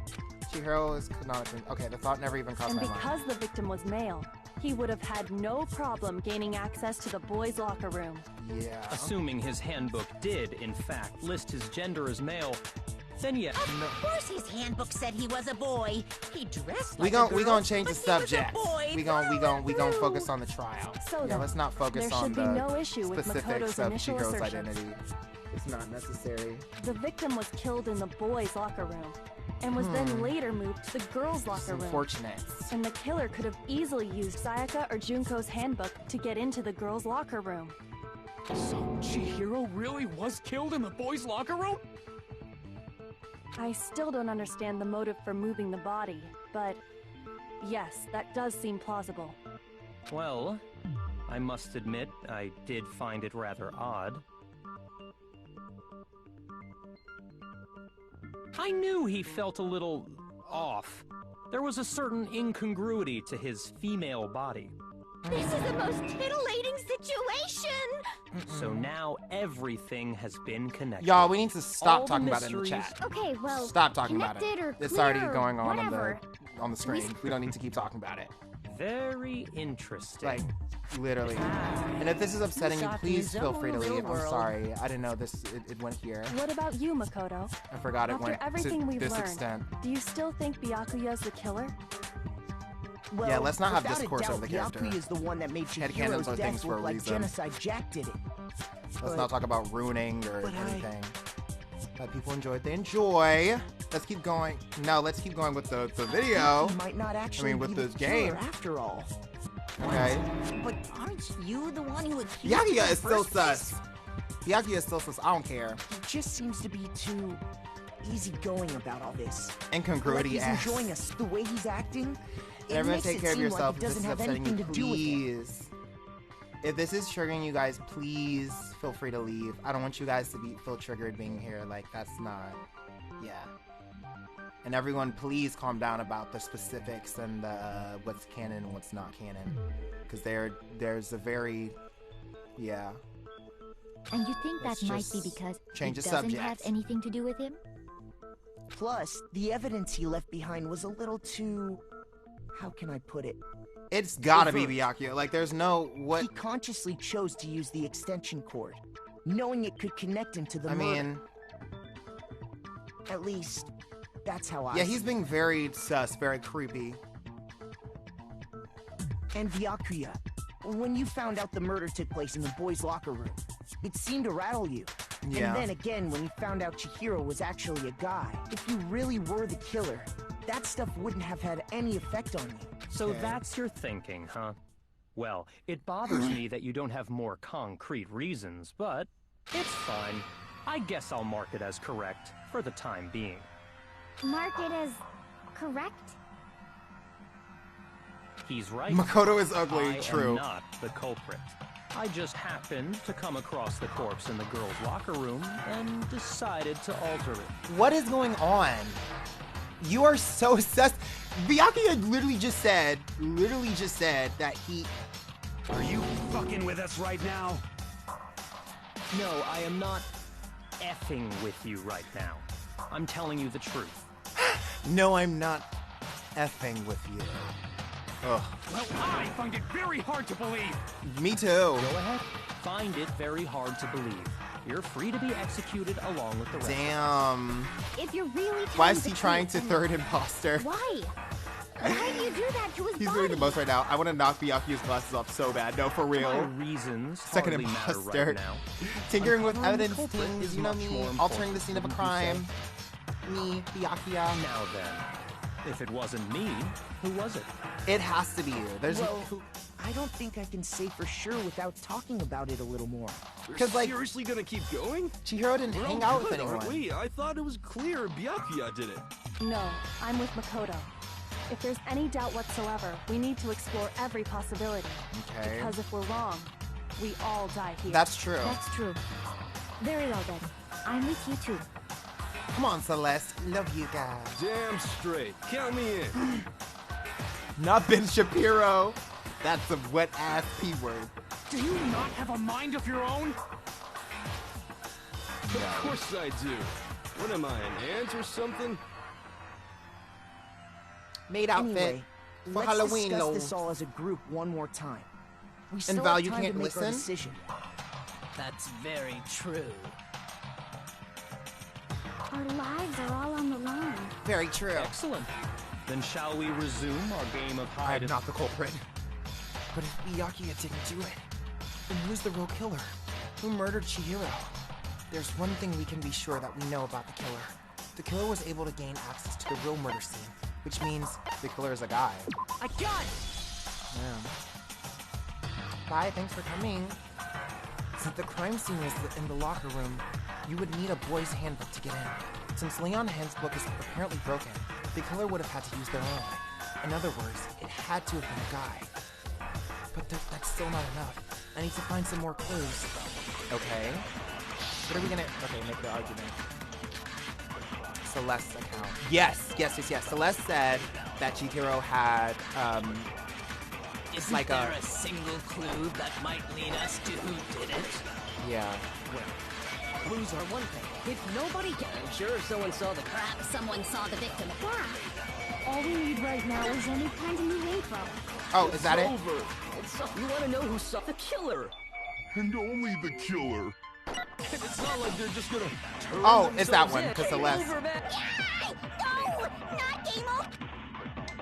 Chihiro is canonically. Okay, the thought never even crossed And my mind. because the victim was male, he would have had no problem gaining access to the boys' locker room. Yeah. Assuming his handbook did, in fact, list his gender as male, then yeah. Of course his handbook said he was a boy. He dressed We like a gon' girl, change the but he was a subject. boy We gon' focus on the trial. So Yeah, then, let's not focus there on should be the no issue with specifics Makoto's of initial Chihiro's assertions. identity. It's not necessary. The victim was killed in the boys' locker room, and was then later moved to the girls' locker room. Unfortunate. And the killer could have easily used Sayaka or Junko's handbook to get into the girls' locker room. So Chihiro really was killed in the boys' locker room? I still don't understand the motive for moving the body, but yes, that does seem plausible. Well, I must admit, I did find it rather odd. I knew he felt a little off. There was a certain incongruity to his female body. This is the most titillating situation! So now everything has been connected. Y'all, we need to stop All the talking about it in the mysteries- chat. Okay, well, Stop talking about connected or it. It's clear already or going on whatever. on the screen. We don't need to keep talking about it. Very interesting. Like, literally. And if this is upsetting you, please feel free to leave. I'm sorry. I didn't know this. It went here. What about you, Makoto? I forgot it After went everything to we've this learned, extent. do you still think Byakuya's the killer? Well, Yeah, let's not have without a discourse doubt, over the character. Byakuya is the one that made Headcanons Chihiro's are things death for a look like reason. Genocide Jack did it. Let's But- not talk about ruining or but anything. Let people enjoy it. They enjoy. Let's keep going. No, let's keep going with the video. He might not actually with be this the killer game. after all. Okay. But aren't you the one who accused him Byakuya in the is still first place? sus. Byakuya is still sus. I don't care. He just seems to be too easygoing about all this. Incongruity Like he's ass. enjoying us the way he's acting. It Everyone makes take it care of seem yourself. Like it If this doesn't is have upsetting anything you, to do with it. please. If this is triggering you guys, please feel free to leave. I don't want you guys to feel triggered being here. Like, that's not... Yeah. And everyone, please calm down about the specifics and what's canon and what's not canon. Because there's a very... Yeah. And you think Let's that might be just because change it the doesn't subject. have anything to do with him? Plus, the evidence he left behind was a little too... How can I put it? It's gotta be Overt. Byakuya. Like, there's no... What... He consciously chose to use the extension cord, knowing it could connect him to the I murder. mean... At least, that's how I Yeah, see he's it. being very sus, very creepy. And Byakuya, when you found out the murder took place in the boys' locker room, it seemed to rattle you. Yeah. And then again, when you found out Chihiro was actually a guy, if you really were the killer, that stuff wouldn't have had any effect on you. So that's your thinking, huh? Well, it bothers me that you don't have more concrete reasons, but it's fine. I guess I'll mark it as correct for the time being. Mark it as correct? He's right. Makoto is ugly, I true. am not the culprit. I just happened to come across the corpse in the girls' locker room and decided to alter it. What is going on? You are so sus. Byakuya literally just said that he... Are you fucking with us right now? No, I am not effing with you right now. I'm telling you the truth. No, I'm not effing with you. Ugh. Well, I find it very hard to believe. Me too. Go ahead. Find it very hard to believe. You're free to be executed along with the rest. Damn. If you're really Why telling is he the trying truth, to then third imposter? Why? Why do you do that to his He's body? doing the most right now. I want to knock Byakuya's glasses off so bad. No, for real. My reasons Second hardly matter imposter. right now. Tinkering with Uncovering the evidence culprit things, is you know much me. more Altering important, the scene of a wouldn't you crime. say? Me, Byakuya. Now then, if it wasn't me, who was it? It has to be you. There's Well, I don't think I can say for sure without talking about it a little more. Because, like, seriously gonna keep going? Chihiro didn't We're hang all out with good, anyone. aren't we? I thought it was clear Byakuya did it. No, I'm with Makoto. If there's any doubt whatsoever, we need to explore every possibility. Okay. Because if we're wrong, we all die here. That's true. That's true. Very well then. I'm with you too. Come on, Celeste. Love you guys. Damn straight. Count me in. Not Ben Shapiro. That's a wet ass P word. Do you not have a mind of your own? Of course I do. What am I, an ant or something? Made outfit Anyway, for let's Halloween, discuss though. this all as a group one more time. We still Val, have you time can't to make our listen? decision. That's very true. Our lives are all on the line. Very true. Excellent. Then shall we resume our game of hide? I'm not the culprit. But if Byakuya didn't do it, then who's the real killer? Who murdered Chihiro? There's one thing we can be sure that we know about the killer. The killer was able to gain access to the real murder scene, which means the killer is a guy. I got it! Yeah. Bye, thanks for coming. Since the crime scene was in the locker room, you would need a boy's handbook to get in. Since Leon's handbook is apparently broken, the killer would have had to use their own. In other words, it had to have been a guy. But that's still not enough. I need to find some more clues. Okay. What are we gonna... Okay, make the argument. Celeste's account. Yes. Celeste said that Chihiro had, Isn't like there a single clue that might lead us to who did it? Yeah. Clues are one thing. If nobody can... I'm sure someone saw the... Perhaps someone saw the victim. All we need right now is any kind of new info. Oh, is that it? Over. You want to know who saw the killer? And only the killer. It's not like they're just gonna turn Oh, it's that themselves one, in. because Celeste. No! Not game over!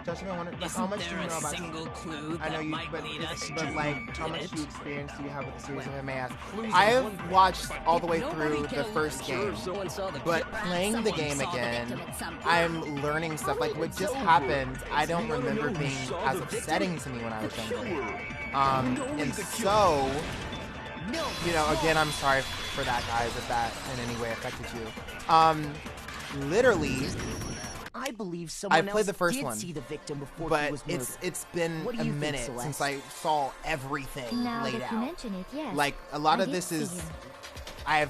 Justin, I wonder, like, Isn't how much do there you know a about single clue I know that you, might but, lead us to but like, who how did much it? experience do you have with the series of MAS? Clues I are have one thing, watched but all the way nobody through can the first I'm sure game, someone saw the but killer. playing the Someone game saw the again, victim at some point. I'm learning stuff. Like, what just happened, I don't remember being as upsetting to me when I was younger. And so, you know, again, I'm sorry for that, guys, if that in any way affected you. Literally, I believe someone I played else the first did one, see the victim before he but was murdered. it's been What do a you think, minute Celeste? since I saw everything Now laid that out. you mention it, yes. Like, a lot I of did this see is, him.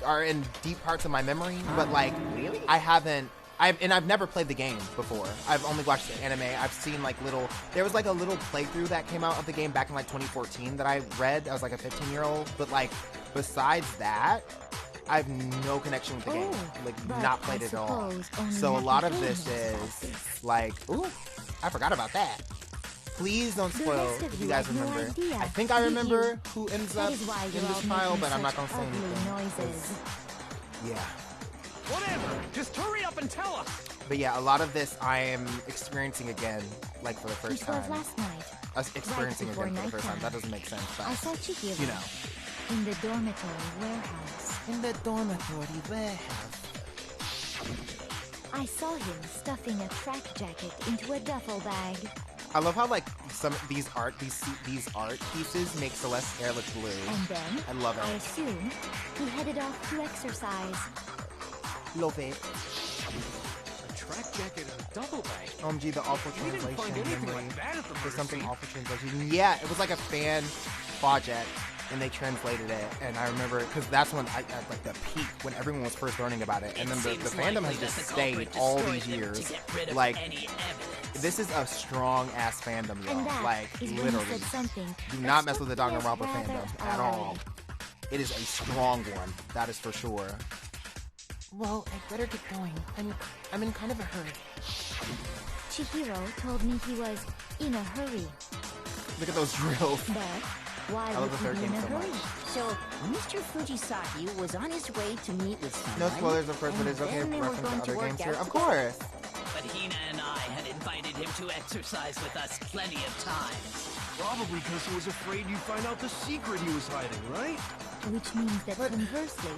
are in deep parts of my memory, but like, I haven't, I've never played the game before. I've only watched the anime. I've seen like there was like a little playthrough that came out of the game back in like 2014 that I read. I was like a 15-year-old, but like, besides that, I have no connection with the game. Like, but not played I it at all. suppose only So a Matthew lot of Gilliam this knows is like, ooh, I forgot about that. Please don't The spoil rest of if you you guys have no remember. idea, I think I did remember you? who ends That up is why in you're this all trial, making but I'm not such gonna say ugly anything. noises. Yeah. Whatever. Just hurry up and tell us. But yeah, a lot of this I am experiencing again, like for the first It was time. last night. Us experiencing before again for the first time. nighttime. That doesn't make sense, I saw but Chihiro you know. in the dormitory warehouse. In the dormitory warehouse. I saw him stuffing a track jacket into a duffel bag. I love how like some these art pieces make Celeste's hair look blue. And then, I love I it. assume, he headed off to exercise. Love it. A track jacket and a duffel bag. OMG, the awful We didn't translation. find anything memory. like that at the There's murder something scene. awful translation. Yeah, it was like a fan project, and they translated it. And I remember because that's when I at like the peak when everyone was first learning about it, and then the fandom has just stayed all these years. Like, this is a strong ass fandom, y'all. And that Like, is when he literally, said something do that not mess with the struck me as Danganronpa rather fandom at odd. all. It is a strong one, that is for sure. Well, I better get going. I'm in kind of a hurry. Chihiro told me he was in a hurry. Look at those drills. But why I love would the third he be in game a so hurry? much. So, Mr. Fujisaki was on his way to meet with No someone. spoilers, of course, but and it's okay then to they were reference going to to other work games out here. Of together. course. But Hina and I had invited invited him to exercise with us plenty of times. Probably because he was afraid you'd find out the secret he was hiding, right? Which means that conversely,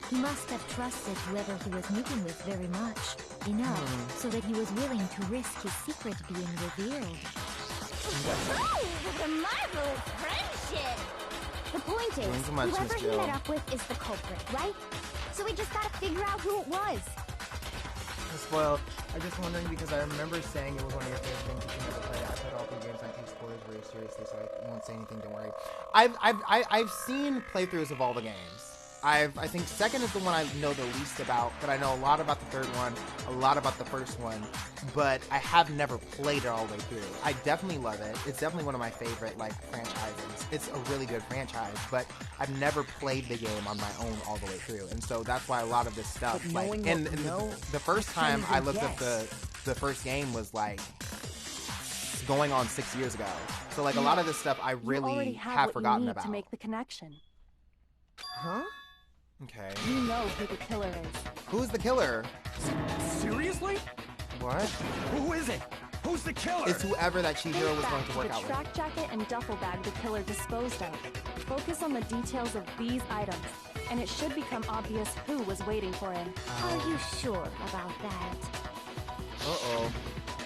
he must have trusted whoever he was meeting with very much. Enough so that he was willing to risk his secret being revealed. Oh, the marvelous friendship! The point is, whoever he met up with is the culprit, right? So we just gotta figure out who it was. Spoiled. I'm just wondering because I remember saying it was one of your favorite games you never played. I played all 3 games. I take spoilers very seriously, so I won't say anything. Don't worry. I've seen playthroughs of all the games. I think second is the one I know the least about, but I know a lot about the third one, a lot about the first one, but I have never played it all the way through. I definitely love it. It's definitely one of my favorite like franchises. It's a really good franchise, but I've never played the game on my own all the way through, and so that's why a lot of this stuff, like, and the first time I looked up the first game was like going on 6 years ago. So like a lot of this stuff I really have forgotten about. To make the connection. Huh? Okay. You know who the killer is. Who's the killer? Seriously? What? Who is it? Who's the killer? It's whoever that Chihiro was going to work out with. The track jacket and duffel bag the killer disposed of. Focus on the details of these items, and it should become obvious who was waiting for him. Are you sure about that? Uh-oh.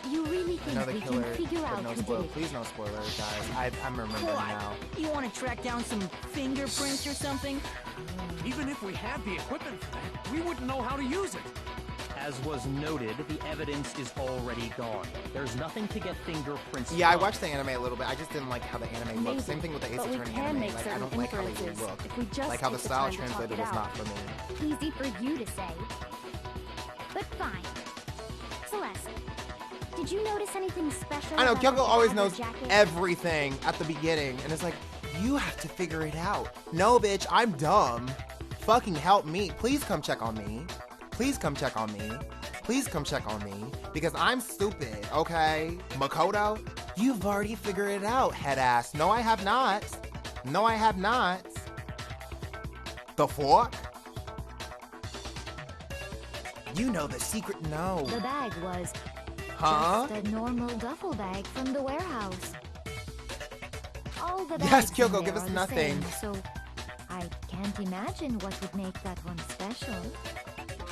You really think we can figure out no who did it? Please no spoilers, guys. I'm remembering now. You want to track down some fingerprints or something? Even if we had the equipment for that, we wouldn't know how to use it. As was noted, the evidence is already gone. There's nothing to get fingerprints Yeah, I from. watched the anime a little bit. I just didn't like how the anime looked. Same thing with the Ace Attorney anime. Like, I don't like how they look. Like how the style translated was not for me. Easy for you to say. But fine. Celeste, did you notice anything special? I know, about Kyoko the always Jabba knows jacket? everything at the beginning, and it's like, you have to figure it out. No, bitch, I'm dumb. Fucking help me. Please come check on me. Please come check on me. Please come check on me. Because I'm stupid, okay? Makoto, you've already figured it out, head ass. No, I have not. No, I have not. The fuck? You know the secret. No. The bag was just a normal duffel bag from the warehouse. All the bags Yes, Kyoko, in give there us are the nothing. same, so I can't imagine what would make that one special.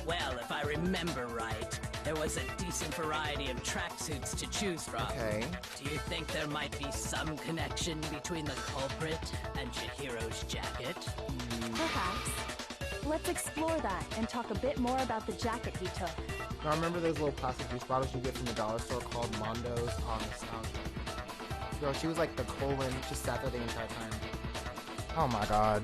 Well, if I remember right, there was a decent variety of tracksuits to choose from. Okay. Do you think there might be some connection between the culprit and Chihiro's jacket? Perhaps. Let's explore that and talk a bit more about the jacket he took. Now remember those little plastic juice bottles you get from the dollar store called Mondo's on the sound? Girl, she was like the colon, just sat there the entire time. Oh my god.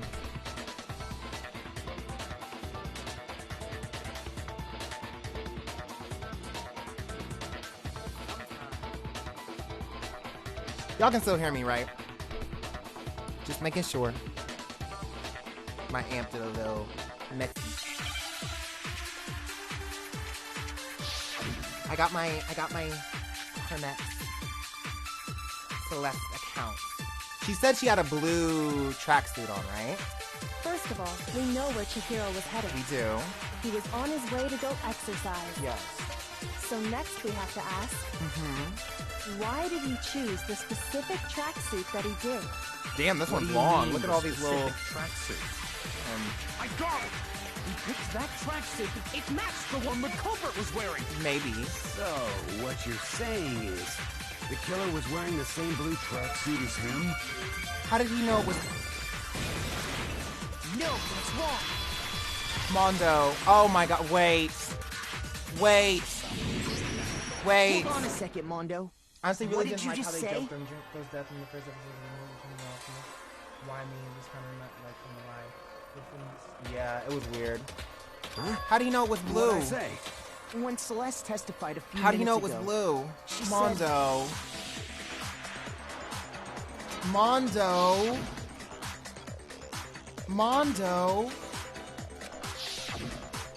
Y'all can still hear me, right? Just making sure. My amp did a little messy. I got my Hermet Celeste account. She said she had a blue tracksuit on, right? First of all, we know where Chihiro was headed. We do. He was on his way to go exercise. Yes. So next we have to ask, why did he choose the specific tracksuit that he did? Damn, this What one's do you long. mean, Look at the all these little specific tracksuits? I got it! He picked that tracksuit. It matched the one the culprit was wearing. Maybe. So, what you're saying is, the killer was wearing the same blue tracksuit as him? How did he know it was No, that's wrong. Mondo? Oh my god, wait. Wait. Wait. Hold on a second, Mondo. Honestly, really What didn't did you like how just they say? joked on those deaths in the first episode of the movie. Why me? Just kind of not like from the lie. Yeah, it was weird. Huh? How do you know it was blue? What'd I say? When Celeste testified a few How do you know it minutes was ago, blue? she said- Mondo. Mondo. Mondo.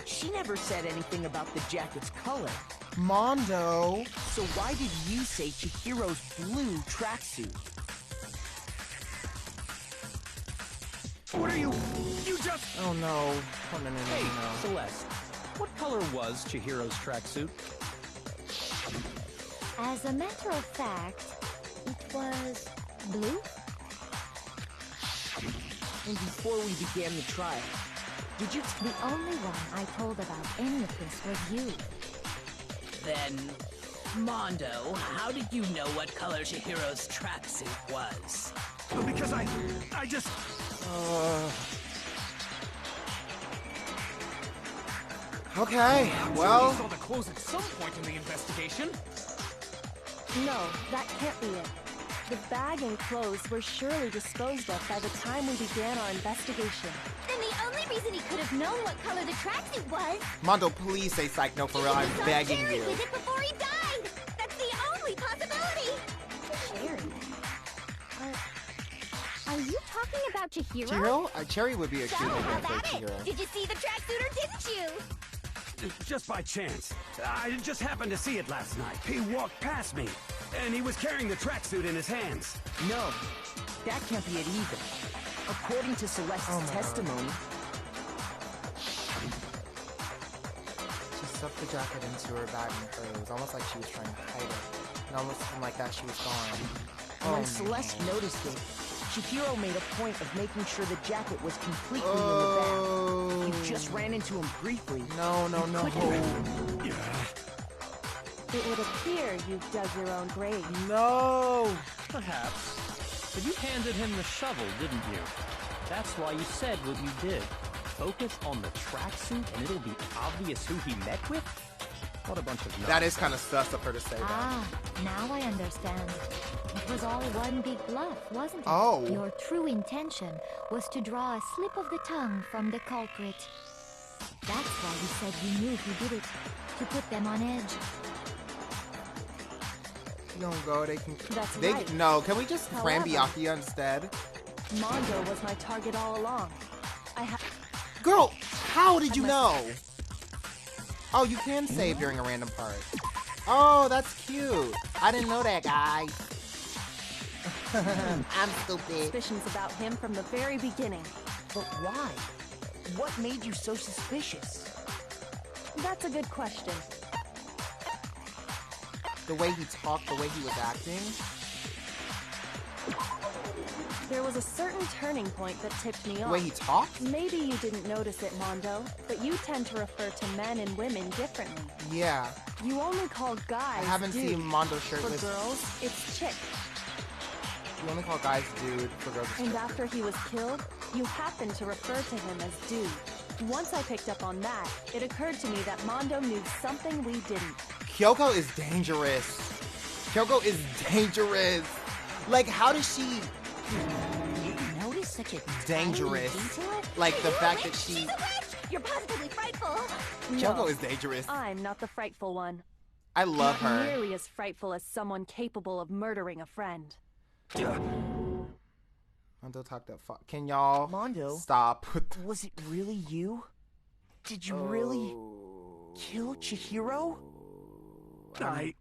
She never said anything about the jacket's color. Mondo. So why did you say Chihiro's blue tracksuit? What are you just... Oh no. Oh no, no, no, Hey, no. Celeste, what color was Chihiro's tracksuit? As a matter of fact, it was blue. And before we began the trial, did you... The only one I told about any of this was you. Then, Mondo, how did you know what color Chihiro's tracksuit was? Because I just... Okay, well... You saw the clothes at some point in the investigation. No, that can't be it. The bag and clothes were surely disposed of by the time we began our investigation. Then the only reason he could have known what color the tracksuit was... Mondo, please say psych no for real. I'm begging Jerry you. with it before he died! That's the only possibility! Cherry? Are you talking about Chihiro? Chihiro? Cherry would be a cute So, name how for about it? Chihiro. Did you see the tracksuit or didn't you? Just by chance. I just happened to see it last night. He walked past me, and he was carrying the tracksuit in his hands. No, that can't be it either. According to Celeste's testimony... She stuffed the jacket into her bag and threw it. It was almost like she was trying to hide it. And almost seemed like that she was gone. When Celeste noticed it, Chihiro made a point of making sure the jacket was completely in the bag. You just ran into him briefly. No. It would appear you dug your own grave. No! Perhaps. But you handed him the shovel, didn't you? That's why you said what you did. Focus on the tracksuit and it'll be obvious who he met with? What a bunch of nonsense. That is kind of sus of her to say that. Ah, now I understand. It was all one big bluff, wasn't it? Oh. Your true intention was to draw a slip of the tongue from the culprit. That's why you said you knew who did it, to put them on edge. You don't go, they can... That's they, right. No, can we just cram However- Byakuya instead? Mondo was my target all along. Girl, how did you know? Oh, you can save during a random part. Oh, that's cute. I didn't know that, guys. I'm stupid. Suspicions about him from the very beginning. But why? What made you so suspicious? That's a good question. The way he talked, the way he was acting. There was a certain turning point that tipped me off. The way he talked? Maybe you didn't notice it, Mondo, but you tend to refer to men and women differently. Yeah. You only call guys I haven't dude. seen Mondo shirtless. For girls, it's chick. You only call guys dude, for girls it's And chick. after he was killed, you happened to refer to him as dude. Once I picked up on that, it occurred to me that Mondo knew something we didn't. Kyoko is dangerous. Kyoko is dangerous. Like, how does she... You notice such a dangerous. tiny detail? Like, the You're a fact witch! that she... She's a witch! You're positively frightful! Kyoko is dangerous. I'm not the frightful one. I love Not her. nearly as frightful as someone capable of murdering a friend. Mondo talked that fuck. Can y'all Mondo, stop? Was it really you? Did you really kill Chihiro? What? I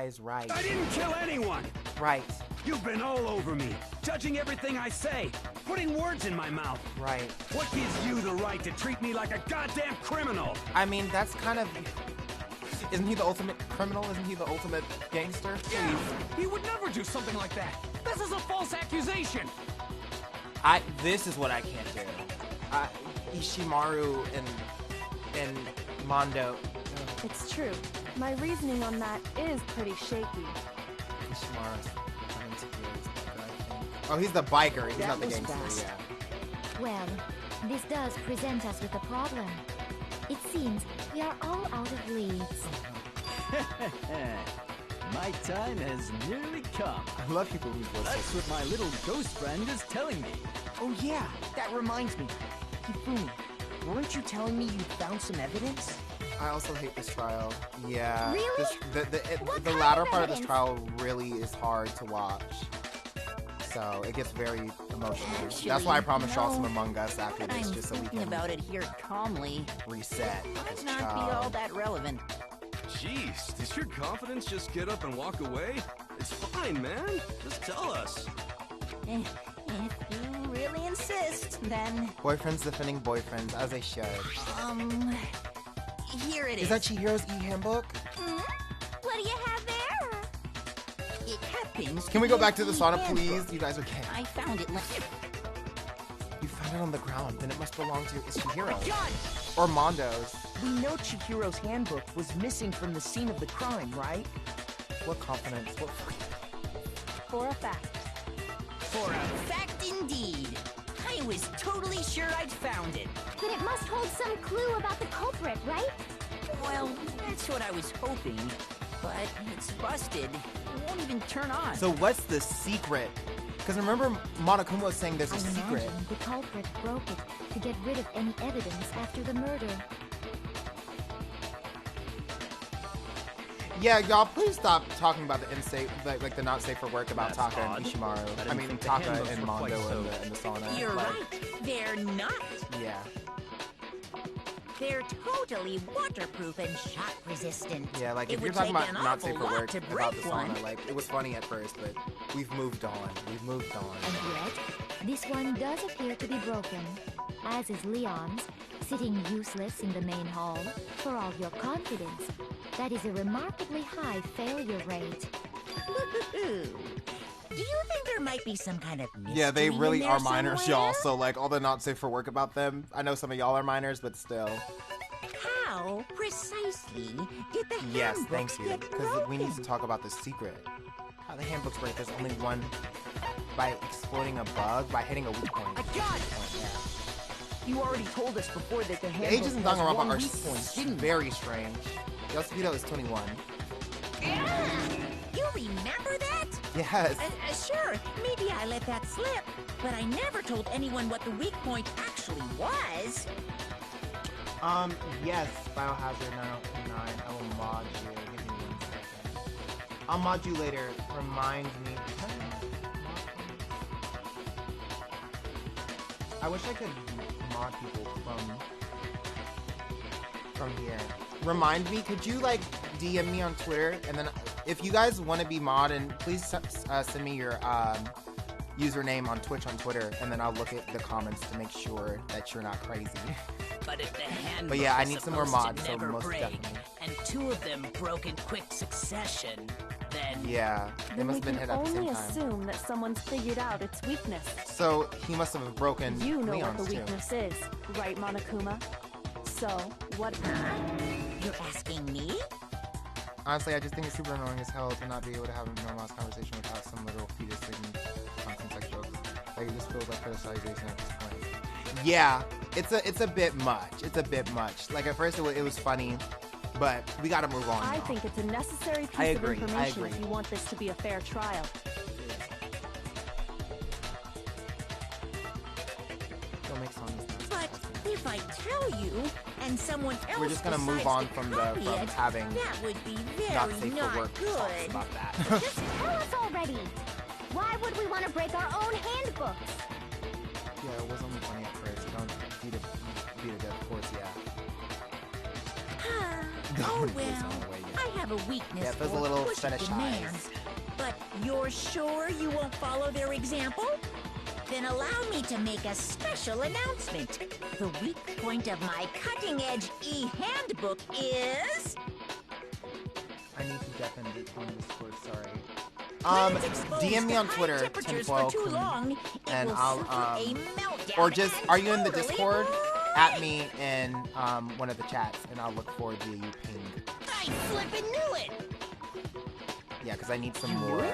is right. I didn't kill anyone! Right. You've been all over me, judging everything I say, putting words in my mouth. Right. What gives you the right to treat me like a goddamn criminal? I mean, that's kind of... Isn't he the ultimate criminal? Isn't he the ultimate gangster? Yeah, he would never do something like that. This is a false accusation. This is what I can't do. Ishimaru and Mondo. It's true. My reasoning on that is pretty shaky. Ishimaru's into his, I think. Oh, he's the biker. He's not the was gangster. fast. Yeah. Well, this does present us with a problem. It seems we are all out of leads. My time has nearly come. I love people whose voices. That's what my little ghost friend is telling me. Oh yeah, that reminds me. Hifumi, weren't you telling me you found some evidence? I also hate this trial. Yeah. Really? The latter part of this trial really is hard to watch. So it gets very emotional. Actually, That's why I promised y'all some no. Among Us after this, I'm just so we thinking can about it here calmly. reset Might this not be trial. all that relevant. Jeez, does your confidence just get up and walk away? It's fine, man. Just tell us. If you really really insist, then... Boyfriends defending boyfriends, as they should. Here it is. Is that Chihiro's e-handbook? What do you have there? It happens. Can we go back to the sauna, please? You guys are kidding. I found it like... You found it on the ground, then it must belong to Chihiro. God! Or Mondo's. We know Chihiro's handbook was missing from the scene of the crime, right? What confidence? What... For a fact. For a fact indeed. I was totally sure I'd found it. Then it must hold some clue about the culprit, right? Well, that's what I was hoping. But it's busted. It won't even turn on. So what's the secret? Because remember Monokuma was saying there's a secret. Imagine the culprit broke it to get rid of any evidence after the murder. Yeah, y'all, please stop talking about the unsafe, like the not safe for work about That's Taka odd. and Ishimaru. I mean, think the Taka handbooks and were Mondo quite in the sauna. You're like, right. They're not. Yeah. They're totally waterproof and shock resistant. Yeah, like It if you're would talking take about an not awful safe for lot work to about the break one. sauna, like it was funny at first, but we've moved on. We've moved on. And yet, this one does appear to be broken, as is Leon's, sitting useless in the main hall. For all your confidence, that is a remarkably high failure rate. Do you think there might be some kind of mystery Yeah, they really in there are minors, somewhere? y'all. So like all the not safe for work about them. I know some of y'all are minors, but still. How precisely did the Yes, handbooks thank you. get Because we need to broken? talk about the secret. How the handbooks break. There's only one by exploiting a bug, by hitting a weak point. I got it! You already told us before that the The handbook ages in has Danganronpa one are weak point, didn't very strange. Yasuhito is 21. You remember that? Yes. Sure, maybe I let that slip, but I never told anyone what the weak point actually was. Yes, Biohazard 909. I will mod you. Give me 1 second. I'll mod you later. Remind me. I wish I could mod people from here. Remind me, could you like DM me on Twitter, and then if you guys want to be mod, and please send me your username on Twitch on Twitter, and then I'll look at the comments to make sure that you're not crazy. But if the handbook But yeah, I is need some more supposed mods, to so never most break, definitely. and 2 of them broke in quick succession, then... Yeah, they Then must we have been can hit at the only same time. assume that someone's figured out its weakness. So he must have broken You know Leon's what the too. weakness is, right, Monokuma? So, what... You're asking me? Honestly, I just think it's super annoying as hell to not be able to have a normal conversation without some little fetus thing on sex jokes. Like, it just feels like criticization at this point. Yeah, it's a bit much. It's a bit much. Like, at first it was funny, but we gotta move on. I now. think it's a necessary I piece agree, of I information agree. if you want this to be a fair trial. Don't make songs. But if I tell you, and someone else We're just gonna move decides on to from copy from it, having that would be not very safe not for work good. talks about that. Just tell us already. Why would we want to break our own handbooks? Yeah, it was only funny at first. Don't beat a dead horse, yeah. Oh Don't well, listen on the way, yeah. I have a weakness Yeah, it feels for a little pushing fetishized. demands. But you're sure you won't follow their example? Then allow me to make a special announcement. The weak point of my cutting-edge e-handbook is... I need to deafen it on Discord, sorry. When it's exposed DM me to on high Twitter, temperatures tinfoil, for too long, it and will I'll suffer a meltdown or just and are you in the totally Discord? At me in one of the chats, and I'll look for the ping. I flippin' knew it! Yeah, because I need some more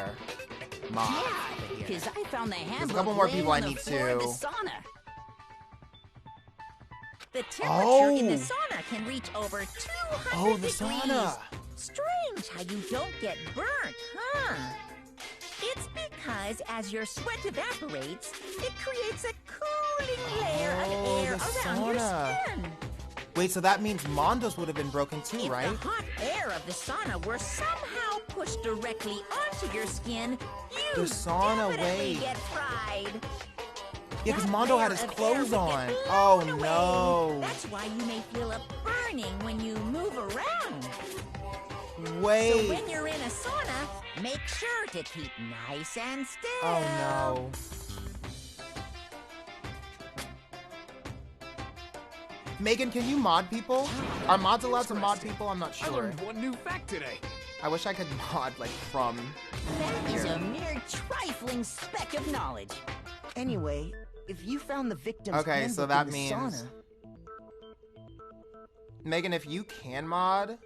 mods. Yeah, because I found the There's a handbook couple more laying people I on the need floor of the to. sauna. The temperature in the Oh. sauna can reach over 200 Oh, the degrees. sauna. Strange how you don't get burnt, huh? It's because as your sweat evaporates, it creates a cooling layer of air the around your sauna. skin. Wait, so that means Mondo's would have been broken too, If right? the hot air of the sauna were somehow pushed directly onto your skin, you The sauna, definitely wait. get fried. Yeah, because That Mondo had layer his of clothes air would on. get Oh blown away. no. That's why you may feel a burning when you move around. Wait. So when you're in a sauna, make sure to keep nice and still. Oh no. Megan, can you mod people? Are mods allowed to mod people? I'm not I sure. learned one new fact today. I wish I could mod, like, from That is here. a mere trifling speck of knowledge. Anyway, if you found the victim's Okay, so handbook that in the means... sauna, Megan, if you can mod...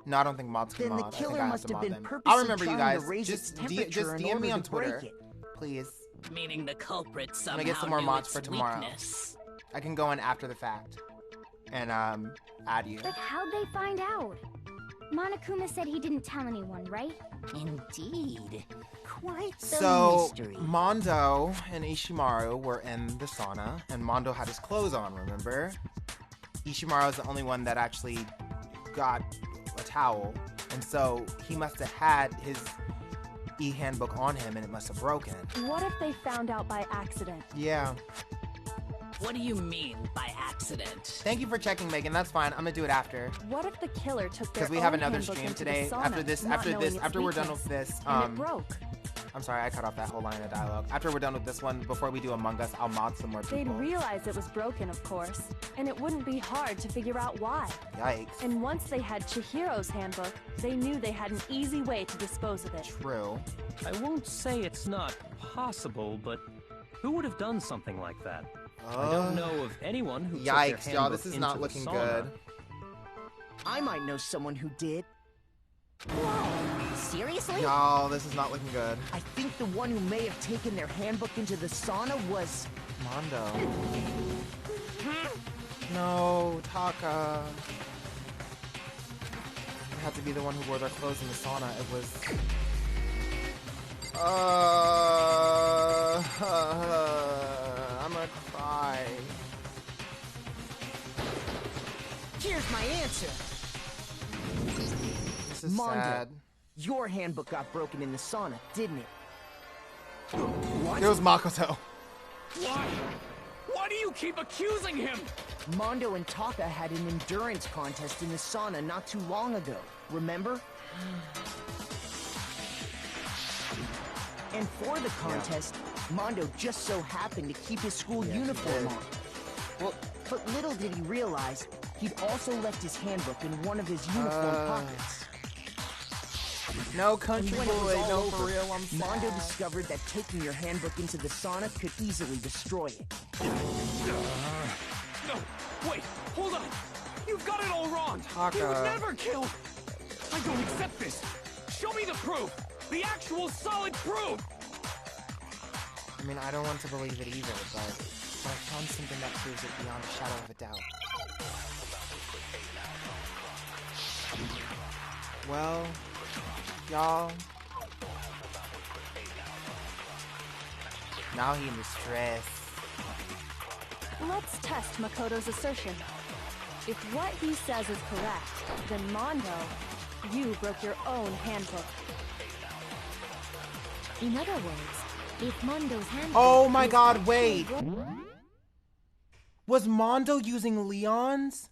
No, I don't think mods can then the mod. I killer think I have must to have mod been them. purposely I'll remember you trying guys. to raise Just its temperature in DM me order on to break Twitter. it. Please. Meaning the culprit somehow Let me get some more knew mods its for tomorrow. weakness. I can go in after the fact. And, add you. But how'd they find out? Monokuma said he didn't tell anyone, right? Indeed. Quite the So, mystery. Mondo and Ishimaru were in the sauna, and Mondo had his clothes on, remember? Ishimaru's the only one that actually got a towel, and so he must have had his e-handbook on him, and it must have broken. What if they found out by accident? Yeah. What do you mean by accident? Thank you for checking, Megan. That's fine. I'm gonna do it after. What if the killer took their Because we have own another handbook stream into the today. sauna, After we're done with this, and it broke? I'm sorry, I cut off that whole line of dialogue. After we're done with this one, before we do Among Us, I'll mod some more They'd people. realize it was broken, of course, and it wouldn't be hard to figure out why. Yikes. And once they had Chihiro's handbook, they knew they had an easy way to dispose of it. True. I won't say it's not possible, but who would have done something like that? I don't know of anyone who took their Yikes, y'all, handbook this is into not the looking sauna. good. I might know someone who did. Whoa, seriously? Y'all, this is not looking good. I think the one who may have taken their handbook into the sauna was... Mondo. No, Taka. It had to be the one who wore their clothes in the sauna. It was... I'm gonna cry. Here's my answer. This is Mondo, sad. your handbook got broken in the sauna, didn't it? It was Makoto. Why? Why do you keep accusing him? Mondo and Taka had an endurance contest in the sauna not too long ago, remember? And for the contest, Mondo just so happened to keep his school uniform on. Well, but little did he realize, he'd also left his handbook in one of his uniform pockets. No country And when it was boy, all no over, for real, I'm sad. Mondo discovered that taking your handbook into the sauna could easily destroy it. No, wait, hold on. You've got it all wrong. Taka. He would never kill. I don't accept this. Show me the proof. The actual solid proof. I mean, I don't want to believe it either, but I found something that proves it beyond a shadow of a doubt. Well, y'all. Now he in distress. Let's test Makoto's assertion. If what he says is correct, then Mondo, you broke your own handbook. In other words, if Mondo's handbook... Oh my is god, actually wait! broken- Was Mondo using Leon's?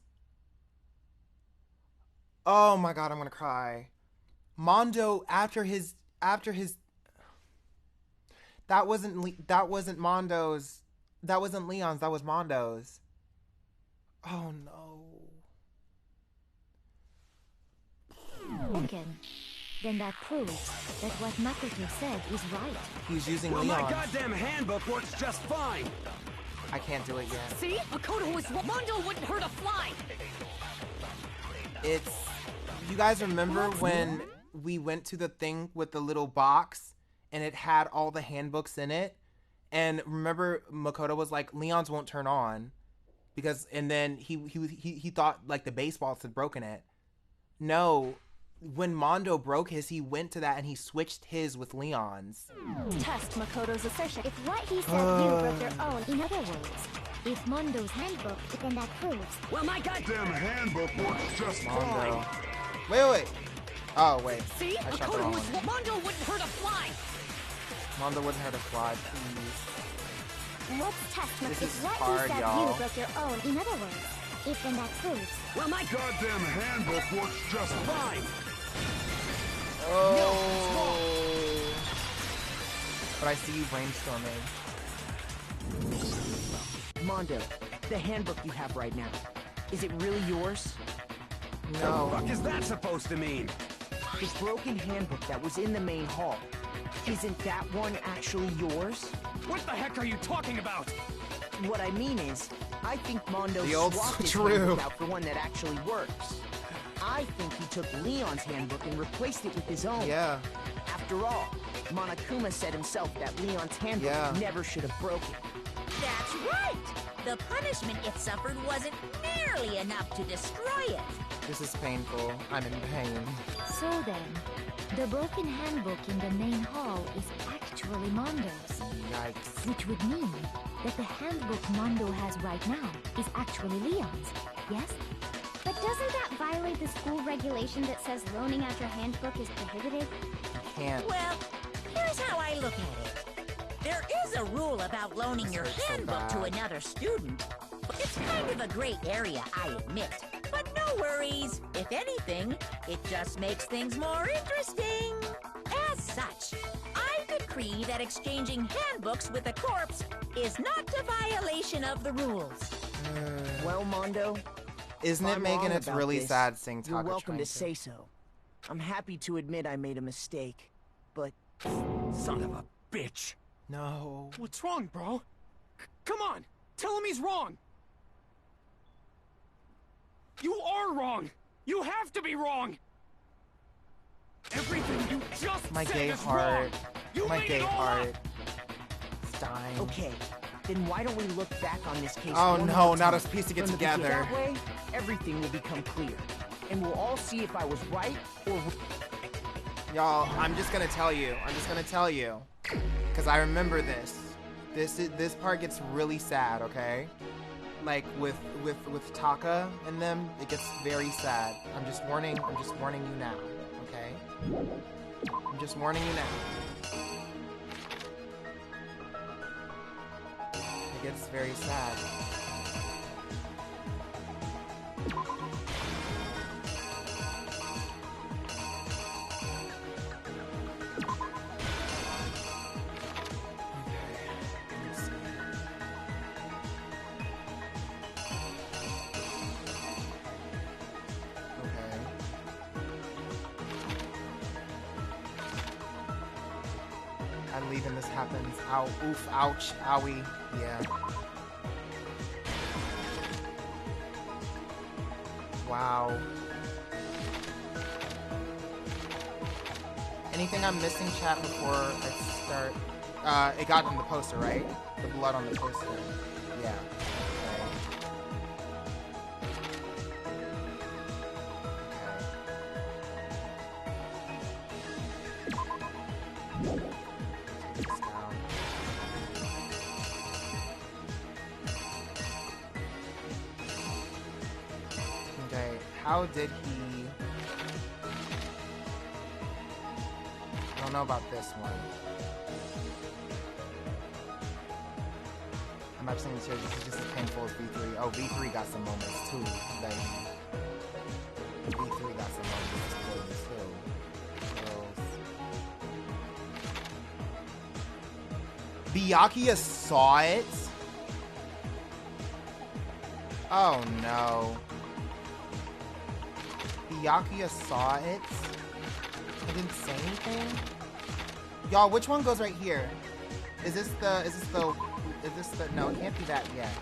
Oh my god, I'm gonna cry. Mondo, after his... That wasn't Mondo's. That wasn't Leon's, that was Mondo's. Oh no. broken, then that proves that what Makoto said is right. He's using Well, Leon's. my goddamn handbook works just fine. I can't do it yet. See? Makoto was Mondo wouldn't hurt a fly! It's... You guys remember when we went to the thing with the little box and it had all the handbooks in it? And remember Makoto was like, Leon's won't turn on because, and then he thought like the baseballs had broken it. No, when Mondo broke his, he went to that and he switched his with Leon's. Test Makoto's assertion. If what he said you broke your own, in other words, if Mondo's handbook, then that proves... Well, my goddamn handbook works just Mondo. Wait. Oh, wait. See? I shot the Makoto wrong was one. Mondo wouldn't hurt a fly! Mondo wouldn't hurt a fly, please. Let's test This if is what hard, he said y'all. you broke your own, in other words, if then that proves... Well, my goddamn handbook works just fine. Oh. But I see you brainstorming. Mondo, The handbook you have right now, is it really yours? No. What the fuck is that supposed to mean? The broken handbook that was in the main hall. Isn't that one actually yours? What the heck are you talking about? What I mean is, I think Mondo The old swapped his true. handbook out for one that actually works. I think he took Leon's handbook and replaced it with his own. Yeah. After all, Monokuma said himself that Leon's handbook never should have broken. That's right! The punishment it suffered wasn't nearly enough to destroy it. This is painful. I'm in pain. So then, the broken handbook in the main hall is actually Mondo's. Yikes. Which would mean that the handbook Mondo has right now is actually Leon's, yes? But doesn't that violate the school regulation that says loaning out your handbook is prohibited? Can't. Well, here's how I look at it. There is a rule about loaning your handbook to another student. It's kind of a gray area, I admit. But no worries. If anything, it just makes things more interesting. As such, I decree that exchanging handbooks with a corpse is not a violation of the rules. Well, Mondo, Isn't if it, I'm Megan? wrong It's about really this, sad seeing Taka you're welcome trying to say so. I'm happy to admit I made a mistake, but... Son of a bitch. No. What's wrong, bro? Come on! Tell him he's wrong! You are wrong! You have to be wrong! Everything you just My said gay is heart. wrong! You My made gay it all heart. up! It's dying. Okay, then why don't we look back on this case Oh one no, more not time, us piecing it from the beginning. together. That way, everything will become clear. And we'll all see if I was right or... Y'all, I'm just gonna tell you. Because I remember this. This part gets really sad, okay? Like with Taka and them, it gets very sad. I'm just warning you now, okay? I'm just warning you now. It gets very sad. I leave and this happens. Ow, oof, ouch, owie, yeah. Wow. Anything I'm missing, chat, before I start? It got on the poster, right? The blood on the poster. Yeah. How did he... I don't know about this one. I'm actually serious. This is just as painful as V3. Oh, V3 got some moments too. Like, V3 got some moments too. Byakuya saw it? Oh no. Byakuya saw it. I didn't say anything. Y'all, which one goes right here? Is this the, no, it can't be that yet.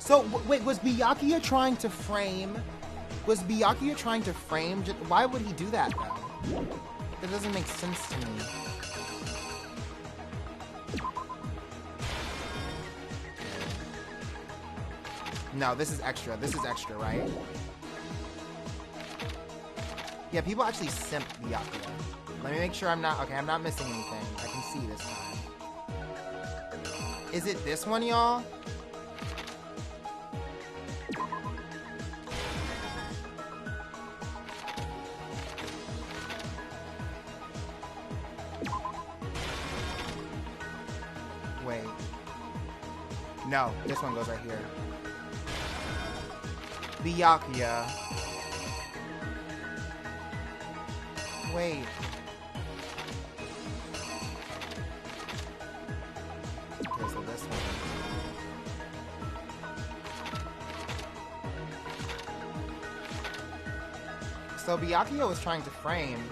So, wait, was Byakuya trying to frame, why would he do that though? That doesn't make sense to me. No, this is extra, right? Yeah, people actually simp Byakuya. Let me make sure I'm not missing anything. I can see this time. Is it this one, y'all? Wait. No, this one goes right here. Byakuya. Wait. Okay, so this one. So Byakuya was trying to frame.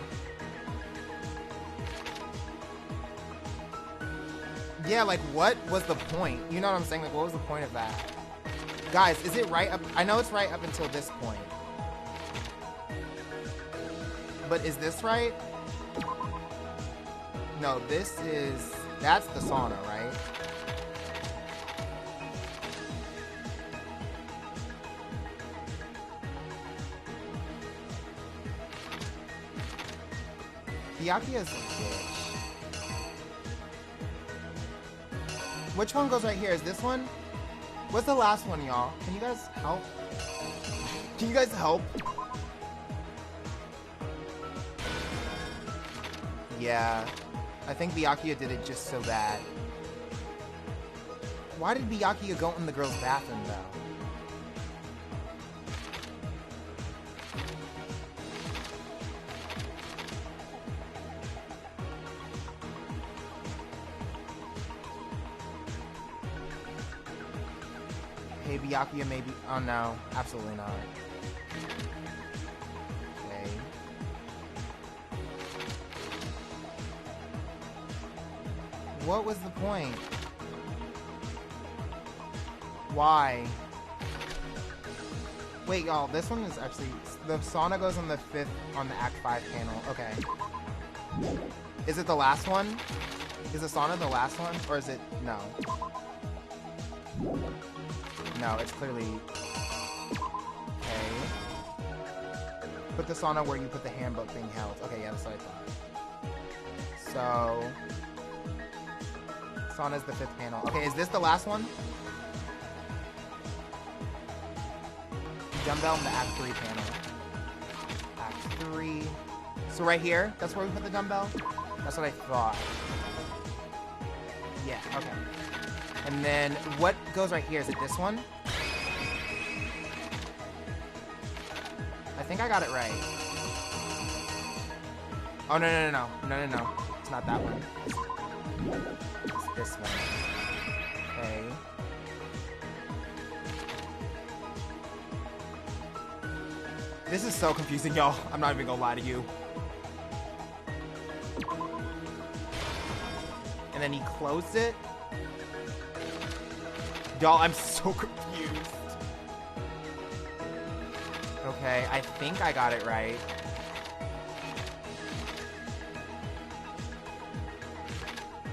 Yeah, like what was the point? You know what I'm saying? Like what was the point of that? Guys, is it right up? I know it's right up until this point. But is this right? No, that's the sauna, right? Byakuya's a bitch. Which one goes right here? Is this one? What's the last one, y'all? Can you guys help? Can you guys help? Yeah. I think Byakuya did it just so bad. Why did Byakuya go in the girl's bathroom, though? Hey, Byakuya, maybe. Oh no, absolutely not. Okay. What was the point? Why? Wait, y'all, this one is actually. The sauna goes on the Act 5 panel. Okay. Is it the last one? Is the sauna the last one? Or is it. No. No, it's clearly... Okay. Put the sauna where you put the handbook being held. Okay, yeah, that's what I thought. So... Sauna's the 5th panel. Okay, is this the last one? Dumbbell in the Act 3 panel. Act 3... So right here, that's where we put the dumbbell? That's what I thought. Yeah, okay. And then, what goes right here? Is it this one? I think I got it right. Oh, no. It's not that one. It's this one. Okay. This is so confusing, y'all. I'm not even gonna lie to you. And then he closed it. Y'all, I'm so confused. Okay, I think I got it right.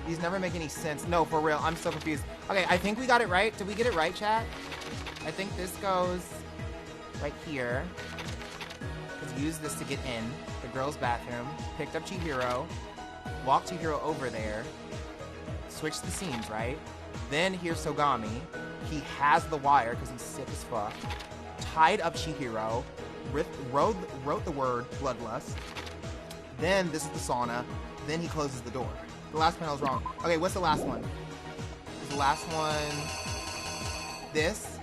These never make any sense. No, for real, I'm so confused. Okay, I think we got it right. Did we get it right, chat? I think this goes right here. Because we used this to get in the girls' bathroom. Picked up Chihiro. Walked Chihiro over there. Switched the scenes, right? Then here's Sogami. He has the wire because he's sick as fuck. Tied up Chihiro. Wrote the word bloodlust. Then this is the sauna. Then he closes the door. The last panel's wrong. Okay, what's the last one? Is the last one this?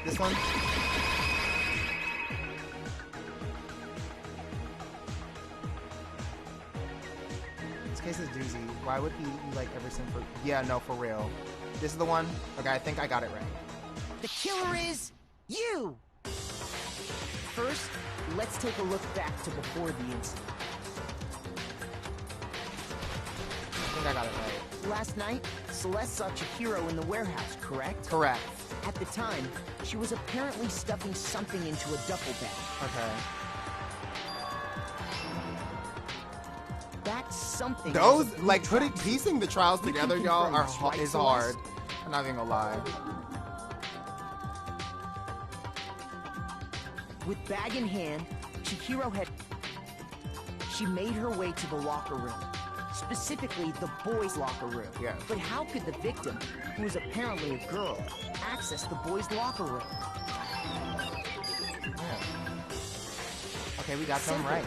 This one? This case is doozy. Why would he like ever send for? Yeah, no, for real. This is the one? Okay, I think I got it right. The killer is you! First, let's take a look back to before the incident. I think I got it right. Last night, Celeste saw Chihiro in the warehouse, correct? Correct. At the time, she was apparently stuffing something into a duffel bag. Okay. That something... Those, like, piecing the trials together, y'all, is hard. I'm not even gonna lie. With bag in hand, Chihiro she made her way to the locker room. Specifically, the boys' locker room. Yeah. But how could the victim, who is apparently a girl, access the boys' locker room? Yeah. Okay, we got them right.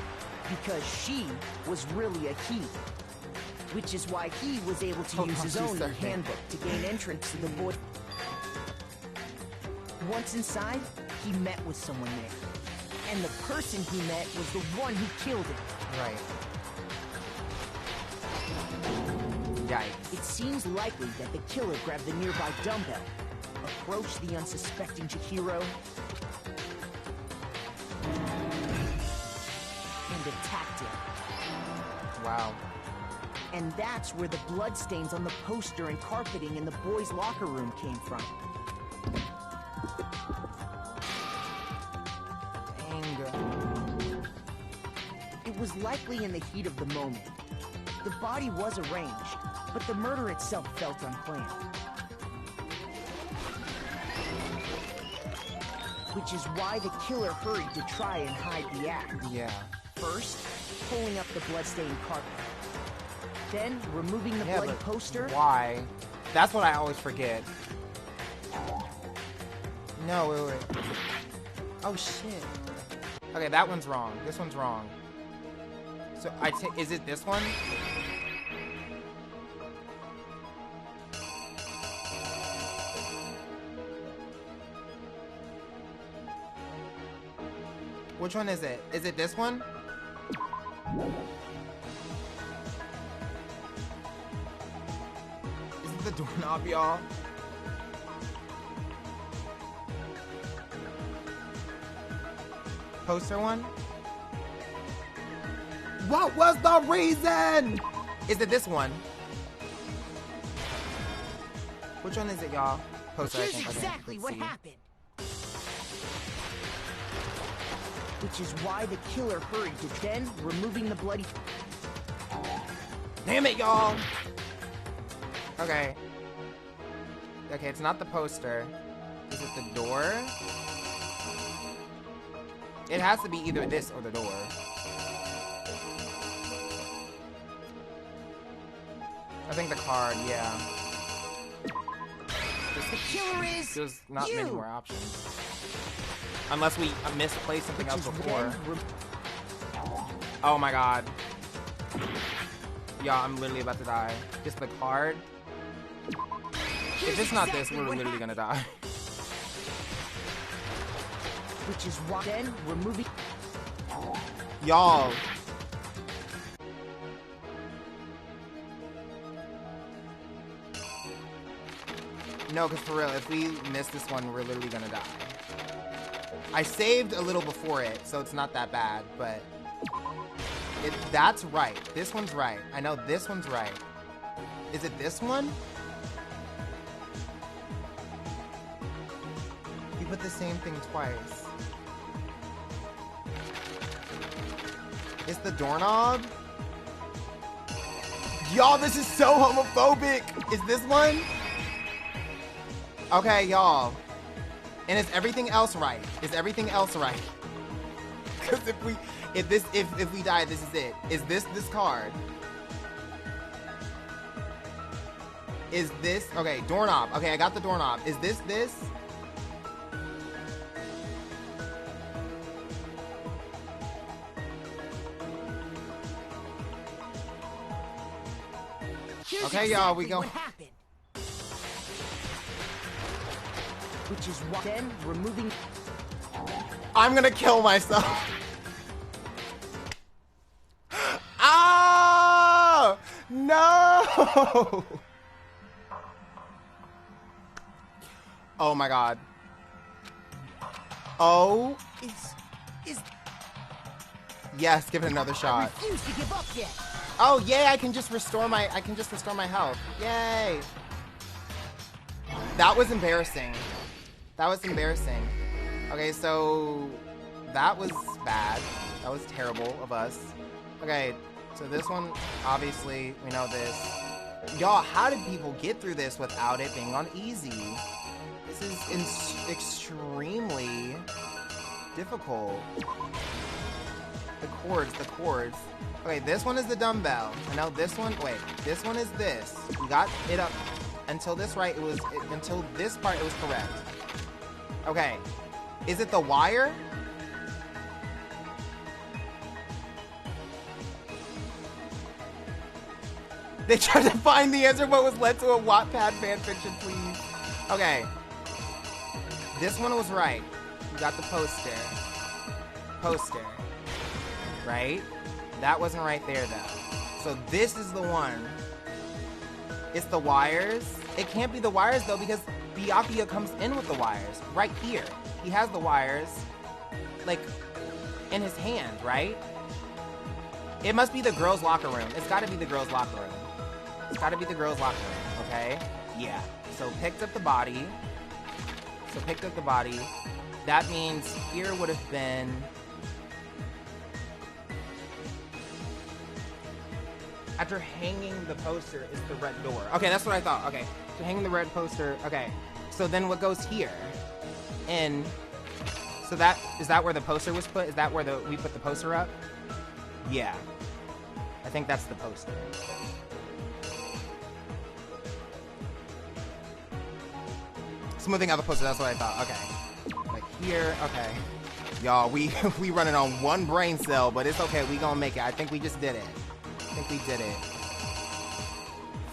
Because she was really a he. Which is why he was able to use his own handbook to gain entrance to the boy. Once inside, he met with someone there. And the person he met was the one who killed him. Right. Yikes. It seems likely that the killer grabbed the nearby dumbbell, approached the unsuspecting Chihiro, attacked him. Wow. And that's where the bloodstains on the poster and carpeting in the boys' locker room came from. Dang. It was likely in the heat of the moment. The body was arranged, but the murder itself felt unplanned. Which is why the killer hurried to try and hide the act. Yeah. First, pulling up the bloodstained carpet. Then, removing the bloody poster. Why? That's what I always forget. No, wait. Oh, shit. Okay, that one's wrong. This one's wrong. So, is it this one? Which one is it? Is it this one? Is it the doorknob, y'all? Poster one? What was the reason? Is it this one? Which one is it, y'all? Poster, Here's I think. exactly what happened. Which is why the killer hurried to then removing the bloody... Damn it, y'all! Okay. Okay, it's not the poster. Is it the door? It has to be either this or the door. I think the card, yeah. The killer is There's not you. many more options. Unless we misplaced something else before. Oh my god. Y'all, I'm literally about to die. Just the card. If it's not this, we're literally gonna die. Which is why then removing... Y'all. No, because for real, if we miss this one, we're literally gonna die. I saved a little before it, so it's not that bad, but... that's right. This one's right. I know this one's right. Is it this one? You put the same thing twice. It's the doorknob? Y'all, this is so homophobic! Is this one? Okay, y'all. And is everything else right? Is everything else right? Because if we die, this is it. Is this card? Is this okay? Doorknob. Okay, I got the doorknob. Is this? Okay, y'all, we go. Which is why then removing... I'm gonna kill myself. Ah! No! Oh my god. Oh. Is... Yes, give it another shot. I refuse to give up yet. Oh, yay, I can just restore my health. Yay. That was embarrassing. That was embarrassing. Okay, so that was bad. That was terrible of us. Okay, so this one, obviously, we know this. Y'all, how did people get through this without it being on easy? This is extremely difficult. The chords. Okay, this one is the dumbbell. I know this one, wait, this one is this. We got it up until this right, until this part it was correct. Okay, is it the wire? They tried to find the answer but was led to a Wattpad fanfiction, please. Okay, this one was right. We got the poster, right? That wasn't right there though. So this is the one. It's the wires. It can't be the wires though because Byakuya comes in with the wires right here. He has the wires like in his hand, right? It must be the girls' locker room. It's gotta be the girls' locker room. It's gotta be the girls' locker room, okay? Yeah. So picked up the body. That means here would have been... After hanging the poster is the red door. Okay, that's what I thought. Okay, so hanging the red poster. Okay, so then what goes here? And so that is that where the poster was put? Is that where we put the poster up? Yeah, I think that's the poster. Smoothing out the poster. That's what I thought. Okay, like here. Okay, y'all, we running on one brain cell, but it's okay. We gonna make it. I think we just did it. I think we did it.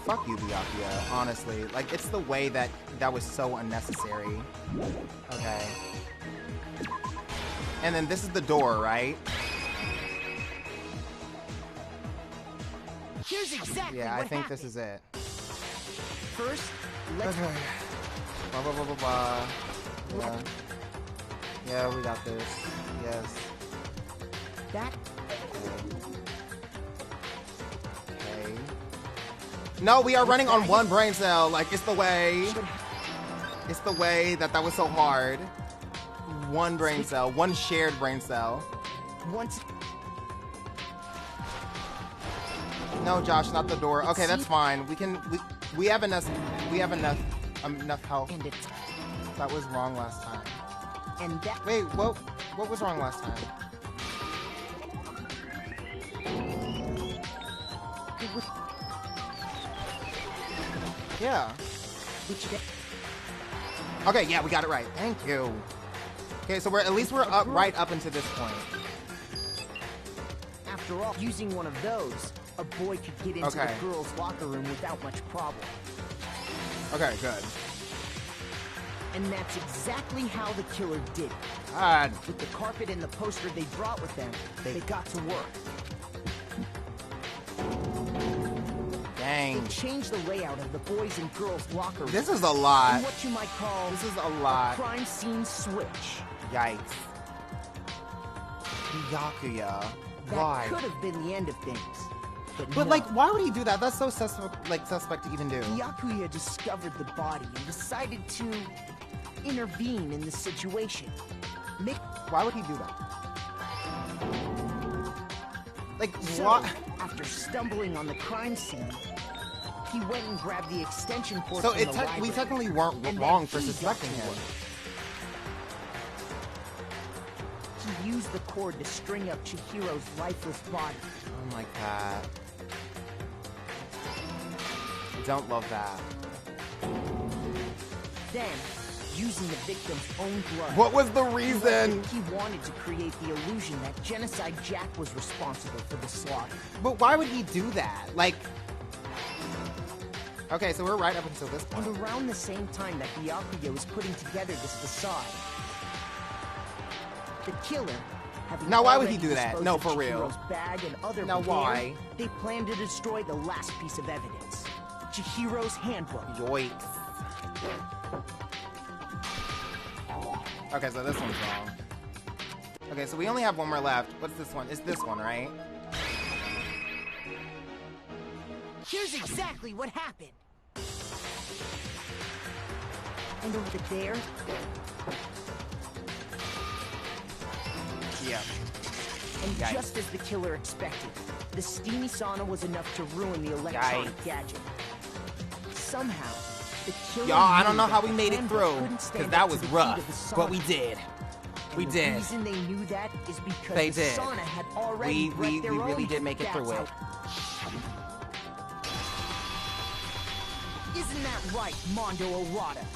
Fuck you, Byakuya, honestly. Like, it's the way that was so unnecessary. Okay. And then this is the door, right? Here's exactly yeah, I what think happened. this is it. First, let's... Okay. Blah, blah, blah, blah, blah. Yeah. Yeah, we got this. Yes. That... No, we are running on one brain cell. Like, it's the way. It's the way that was so hard. One brain cell. One shared brain cell. No, Josh, not the door. Okay, that's fine. We have enough health. That was wrong last time. And that... Wait, what was wrong last time? Yeah. Okay, yeah, we got it right. Thank you. Okay, so we're up right up until this point. After all, using one of those, a boy could get into the girls' locker room without much problem. Okay, good. And that's exactly how the killer did it. God. With the carpet and the poster they brought with them, they got to work. Dang. They changed the layout of the boys' and girls' locker room. This is a lot. In what you might call this is a lot. A crime scene switch. Yikes. Byakuya. That could have been the end of things. But no. Like, why would he do that? That's so suspect to even do. Byakuya discovered the body and decided to intervene in the situation. Why would he do that? Like, so, what? After stumbling on the crime scene, he went and grabbed the extension cord so from the library. We technically weren't wrong for suspecting him. He used the cord to string up Chihiro's lifeless body. Oh my god. I don't love that. Then, using the victim's own blood. What was the reason? He wanted to create the illusion that Genocide Jack was responsible for the slaughter. But why would he do that? Like... Okay, so we're right up until this point. And around the same time that Byakuya was putting together this facade, the killer, now why would he do that? No, for real. Bag and other now why? They planned to destroy the last piece of evidence, Chihiro's handbook. Yoinks. Okay, so this one's wrong. Okay, so we only have one more left. What's this one? It's this one, right? Here's exactly what happened. And over there... Yeah. And just as the killer expected, the steamy sauna was enough to ruin the electronic gadget. Somehow, the killer... Y'all, I don't know how we made it through, because that was rough, but we did. We did. The reason they knew that is because they the did. sauna had already we really did make it through it. Isn't that right, Mondo Arata?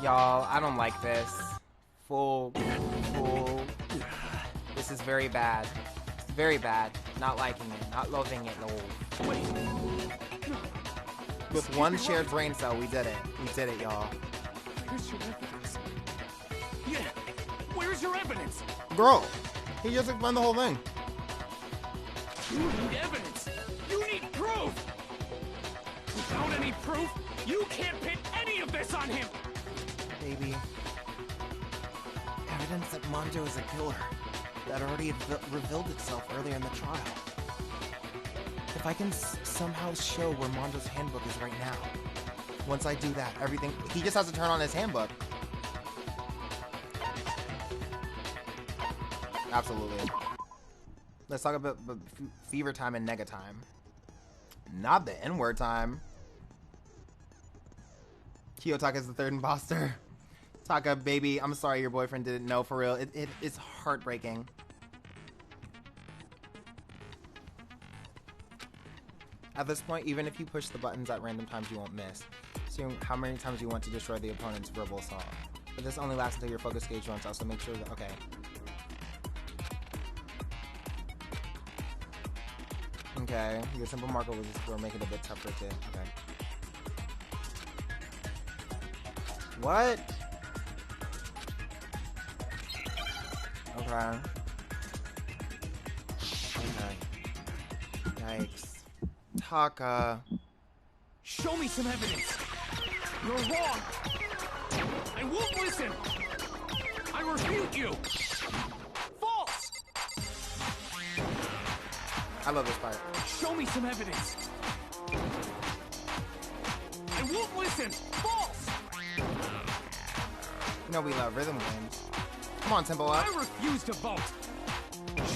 Y'all, I don't like this. Full. This is very bad. Very bad. Not liking it. Not loving it. No. With one shared brain cell, we did it. We did it, y'all. Where's your evidence? Yeah, where's your evidence? Girl, he just explained the whole thing. You need evidence. You need proof. Without any proof, you can't pin any of this on him. Baby. Evidence that Mondo is a killer. that already revealed itself earlier in the trial. If I can somehow show where Mondo's handbook is right now. Once I do that, everything... He just has to turn on his handbook. Absolutely. Let's talk about fever time and nega time. Not the N-word time. Kiyotaka's the third imposter. Taka, baby, I'm sorry your boyfriend didn't know, for real. It's heartbreaking. At this point, even if you push the buttons at random times, you won't miss. See how many times you want to destroy the opponent's verbal assault. But this only lasts until your focus gauge runs out, so make sure that... Okay. Okay, your simple marker was we're making it a bit tougher to... Okay. What? Okay. Okay. Yikes. Taka. Show me some evidence. You're wrong. I won't listen. I refute you. False. I love this part. Show me some evidence. I won't listen. False. You know we love rhythm games. Come on, Temple Up. I refuse to vote.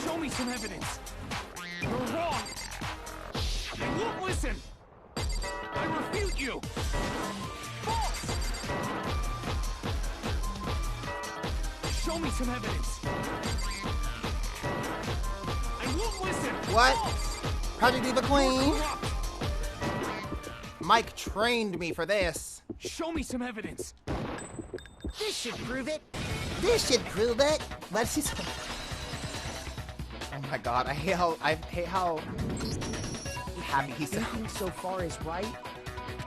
Show me some evidence. You're wrong. I won't listen. I refute you. False. Show me some evidence. I won't listen. What? False. Project Diva Queen. Mike trained me for this. Show me some evidence. This should prove it. This should prove it. What's his... Oh my god, I hate how happy he sounds. Thinking so far is right.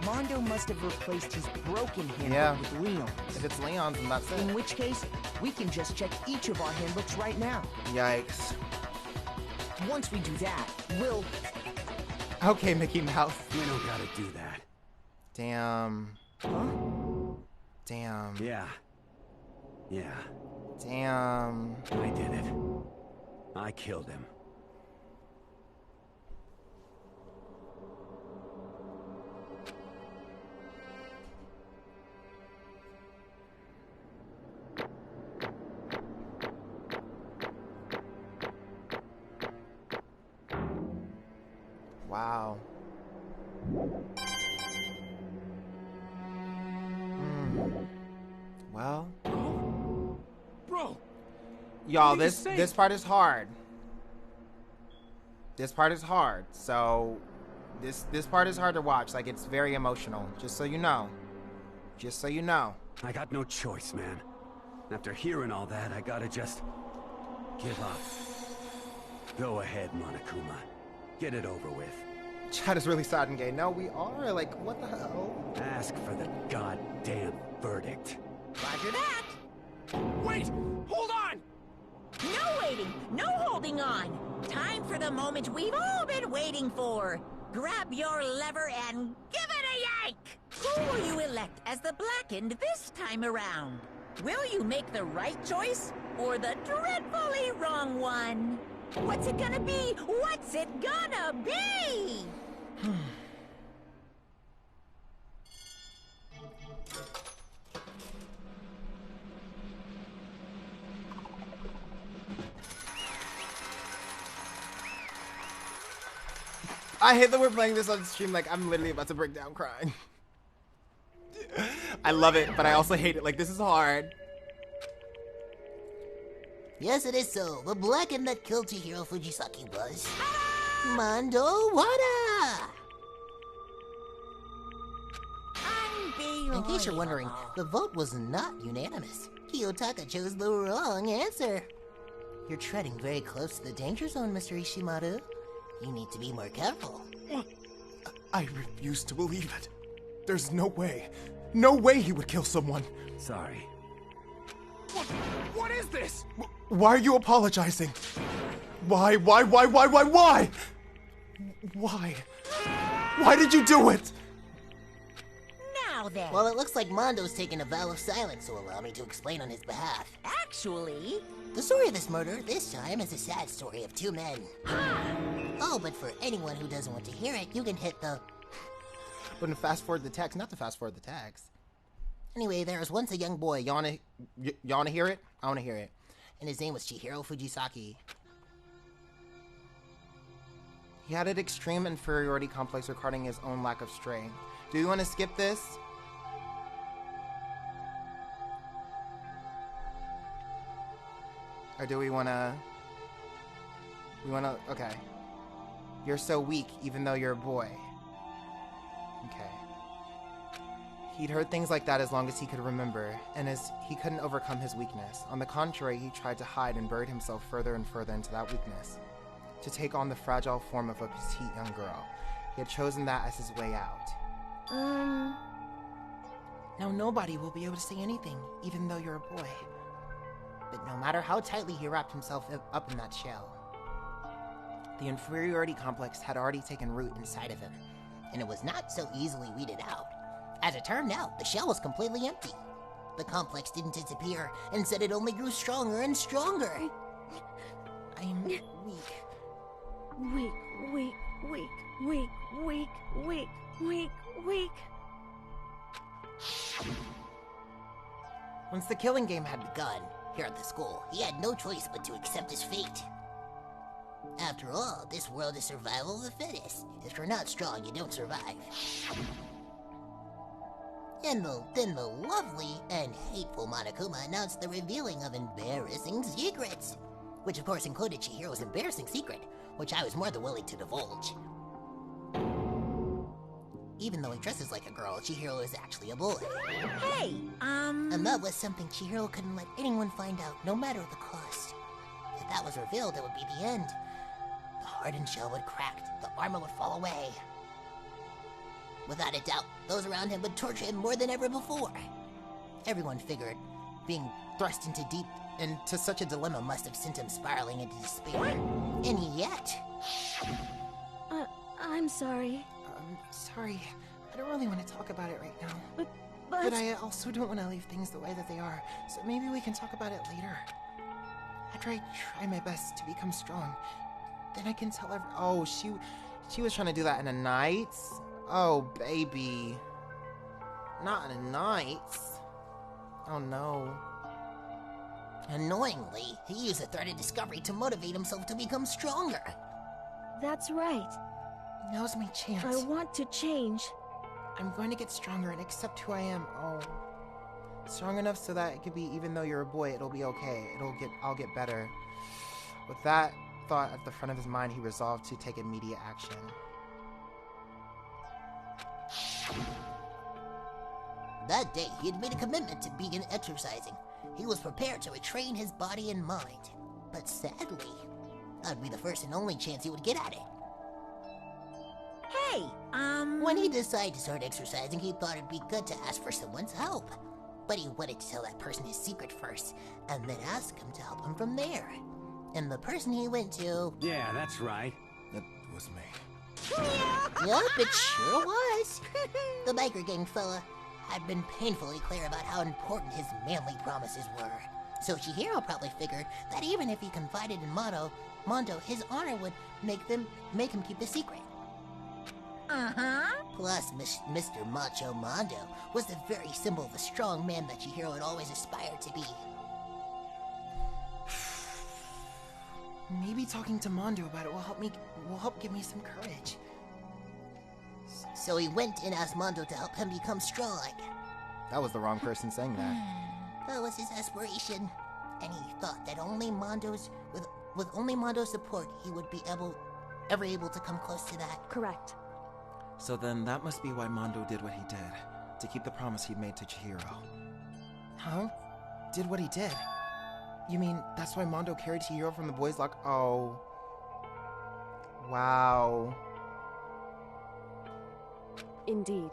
Mondo must have replaced his broken handbook with Leon's. If it's Leon's, then that's it. In which case, we can just check each of our handbooks right now. Yikes. Once we do that, we'll... Okay, Mickey Mouse. We don't gotta do that. Damn. Huh? Damn. Yeah. Yeah. Damn. I did it. I killed him. Wow. Well, bro. Y'all, this part is hard. This part is hard. So, this part is hard to watch. Like, it's very emotional. Just so you know. Just so you know. I got no choice, man. After hearing all that, I gotta just give up. Go ahead, Monokuma. Get it over with. Chad is really sad and gay. No, we are. Like, what the hell? Ask for the goddamn verdict. Roger that. Wait! Hold on! No waiting! No holding on! Time for the moment we've all been waiting for! Grab your lever and give it a yank! Who will you elect as the Blackened this time around? Will you make the right choice or the dreadfully wrong one? What's it gonna be? What's it gonna be? I hate that we're playing this on stream. Like, I'm literally about to break down crying. I love it, but I also hate it. Like, this is hard. Yes, it is so. The Blackened that killed Chihiro Fujisaki was... Mondo Wada! In case you're wondering, the vote was not unanimous. Kiyotaka chose the wrong answer. You're treading very close to the danger zone, Mr. Ishimaru. You need to be more careful. I refuse to believe it. There's no way. No way he would kill someone. Sorry. What is this? Why are you apologizing? Why? Why did you do it? Now Now then. Well, it looks like Mondo's taken a vow of silence, so allow me to explain on his behalf. Actually... The story of this murder, this time, is a sad story of two men. Oh, but for anyone who doesn't want to hear it, you can hit the... But to fast forward the text, not to fast forward the text. Anyway, there was once a young boy, y'all wanna hear it? I wanna hear it. And his name was Chihiro Fujisaki. He had an extreme inferiority complex regarding his own lack of strength. Do you want to skip this? Or do we want to... Okay. You're so weak, even though you're a boy. Okay. He'd heard things like that as long as he could remember, and as he couldn't overcome his weakness. On the contrary, he tried to hide and buried himself further and further into that weakness, to take on the fragile form of a petite young girl. He had chosen that as his way out. Now nobody will be able to say anything, even though you're a boy. But no matter how tightly he wrapped himself up in that shell, the inferiority complex had already taken root inside of him, and it was not so easily weeded out. As it turned out, the shell was completely empty. The complex didn't disappear, instead it only grew stronger and stronger. I'm weak. Weak, weak, weak, weak, weak, weak, weak, weak. Once the killing game had begun, here at the school, he had no choice but to accept his fate. After all, this world is survival of the fittest. If you're not strong, you don't survive. And then the lovely and hateful Monokuma announced the revealing of embarrassing secrets, which of course included Chihiro's embarrassing secret, which I was more than willing to divulge. Even though he dresses like a girl, Chihiro is actually a boy. Hey, And that was something Chihiro couldn't let anyone find out, no matter the cost. If that was revealed, it would be the end. The hardened shell would crack, the armor would fall away. Without a doubt, those around him would torture him more than ever before. Everyone figured being thrust into such a dilemma must have sent him spiraling into despair. And yet... I'm sorry. I'm sorry. I don't really want to talk about it right now. But I also don't want to leave things the way that they are, so maybe we can talk about it later. After I try my best to become strong, then I can tell everyone. Oh, she was trying to do that in a night? Oh, baby. Not in a night. Oh, no. Annoyingly, he used the threat of discovery to motivate himself to become stronger. That's right. Now's my chance. I want to change. I'm going to get stronger and accept who I am. Oh. Strong enough so that it could be, even though you're a boy, it'll be okay. I'll get better. With that thought at the front of his mind, he resolved to take immediate action. That day, he had made a commitment to begin exercising. He was prepared to retrain his body and mind. But sadly, that would be the first and only chance he would get at it. Hey, When he decided to start exercising, he thought it'd be good to ask for someone's help. But he wanted to tell that person his secret first, and then ask him to help him from there. And the person he went to... Yeah, that's right. That was me. Yup, it sure was. The biker gang fella had been painfully clear about how important his manly promises were. So Chihiro probably figured that even if he confided in Mondo, his honor would make him keep the secret. Plus, Mr. Macho Mondo was the very symbol of the strong man that Chihiro had always aspired to be. Maybe talking to Mondo about it will help give me some courage. So he went and asked Mondo to help him become strong. That was the wrong person saying that. That was his aspiration, and he thought that with only Mondo's support, he would be ever able to come close to that. Correct. So then that must be why Mondo did what he did, to keep the promise he'd made to Chihiro. Huh? Did what he did? You mean that's why Mondo carried Chihiro from the boys' lock? Oh. Wow. Indeed.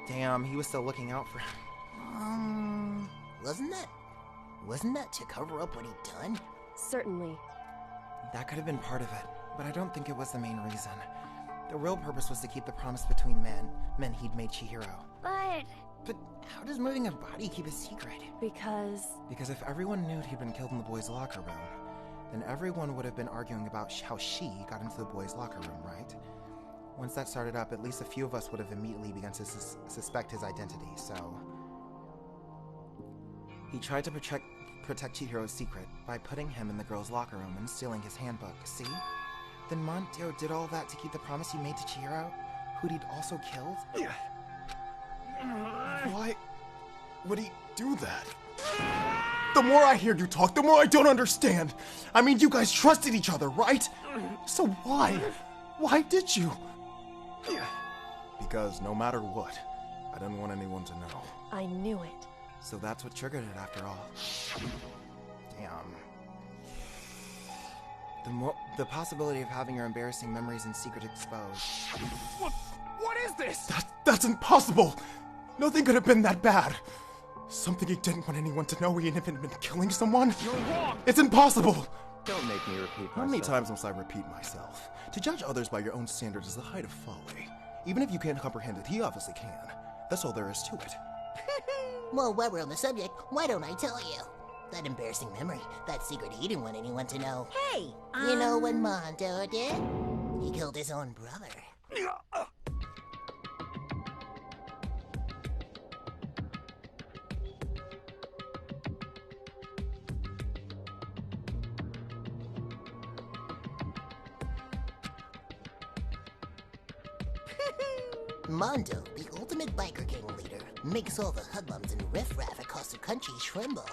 Damn, he was still looking out for him. Wasn't that to cover up what he'd Certainly. That could have been part of it, but I don't think it was the main reason. The real purpose was to keep the promise between men he'd made Chihiro. But how does moving a body keep a secret? Because if everyone knew he'd been killed in the boys' locker room, then everyone would have been arguing about how she got into the boys' locker room, right? Once that started up, at least a few of us would have immediately begun to suspect his identity, so... He tried to protect Chihiro's secret by putting him in the girls' locker room and stealing his handbook, see? Then Mondo did all that to keep the promise he made to Chihiro, who'd he'd also killed? Why would he do that? The more I hear you talk, the more I don't understand. I mean, you guys trusted each other, right? So why? Why did you? Because no matter what, I didn't want anyone to know. I knew it. So that's what triggered it after all. Damn. The possibility of having your embarrassing memories and secret exposed. What is this? That's impossible! Nothing could have been that bad. Something he didn't want anyone to know he had been killing someone? You're wrong! It's impossible! Don't make me repeat myself. How many times must I repeat myself? To judge others by your own standards is the height of folly. Even if you can't comprehend it, he obviously can. That's all there is to it. Well, while we're on the subject, why don't I tell you? That embarrassing memory, that secret he didn't want anyone to know. Hey, You know what Mondo did? He killed his own brother. Mondo, the ultimate biker gang leader, makes all the hoodlums and riffraff across the country tremble.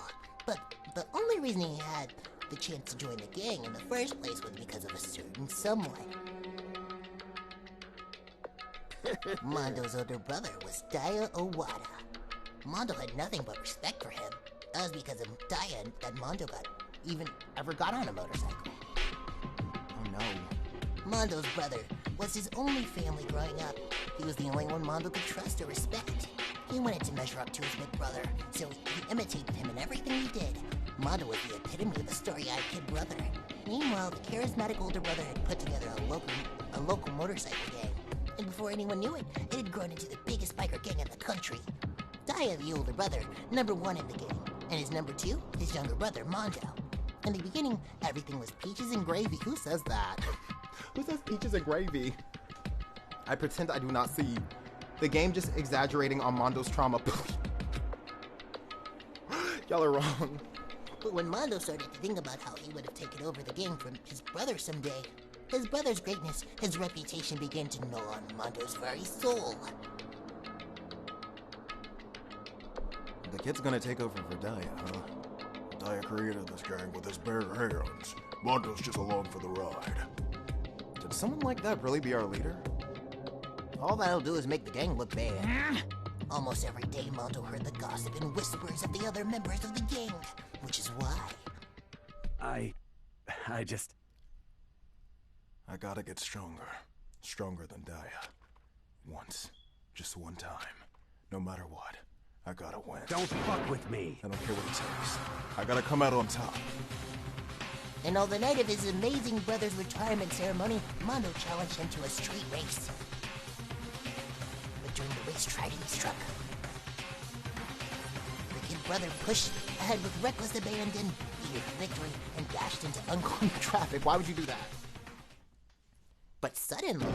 But the only reason he had the chance to join the gang in the first place was because of a certain someone. Mondo's older brother was Daya Owada. Mondo had nothing but respect for him. That was because of Daya that Mondo ever got on a motorcycle. Oh no. Mondo's brother was his only family growing up. He was the only one Mondo could trust or respect. He wanted to measure up to his big brother, so he imitated him in everything he did. Mondo was the epitome of a starry-eyed kid brother. Meanwhile, the charismatic older brother had put together a local motorcycle gang. And before anyone knew it, it had grown into the biggest biker gang in the country. Daya, the older brother, number one in the gang, and his number two, his younger brother, Mondo. In the beginning, everything was peaches and gravy. Who says that? Who says peaches and gravy? I pretend I do not see. The game just exaggerating on Mondo's trauma. Y'all are wrong. But when Mondo started to think about how he would have taken over the gang from his brother someday, his brother's greatness, his reputation began to gnaw on Mondo's very soul. The kid's gonna take over for Daya, huh? Daya created this gang with his bare hands. Mondo's just along for the ride. Did someone like that really be our leader? All that'll do is make the gang look bad. Almost every day, Mondo heard the gossip and whispers of the other members of the gang, which is why. I gotta get stronger. Stronger than Daya. Once. Just one time. No matter what. I gotta win. Don't fuck with me. I don't care what it takes. I gotta come out on top. And on the night of his amazing brother's retirement ceremony, Mondo challenged him to a street race. But during the race, tragedy struck. The kid brother pushed ahead with reckless abandon, eager for victory, and dashed into oncoming traffic. Why would you do that? But suddenly...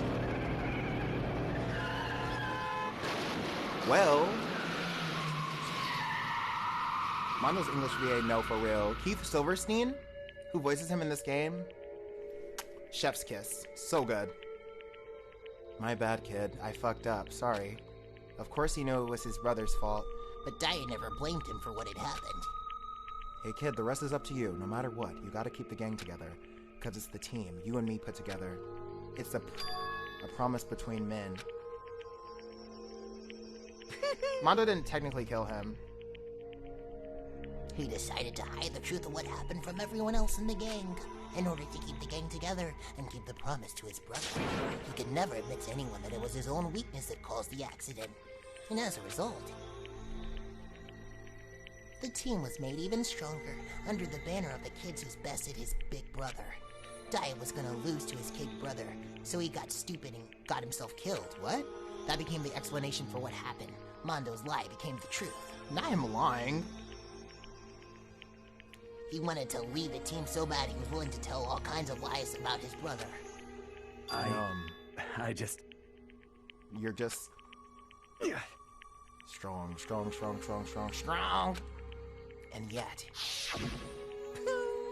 Well... Mondo's English VA, no, for real. Keith Silverstein, who voices him in this game, chef's kiss. So good. My bad, kid. I fucked up. Sorry. Of course he knew it was his brother's fault. But Daya never blamed him for what had happened. Hey, kid, the rest is up to you. No matter what, you gotta keep the gang together. Because it's the team, you and me put together. It's a promise between men. Mondo didn't technically kill him. He decided to hide the truth of what happened from everyone else in the gang, in order to keep the gang together and keep the promise to his brother. He could never admit to anyone that it was his own weakness that caused the accident. And as a result, the team was made even stronger under the banner of the kids who's bested his big brother. Dai was gonna lose to his kid brother, so he got stupid and got himself killed. What? That became the explanation for what happened. Mondo's lie became the truth. Not him lying. He wanted to lead the team so bad he was willing to tell all kinds of lies about his brother. You're just... Yeah. Strong. And yet,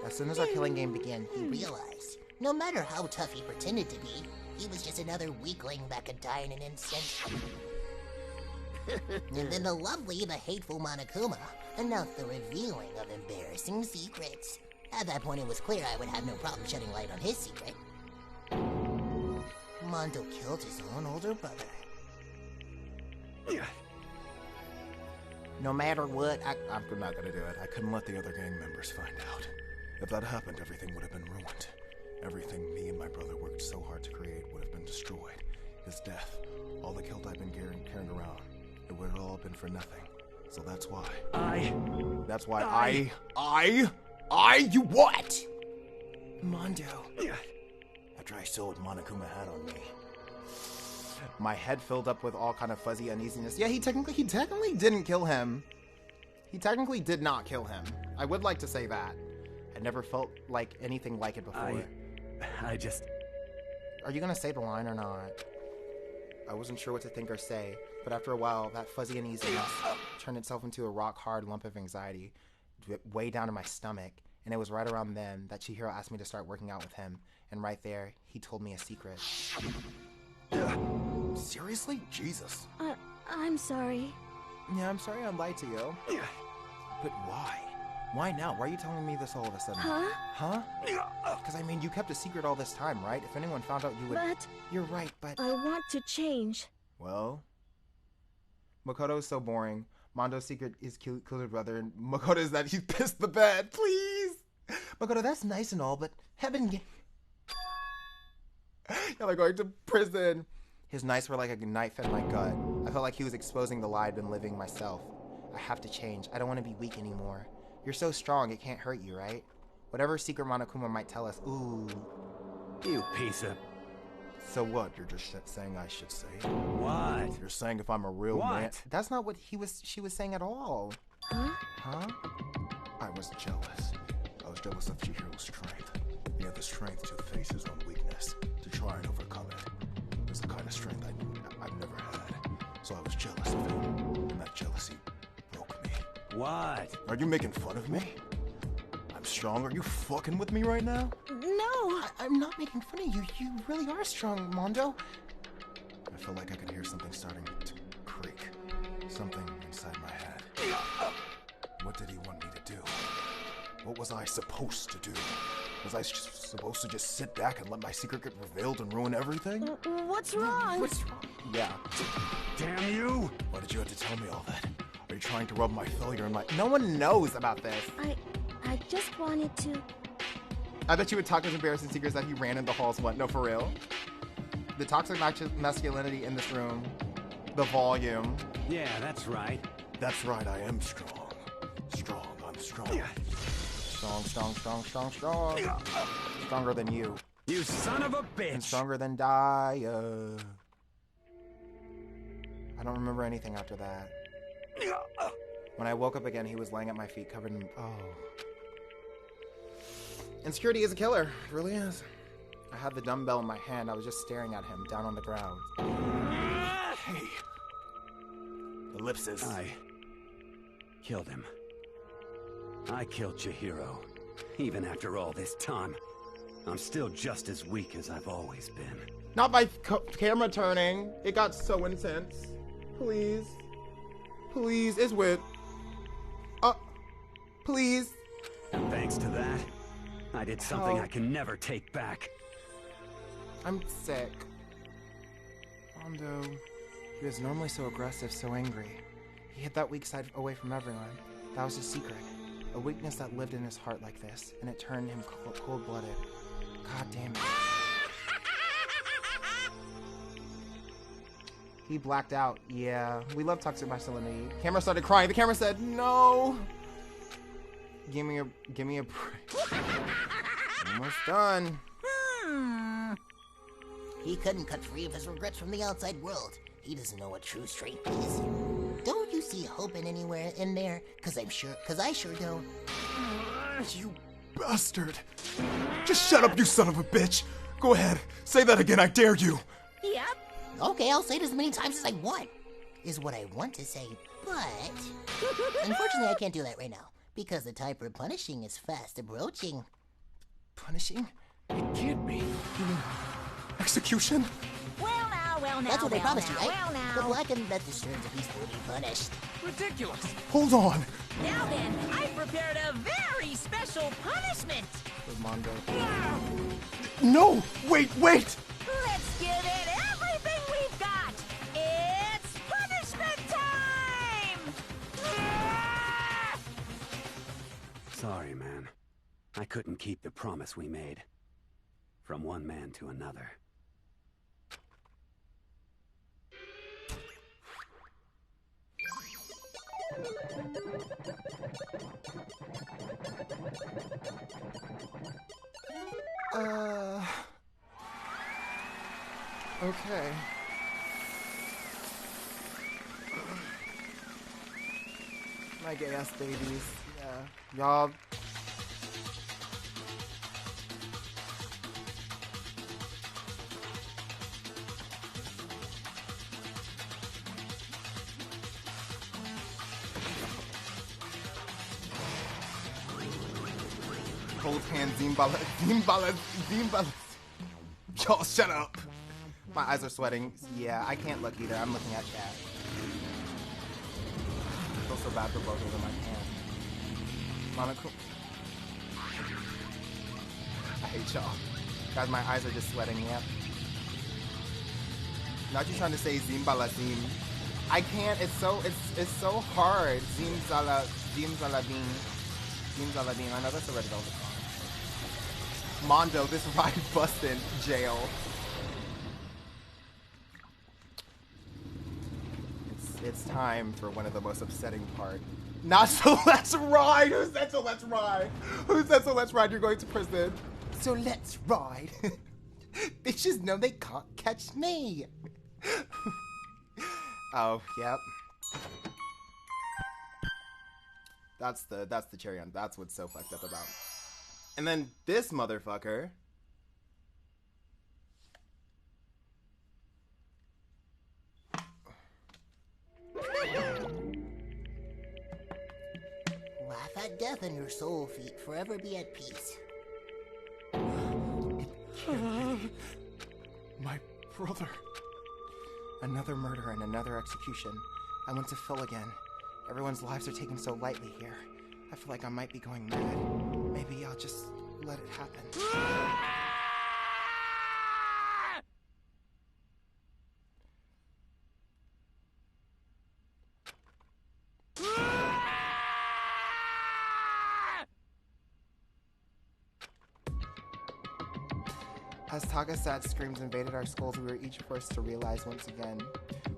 as soon as our killing game began, he realized, no matter how tough he pretended to be, he was just another weakling that could die in an instant. And then the lovely, the hateful Monokuma announced the revealing of embarrassing secrets. At that point, it was clear I would have no problem shedding light on his secret. Mondo killed his own older brother. No matter what, I'm not gonna do it. I couldn't let the other gang members find out. If that happened, everything would have been ruined. Everything me and my brother worked so hard to create would have been destroyed. His death, all the guilt I've been carrying around, it would have all been for nothing. So that's why. You what? Mondo. After I saw what Monokuma had on me. My head filled up with all kind of fuzzy uneasiness. Yeah, he technically didn't kill him. He technically did not kill him. I would like to say that. I never felt like anything like it before. Are you gonna say the line or not? I wasn't sure what to think or say, but after a while, that fuzzy uneasiness turned itself into a rock-hard lump of anxiety way down in my stomach, and it was right around then that Chihiro asked me to start working out with him, and right there, he told me a secret. Seriously? Jesus. I'm sorry. Yeah, I'm sorry I lied to you. But why? Why now? Why are you telling me this all of a sudden? Huh? Because, I mean, you kept a secret all this time, right? If anyone found out, you would... But... You're right, but... I want to change. Well... Makoto's so boring. Mondo's secret is killed her brother, and Makoto's that he's pissed the bed. Please! Makoto, that's nice and all, but heaven... Y'all are going to prison. His nights were like a knife in my gut. I felt like he was exposing the lie I'd been living myself. I have to change. I don't want to be weak anymore. You're so strong, it can't hurt you, right? Whatever secret Monokuma might tell us, ooh. You piece of... So what? You're just saying I should say? What? You're saying if I'm a real man... That's not what she was saying at all. Huh? I was jealous. I was jealous of Chihiro's strength. He had the strength to face his own weakness, to try and overcome it. It was the kind of strength I've never had. So I was jealous of him, and that jealousy broke me. What? Are you making fun of me? I'm strong. Are you fucking with me right now? No! I'm not making fun of you. You really are strong, Mondo. I felt like I could hear something starting to creak. Something inside my head. What did he want me to do? What was I supposed to do? Was I supposed to just sit back and let my secret get revealed and ruin everything? What's wrong? Yeah. Damn you! Why did you have to tell me all that? Are you trying to rub my failure in my... No one knows about this. I just wanted to... I bet you would talk his embarrassing secrets that he ran in the halls. What? No, for real? The toxic masculinity in this room. The volume. Yeah, that's right. That's right, I am strong. I'm strong. Yeah. Strong. Stronger than you. You son of a bitch! And stronger than Daya. I don't remember anything after that. When I woke up again, he was laying at my feet covered in... Oh. Insecurity is a killer. It really is. I had the dumbbell in my hand. I was just staring at him down on the ground. Hey. Ellipsis. I killed him. I killed Chihiro. Even after all this time, I'm still just as weak as I've always been. Not by camera turning. It got so intense. Please. Please, it's with... please. And thanks to that, I did something I can never take back. I'm sick. Mondo. He was normally so aggressive, so angry. He hid that weak side away from everyone. That was his secret. A weakness that lived in his heart like this, and it turned him cold-blooded. God damn it. He blacked out. Yeah, we love toxic masculinity. Camera started crying. The camera said, no. Give me a break. Almost done. He couldn't cut free of his regrets from the outside world. He doesn't know what true strength is. Don't you see hope in anywhere in there? Cause I sure don't. You bastard. Just shut up, you son of a bitch. Go ahead, say that again, I dare you. Yep. Okay, I'll say it as many times as I want. Is what I want to say, but... Unfortunately, I can't do that right now. Because the time for punishing is fast approaching. Punishing? It can't be. You mean execution? Well now, That's what they promised you, right? well now. The blackened that disturbs the peace will be punished. Ridiculous. Hold on. Now then, I prepared a very special punishment. With Mondo. No! Wait! Let's give it everything we've got. It's punishment time! Sorry, man. I couldn't keep the promise we made. From one man to another. Okay. My gay ass babies. Yeah. Y'all. Hold hands, Zimbala. Y'all shut up. My eyes are sweating. Yeah, I can't look either. I'm looking at chat. I feel so bad for both of them. I can't. Monaco. I hate y'all. Guys, my eyes are just sweating. Yep. Not you trying to say Zimbala Zim. I can't. It's so hard. Zimzaladin. I know that's already all the song. Mondo, this ride bustin' jail. It's time for one of the most upsetting part. Not so let's ride! Who said so let's ride? Who said so let's ride? You're going to prison. So let's ride. Bitches know they can't catch me. Oh, yep. That's the cherry on. That's what's so fucked up about. And then this motherfucker. Laugh at death and your soul feet forever be at peace. My brother. Another murder and another execution. I went to Phil again. Everyone's lives are taken so lightly here. I feel like I might be going mad. Maybe I'll just let it happen. As Tagasat screams invaded our skulls, we were each forced to realize once again.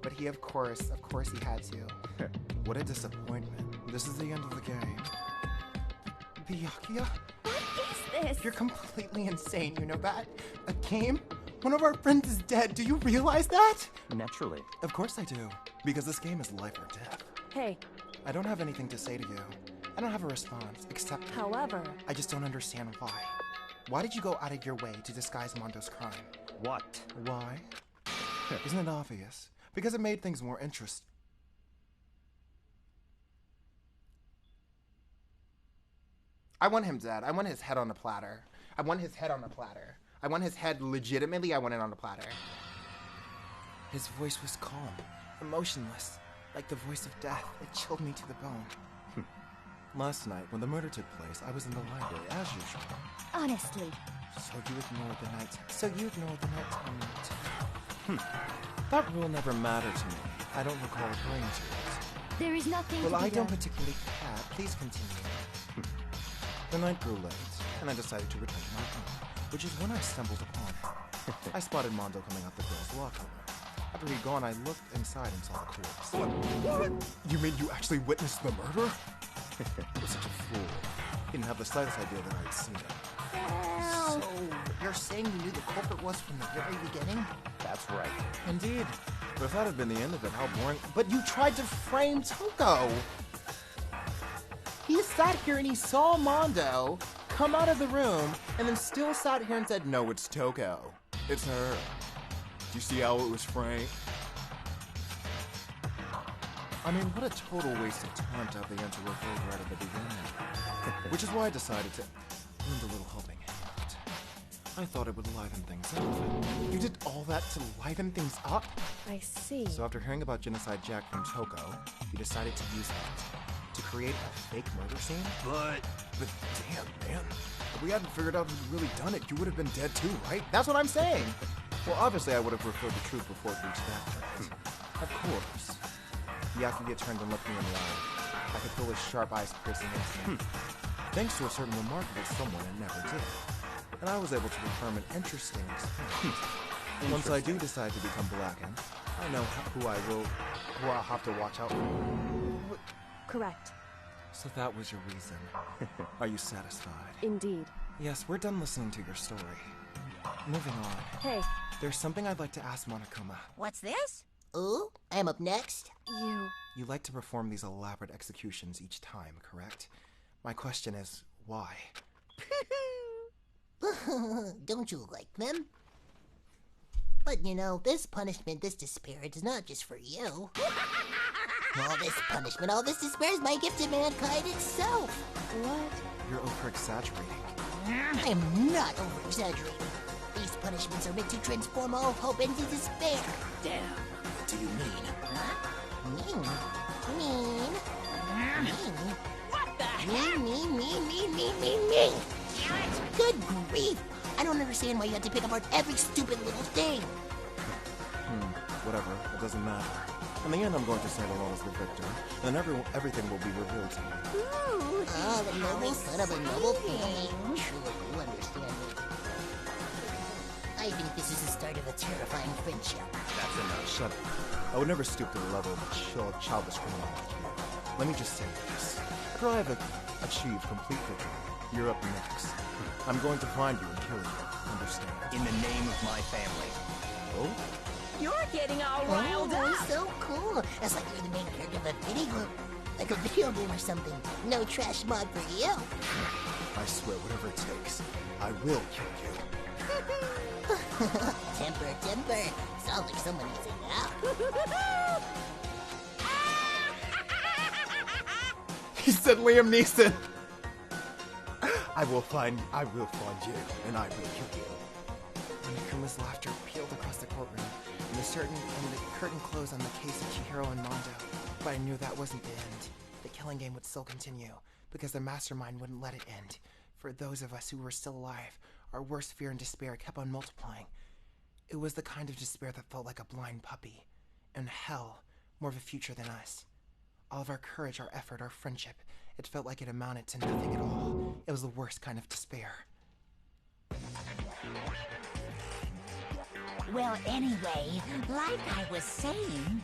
But he, of course he had to. What a disappointment. This is the end of the game. Byakuya? What is this? You're completely insane, you know that? A game? One of our friends is dead. Do you realize that? Naturally. Of course I do. Because this game is life or death. Hey. I don't have anything to say to you. I don't have a response, except... However... I just don't understand why. Why did you go out of your way to disguise Mondo's crime? What? Why? Isn't it obvious? Because it made things more interesting. I want him dead. I want his head on a platter. I want his head on a platter. I want his head legitimately. I want it on a platter. His voice was calm, emotionless, like the voice of death. It chilled me to the bone. Last night, when the murder took place, I was in the library, as usual. Honestly. So you ignored the nighttime. That rule never mattered to me. I don't recall agreeing to it. There is nothing Well, to be I don't done. particularly care. Please continue. The night grew late, and I decided to return to my room, which is when I stumbled upon. I spotted Mondo coming out the girls' locker room. After he'd gone, I looked inside and saw the corpse. What? You mean you actually witnessed the murder? I was such a fool. He didn't have the slightest idea that I'd seen it. So, you're saying you knew the culprit was from the very beginning? That's right. Indeed. But if that had been the end of it, how boring. But you tried to frame Toko! He sat here and he saw Mondo come out of the room and then still sat here and said, no, it's Toko. It's her. Do you see how it was framed? I mean, what a total waste of time to have the answer revealed right at the beginning. Which is why I decided to lend a little helping hand. I thought it would liven things up. You did all that to liven things up? I see. So after hearing about Genocide Jack from Toko, You decided to use that to create a fake murder scene? But damn, man. If we hadn't figured out who'd really done it, you would have been dead too, right? That's what I'm saying. Well, obviously I would have revealed the truth before it reached that point. Of course. Yakuya turned and looked me in the eye. I could feel his sharp eyes piercing into me. Thanks to a certain remarkable someone it never did. And I was able to confirm an interesting experiment. Once I do decide to become blackened, I know who I'll have to watch out for. Correct. So that was your reason. Are you satisfied? Indeed. Yes, we're done listening to your story. Moving on. Hey. There's something I'd like to ask Monokuma. What's this? Oh, I'm up next. You like to perform these elaborate executions each time, correct? My question is, why? Don't you like them? But you know, this punishment, this despair, it is not just for you. All this punishment, all this despair is my gift to mankind itself. What? You're over-exaggerating. I am not over-exaggerating. These punishments are meant to transform all hope into despair. Damn. What do you mean? Mean? Mean? What the heck? Mean. Good grief! I don't understand why you have to pick apart every stupid little thing. Whatever. It doesn't matter. In the end, I'm going to stand alone as the victor, and then everything will be revealed to me. Ooh, the noble son of a noble family. Sure, you understand me. I think this is the start of a terrifying friendship. That's enough. Shut up. I would never stoop to the level of a childish criminal like you. Let me just say this. After I have achieved complete victory, you're up next. I'm going to find you and kill you. Understand? In the name of my family. Oh? You're getting all riled up. So cool. That's like you're the main character of a like a video game or something. No trash mod for you. I swear, whatever it takes, I will kill you. Temper. Sounds like someone needs it now. He said Liam Neeson. I will find you, and I will kill you. Monokuma's laughter pealed across the courtroom, and the curtain closed on the case of Chihiro and Mondo. But I knew that wasn't the end. The killing game would still continue, because the mastermind wouldn't let it end. For those of us who were still alive, our worst fear and despair kept on multiplying. It was the kind of despair that felt like a blind puppy. And hell, more of a future than us. All of our courage, our effort, our friendship, it felt like it amounted to nothing at all. It was the worst kind of despair. Well, anyway, like I was saying,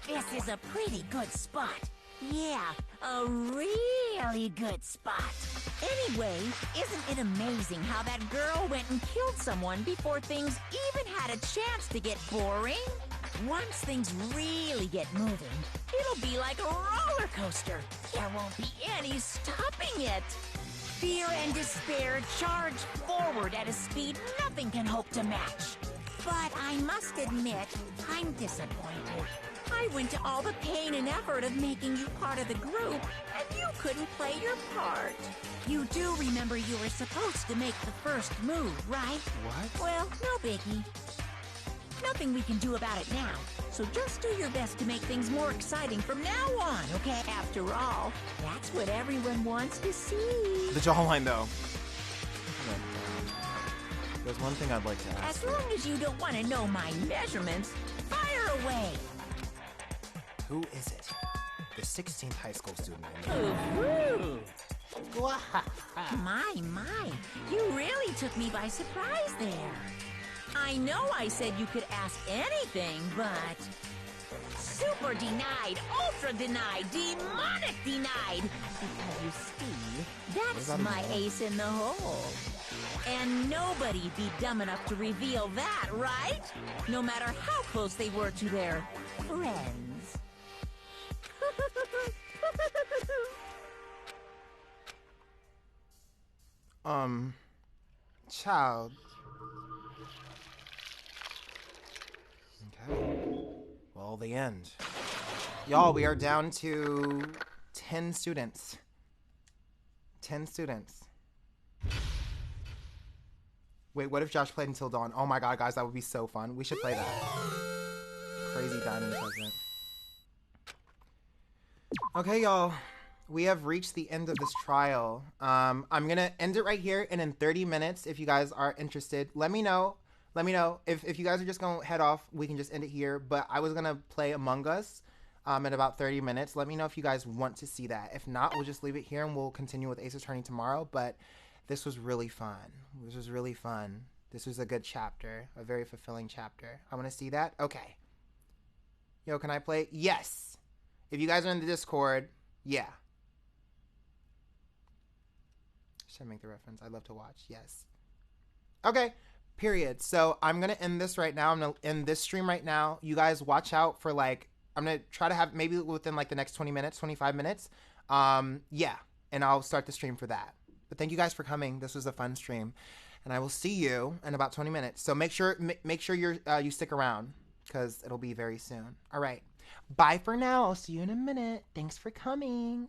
this is a pretty good spot. Yeah, a really good spot. Anyway, isn't it amazing how that girl went and killed someone before things even had a chance to get boring? Once things really get moving, it'll be like a roller coaster. There won't be any stopping it. Fear and despair charge forward at a speed nothing can hope to match. But I must admit, I'm disappointed. I went to all the pain and effort of making you part of the group, and you couldn't play your part. You do remember you were supposed to make the first move, right? What? Well, no biggie. Nothing we can do about it now, so just do your best to make things more exciting from now on, okay? After all, that's what everyone wants to see. The jawline, though. There's one thing I'd like to ask. As long as you don't want to know my measurements, fire away! Who is it? The 16th high school student. Ooh. My, you really took me by surprise there. I know I said you could ask anything, but super denied, ultra denied, demonic denied. Because you see, that's my ace in the hole. And nobody be dumb enough to reveal that, right? No matter how close they were to their friends. Child. Okay. Well, the end. Y'all, we are down to 10 students. 10 students. Wait, what if Josh played until dawn? Oh my god, guys, that would be so fun. We should play that. Crazy diamond present. Okay, y'all. We have reached the end of this trial. I'm gonna end it right here, and in 30 minutes, if you guys are interested, let me know. Let me know. If you guys are just gonna head off, we can just end it here. But I was gonna play Among Us in about 30 minutes. Let me know if you guys want to see that. If not, we'll just leave it here, and we'll continue with Ace Attorney tomorrow. But this was really fun. This was really fun. This was a good chapter, a very fulfilling chapter. I want to see that. Okay. Yo, can I play? Yes. If you guys are in the Discord, yeah. Should I make the reference? I'd love to watch. Yes. Okay. Period. So I'm going to end this right now. I'm going to end this stream right now. You guys watch out for like, I'm going to try to have maybe within like the next 20 minutes, 25 minutes. Yeah. And I'll start the stream for that. But thank you guys for coming. This was a fun stream. And I will see you in about 20 minutes. So make sure you stick around because it'll be very soon. All right. Bye for now. I'll see you in a minute. Thanks for coming.